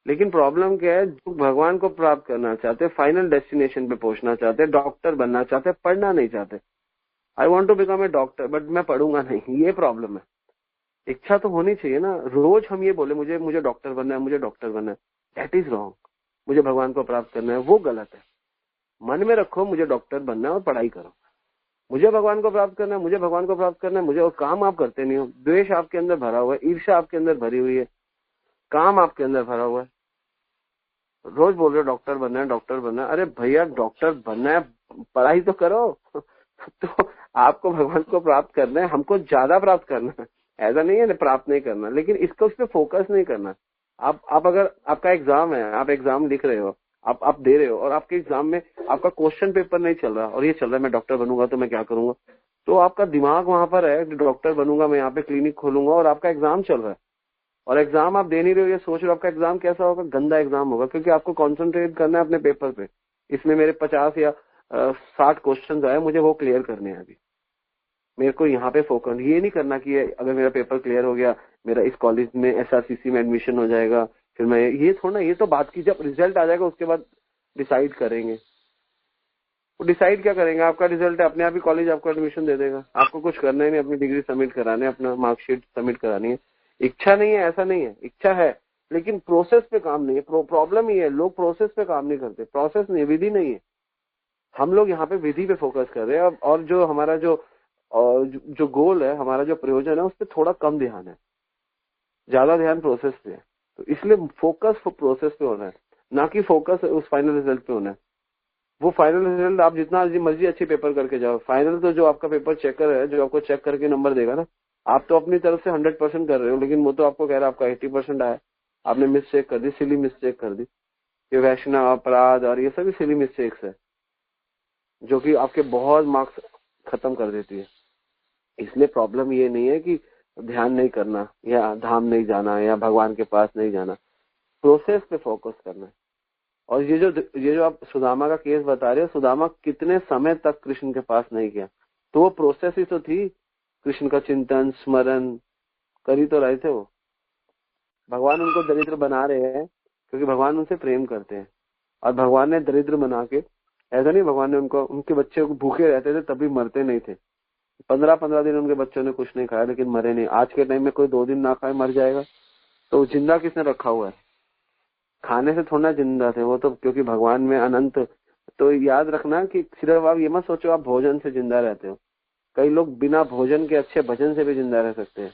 लेकिन प्रॉब्लम क्या है, जो भगवान को प्राप्त करना चाहते, फाइनल डेस्टिनेशन पे पहुंचना चाहते, डॉक्टर बनना चाहते, पढ़ना नहीं चाहते। I want to become a doctor but मैं पढ़ूंगा नहीं, ये प्रॉब्लम है। इच्छा तो होनी चाहिए ना। रोज हम ये बोले मुझे डॉक्टर बनना है, मुझे डॉक्टर बनना है, दैट इज रॉन्ग। मुझे भगवान को प्राप्त करना है, वो गलत है। मन में रखो मुझे डॉक्टर बनना है और पढ़ाई करो। मुझे भगवान को प्राप्त करना है, मुझे भगवान को प्राप्त करना है, मुझे वो काम आप करते नहीं हो। द्वेष आपके अंदर भरा हुआ है, ईर्ष्या आपके अंदर भरी हुई है, काम आपके अंदर भरा हुआ है। रोज बोल रहे हो डॉक्टर बनना है, डॉक्टर बनना है। अरे भैया डॉक्टर बनना है, पढ़ाई तो करो। तो आपको भगवान को प्राप्त करना है, हमको ज्यादा प्राप्त करना है, ऐसा नहीं है प्राप्त नहीं करना, लेकिन इसको उस पर फोकस नहीं करना। आप अगर आपका एग्जाम है, आप एग्जाम लिख रहे हो, आप दे रहे हो, और आपके एग्जाम में आपका क्वेश्चन पेपर नहीं चल रहा और ये चल रहा है मैं डॉक्टर बनूंगा तो मैं क्या करूंगा, तो आपका दिमाग वहां पर है डॉक्टर बनूंगा मैं, यहाँ पे क्लिनिक खोलूंगा, और आपका एग्जाम चल रहा है और एग्जाम आप दे नहीं रहे हो, ये सोच रहे हो आपका एग्जाम कैसा होगा, गंदा एग्जाम होगा, क्योंकि आपको कॉन्सेंट्रेट करना है अपने पेपर पे। इसमें मेरे 50 या 60 क्वेश्चन आए, मुझे वो क्लियर करने हैं। अभी मेरे को यहाँ पे फोकस ये नहीं करना कि अगर मेरा पेपर क्लियर हो गया मेरा इस कॉलेज में SRCC में एडमिशन हो जाएगा, फिर मैं ये थोड़ा, ये तो बात की, जब रिजल्ट आ जाएगा उसके बाद डिसाइड करेंगे। वो डिसाइड क्या करेंगे, आपका रिजल्ट है, अपने आप ही कॉलेज आपको एडमिशन दे देगा, आपको कुछ करना ही नहीं, अपनी डिग्री सबमिट कराने, अपना मार्कशीट सबमिट करानी है। इच्छा नहीं है ऐसा नहीं है, इच्छा है लेकिन प्रोसेस पे काम नहीं है। प्रॉब्लम ये है लोग प्रोसेस पे काम नहीं करते, प्रोसेस नहीं, विधि नहीं है। हम लोग यहाँ पे विधि पे फोकस कर रहे हैं, और जो हमारा जो गोल है, हमारा जो प्रयोजन है, उस पर थोड़ा कम ध्यान है, ज्यादा ध्यान प्रोसेस पे है। तो इसलिए फोकस प्रोसेस पे होना है, ना कि फोकस उस फाइनल रिजल्ट पे होना है। वो फाइनल रिजल्ट आप जितना मर्जी अच्छी पेपर करके जाओ, फाइनल तो जो आपका पेपर चेकर है, जो आपको चेक करके नंबर देगा ना, आप तो अपनी तरफ से 100% कर रहे हो, लेकिन वो तो आपको कह रहा है आपका 80% आया, आपने मिस्टेक कर दी, सिली मिस्टेक कर दी। ये वैष्णव अपराध और ये सभी सिली मिस्टेक्स है जो कि आपके बहुत मार्क्स खत्म कर देती है। इसलिए प्रॉब्लम ये नहीं है कि ध्यान नहीं करना या धाम नहीं जाना या भगवान के पास नहीं जाना, प्रोसेस पे फोकस करना है। और ये जो आप सुदामा का केस बता रहे हो, सुदामा कितने समय तक कृष्ण के पास नहीं गया, तो वो प्रोसेस ही तो थी, कृष्ण का चिंतन स्मरण कर ही तो रहे थे वो। भगवान उनको दरिद्र बना रहे हैं क्योंकि भगवान उनसे प्रेम करते हैं, और भगवान ने दरिद्र बना के, ऐसा नहीं भगवान ने उनको, उनके बच्चे भूखे रहते थे तभी मरते नहीं थे। 15-15 दिन उनके बच्चों ने कुछ नहीं खाया लेकिन मरे नहीं। आज के टाइम में कोई 2 दिन ना खाए मर जाएगा, तो जिंदा किसने रखा हुआ है? खाने से थोड़ा जिंदा थे वो तो, क्योंकि भगवान में अनंत। तो याद रखना कि सिर्फ आप ये मत सोचो आप भोजन से जिंदा रहते हो, कई लोग बिना भोजन के अच्छे भजन से भी जिंदा रह सकते हैं।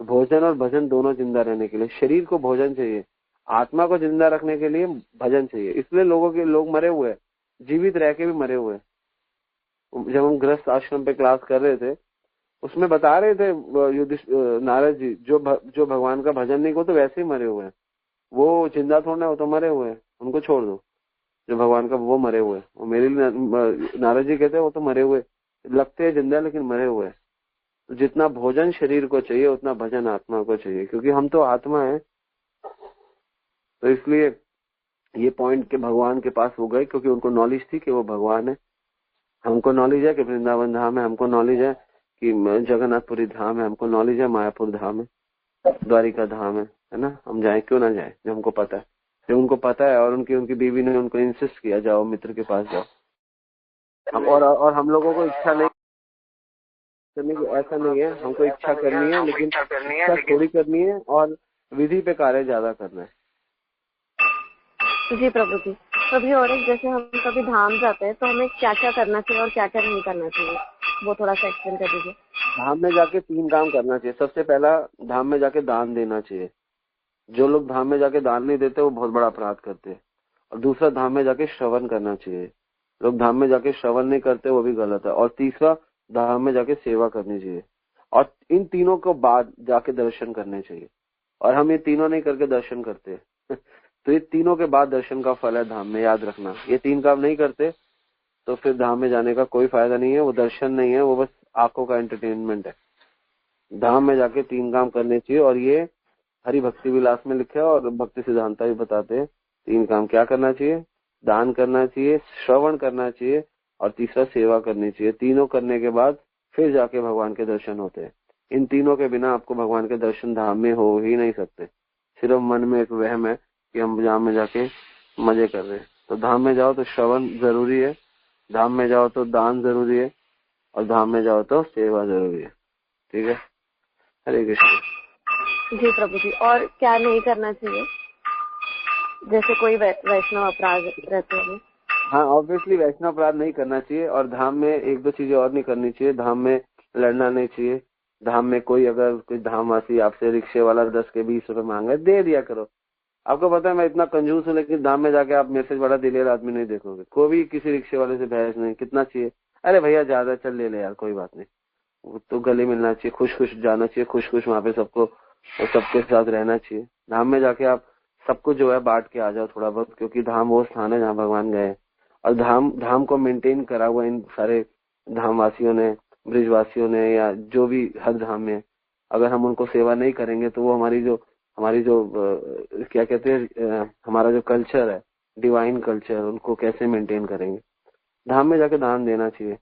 तो भोजन और भजन दोनों जिंदा रहने के लिए शरीर को भोजन चाहिए, आत्मा को जिंदा रखने के लिए भजन चाहिए। इसलिए लोग मरे हुए हैं, जीवित रह के भी मरे हुए हैं। जब हम गृहस्थ आश्रम पे क्लास कर रहे थे उसमें बता रहे थे नारद जी, जो भगवान का भजन नहीं को तो वैसे ही मरे हुए हैं, वो जिंदा थोड़ा है, वो तो मरे हुए हैं, उनको छोड़ दो। जो भगवान का वो मरे हुए हैं, वो मेरे लिए नारद जी कहते हैं वो तो मरे हुए लगते हैं जिंदा लेकिन मरे हुए हैं। तो जितना भोजन शरीर को चाहिए उतना भजन आत्मा को चाहिए, क्योंकि हम तो आत्मा है। तो इसलिए ये पॉइंट के भगवान के पास हो गए, क्योंकि उनको नॉलेज थी कि वो भगवान है। हमको नॉलेज है कि वृंदावन धाम है, हमको नॉलेज है कि जगन्नाथपुरी धाम है, हमको नॉलेज है मायापुर धाम है, द्वारिका धाम है ना। हम जाए क्यों ना जाए जब हमको पता है, जब उनको पता है। और उनकी बीवी ने उनको इंसिस्ट किया जाओ मित्र के पास जाओ। हम और हम लोगों को इच्छा नहीं करने की, ऐसा नहीं है, हमको इच्छा करनी है, लेकिन इच्छा थोड़ी करनी है और विधि पे कार्य ज्यादा करना है। जी प्रभु जी। तो अभी और एक, जैसे हम कभी धाम जाते हैं तो हमें क्या क्या करना चाहिए और क्या क्या नहीं करना चाहिए, वो थोड़ा सा एक्सप्लेन कर दीजिए। धाम में जाके 3 काम करना चाहिए। सबसे पहला, धाम में जाके दान देना चाहिए। जो लोग धाम में जाके दान नहीं देते वो बहुत बड़ा अपराध करते हैं। और दूसरा, धाम में जाके श्रवण करना चाहिए। लोग धाम में जाके श्रवण नहीं करते, वो भी गलत है। और तीसरा, धाम में जाके सेवा करनी चाहिए। और इन तीनों को बाद जाके दर्शन करने चाहिए। और हम ये तीनों नहीं करके दर्शन करते तो ये तीनों के बाद दर्शन का फल है धाम में, याद रखना। ये 3 काम नहीं करते तो फिर धाम में जाने का कोई फायदा नहीं है, वो दर्शन नहीं है, वो बस आंखों का एंटरटेनमेंट है। धाम में जाके 3 काम करने चाहिए, और ये हरि भक्ति विलास में लिखा है और भक्ति सिद्धांता भी बताते हैं। 3 काम क्या करना चाहिए? दान करना चाहिए, श्रवण करना चाहिए, और तीसरा सेवा करनी चाहिए। तीनों करने के बाद फिर जाके भगवान के दर्शन होते हैं। इन तीनों के बिना आपको भगवान के दर्शन धाम में हो ही नहीं सकते। सिर्फ मन में एक वहम है कि हम धाम में जाके मजे कर रहे हैं। तो धाम में जाओ तो श्रवण जरूरी है, धाम में जाओ तो दान जरूरी है, और धाम में जाओ तो सेवा जरूरी है। ठीक है, हरे कृष्ण। जी प्रभु जी। और क्या नहीं करना चाहिए, जैसे कोई वैष्णव अपराध रहते हैं? हाँ, ऑब्वियसली वैष्णव अपराध नहीं करना चाहिए। और धाम में 1-2 चीजें और नहीं करनी चाहिए। धाम में लड़ना नहीं चाहिए। धाम में अगर कोई धामवासी आपसे रिक्शे वाला 10 के 20 रुपए मांगे, दे दिया करो। आपको पता है मैं इतना कंजूस हूँ, लेकिन धाम में जाके आप मैसेज बड़ा दिलेर आदमी नहीं देखोगे। कोई भी किसी रिक्शे वाले से बहस नहीं, कितना चाहिए, अरे भैया ज्यादा, चल ले यार, कोई बात नहीं। तो गले मिलना चाहिए, खुश खुश जाना चाहिए, खुश खुश वहाँ पे सबके साथ रहना चाहिए। धाम में जाके आप सबको जो है बांट के आ जाओ थोड़ा बहुत, क्योंकि धाम वो स्थान है जहाँ भगवान गए। और धाम को मेंटेन करा हुआ इन सारे धामवासियों ने, ब्रिजवासियों ने, या जो भी हर धाम में, अगर हम उनको सेवा नहीं करेंगे तो वो हमारी जो क्या कहते हैं, हमारा जो कल्चर है, डिवाइन कल्चर, उनको कैसे मेंटेन करेंगे। धाम में जाके दान देना चाहिए,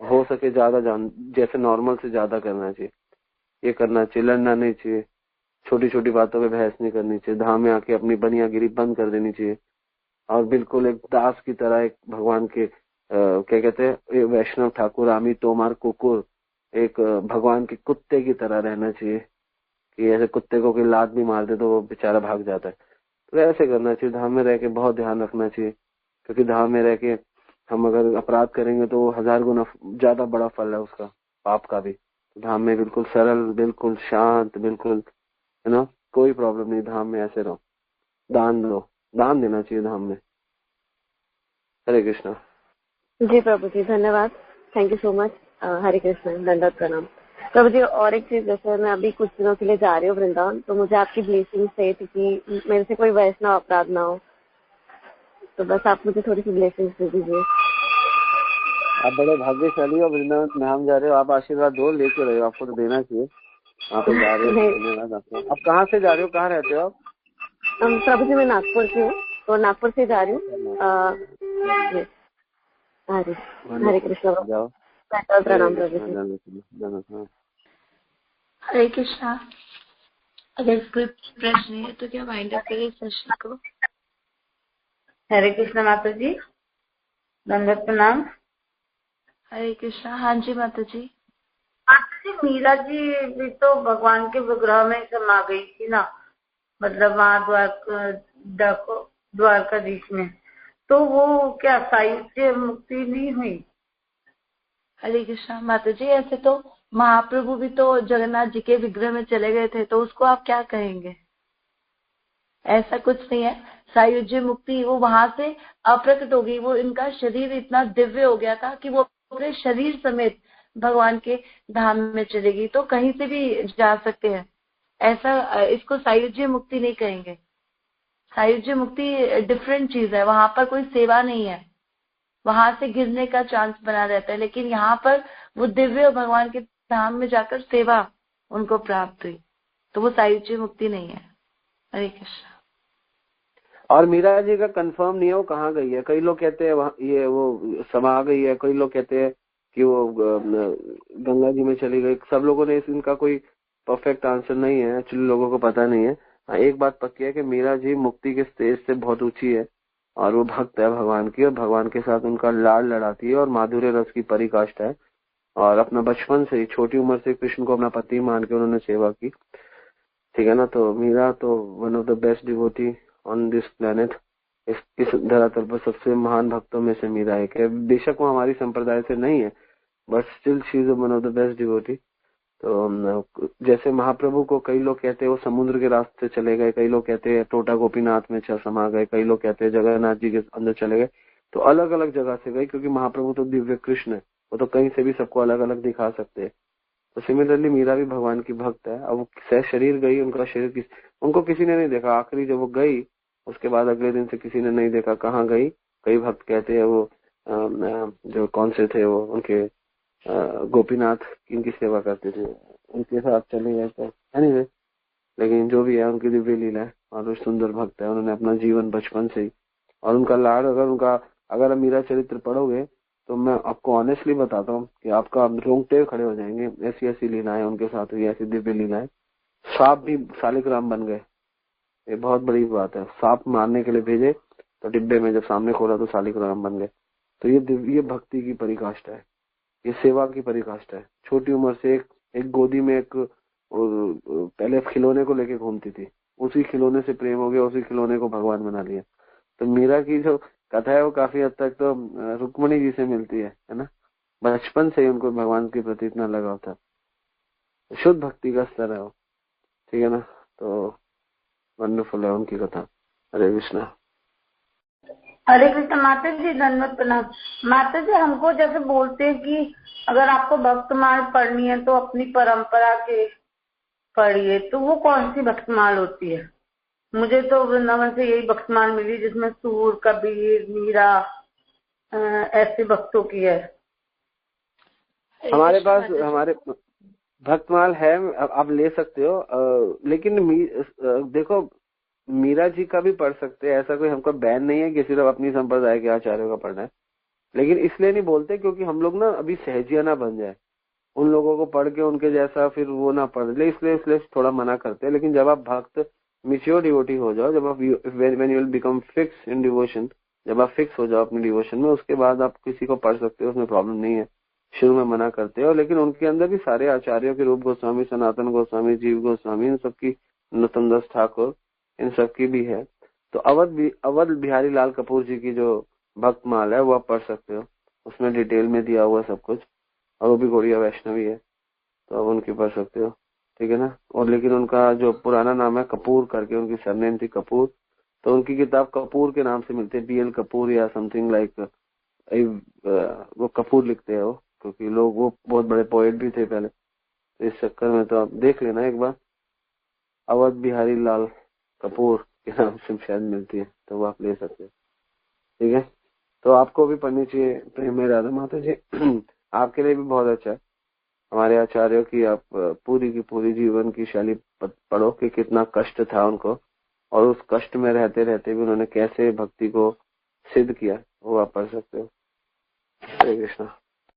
हो सके ज्यादा, जैसे नॉर्मल से ज्यादा करना चाहिए। ये करना चाहिए, लड़ना नहीं चाहिए, छोटी छोटी बातों पे बहस नहीं करनी चाहिए। धाम में आके अपनी बनियागिरी बंद कर देनी चाहिए, और बिल्कुल एक दास की तरह, एक भगवान के क्या कहते हैं, वैष्णव ठाकुर आमी तोमार कुकुर, एक भगवान के कुत्ते की तरह रहना चाहिए। कि ऐसे कुत्ते को कोई लात भी मार दे तो वो बेचारा भाग जाता है, तो ऐसे करना चाहिए। धाम में रह के बहुत ध्यान रखना चाहिए, क्योंकि धाम में रह के हम अगर अपराध करेंगे तो 1000 गुना ज्यादा बड़ा फल है उसका, पाप का भी। धाम में बिल्कुल सरल, बिल्कुल शांत, बिल्कुल है ना, कोई प्रॉब्लम नहीं। धाम में ऐसे रहो, दान दो, दान देना चाहिए धाम में। हरे कृष्णा। जी प्रभु जी, धन्यवाद, थैंक यू सो मच। हरे कृष्ण, दंडवत प्रणाम प्रभु जी। और एक चीज, जैसे मैं अभी कुछ दिनों के लिए जा रही हूँ वृंदावन, तो मुझे आपकी ब्लेसिंग चाहिए थी कि मेरे से कोई वैष्णव अपराध ना हो, तो बस आप मुझे थोड़ी सी ब्लेसिंग दे दीजिए। आप बड़े भाग्यशाली हो, वृंदावन धाम जा रहे हो, आप आशीर्वाद दो, लेके रहे हो, आपको तो देना चाहिए। आप तो जा रहे हो, धन्यवाद आपका। आप कहाँ से जा रहे हो, कहाँ रहते हो आप? प्रभु जी मैं नागपुर की हूँ, तो नागपुर से जा रही हूँ। हरे कृष्ण, प्रणाम प्रभु जी। हरे कृष्णा। अगर कोई प्रश्न है तो क्या वाइंड अप करें सेशन को? हरे कृष्णा माता जी, दंडवत प्रणाम। हरे कृष्णा। हाँ जी माता जी। मीरा जी भी तो भगवान के विग्रह में समा गई थी ना, मतलब वहाँ द्वारकाधीश में, तो वो क्या साहित्य मुक्ति नहीं हुई? हरे कृष्णा। माता जी ऐसे तो महाप्रभु भी तो जगन्नाथ जी के विग्रह में चले गए थे, तो उसको आप क्या कहेंगे? ऐसा कुछ नहीं है। सायुज्य मुक्ति वो वहां से अप्रकट हो गई, वो इनका शरीर इतना दिव्य हो गया था कि वो अपने शरीर समेत भगवान के धाम में चलेगी, तो कहीं से भी जा सकते हैं। ऐसा इसको सायुज्य मुक्ति नहीं कहेंगे। सायुज्य मुक्ति डिफरेंट चीज है, वहां पर कोई सेवा नहीं है, वहां से गिरने का चांस बना रहता है, लेकिन यहाँ पर वो दिव्य भगवान के धाम में जाकर सेवा उनको प्राप्त हुई, तो वो सायुज्य मुक्ति नहीं है। हरे कृष्ण। और मीरा जी का कंफर्म नहीं है वो कहाँ गई है। कई लोग कहते हैं वहाँ ये वो समा गई है, कई लोग कहते हैं कि वो गंगा जी में चली गई। सब लोगों ने इनका कोई परफेक्ट आंसर नहीं है, एक्चुअली लोगों को पता नहीं है। एक बात पक्की है कि मीरा जी मुक्ति के स्टेज से बहुत ऊंची है और वो भक्त है भगवान की, और भगवान के साथ उनका लाड़ लड़ाती है और माधुर्य रस की परिकाष्ठा है। और अपना बचपन से ही छोटी उम्र से कृष्ण को अपना पति मान के उन्होंने सेवा की, ठीक है ना। तो मीरा तो one of the best devotee on this planet. इस धरातल पर सबसे महान भक्तों में से मीरा एक है। बेशक वो हमारी संप्रदाय से नहीं है, but still she is one of the best devotee. तो जैसे महाप्रभु को कई लोग कहते हैं वो समुद्र के रास्ते चले गए, कई लोग कहते हैं टोटा गोपीनाथ में समा गए, कई लोग कहते हैं जगन्नाथ जी के अंदर चले गए, तो अलग अलग जगह से गए, क्योंकि महाप्रभु तो दिव्य कृष्ण है, वो तो कहीं से भी सबको अलग अलग दिखा सकते हैं। तो सिमिलरली मीरा भी भगवान की भक्त है। अब वो शरीर गई, उनका शरीर उनको किसी ने नहीं देखा। आखिरी जब वो गई उसके बाद अगले दिन से किसी ने नहीं देखा कहाँ गई। कई भक्त कहते हैं वो जो कौन से थे वो उनके गोपीनाथ इनकी सेवा करते थे, उनके साथ चले गए थे। एनीवे, लेकिन जो भी है उनकी दिव्य लीला है और वो सुंदर भक्त है। उन्होंने अपना जीवन बचपन से ही, और उनका लाड़ अगर मीरा चरित्र पढ़ोगे तो मैं आपको ऑनेस्टली बताता हूँ कि आपका रोंगटे खड़े हो जाएंगे। ऐसी ऐसी लीलाएं उनके साथ हुई, ऐसी दिव्य लीलाएं। सांप भी शालिग्राम बन गए, ये बहुत बड़ी बात है। सांप मारने के लिए भेजे तो डिब्बे में जब सामने खोला तो शालिग्राम बन गए। तो ये भक्ति की परिकाष्ठा है, ये सेवा की परिकाष्ठा है। छोटी उम्र से एक गोदी में एक पहले खिलौने को लेके घूमती थी, उसी खिलौने से प्रेम हो गया, उसी खिलौने को भगवान बना लिया। तो मीरा की जो कथा है वो काफी हद तक तो रुक्मणी जी से मिलती है ना। बचपन से ही उनको भगवान के प्रति इतना लगाव था, शुद्ध भक्ति का स्तर है वो, ठीक है ना। तो वंडरफुल है उनकी कथा। हरे कृष्णा। हरे कृष्ण। माता जी धन्यवाद प्रणाम। माता जी हमको जैसे बोलते हैं कि अगर आपको भक्तमाल पढ़नी है तो अपनी परंपरा के पढ़िए, तो वो कौन सी भक्तमाल होती है? मुझे तो वृंदावन से यही भक्तमाल मिली जिसमें सूर, कबीर, मीरा ऐसे भक्तों की है। हमारे पास हमारे भक्तमाल है, आप ले सकते हो। लेकिन देखो मीरा जी का भी पढ़ सकते हैं, ऐसा कोई हमको बैन नहीं है कि सिर्फ अपनी संप्रदाय के आचार्यों का पढ़ना है। लेकिन इसलिए नहीं बोलते क्योंकि हम लोग ना अभी सहजिया ना बन जाए, उन लोगों को पढ़ के उनके जैसा फिर वो ना पढ़ ले, इसलिए थोड़ा मना करते हैं। लेकिन जब आप भक्त मिच्योर डिवोटी हो जाओ, जब आप when you will become fix in devotion, जब आप फिक्स हो जाओ अपनी डिवोशन में, उसके बाद आप किसी को पढ़ सकते हो, उसमें प्रॉब्लम नहीं है। शुरू में मना करते हो, लेकिन उनके अंदर भी सारे आचार्यों के, रूप गोस्वामी, सनातन गोस्वामी, जीव गोस्वामी, इन सबकी, नरोत्तम दास ठाकुर, इन सबकी भी है। तो अवध बिहारी लाल कपूर जी की जो भक्तमाल है वो आप पढ़ सकते हो, उसमें डिटेल में दिया हुआ सब कुछ, और वो भी गौड़िया वैष्णवी है, तो आप उनकी पढ़ सकते हो, ठीक है ना। और लेकिन उनका जो पुराना नाम है कपूर करके, उनकी सरनेम थी कपूर, तो उनकी किताब कपूर के नाम से मिलती है, BL कपूर या समथिंग लाइक, वो कपूर लिखते हैं वो, क्योंकि लोग वो बहुत बड़े पोएट भी थे पहले, तो इस चक्कर में तो आप देख लेना एक बार, अवध बिहारी लाल कपूर के नाम से शायद मिलती है, तो वो आप ले सकते हैं, ठीक है। तो आपको भी पढ़नी चाहिए प्रेम में राधा माता जी। आपके लिए भी बहुत अच्छा है। हमारे आचार्यों की आप पूरी की पूरी जीवन की शैली पढ़ो कि कितना कष्ट था उनको, और उस कष्ट में रहते रहते भी उन्होंने कैसे भक्ति को सिद्ध किया, वो आप पढ़ सकते हो। हरे कृष्णा।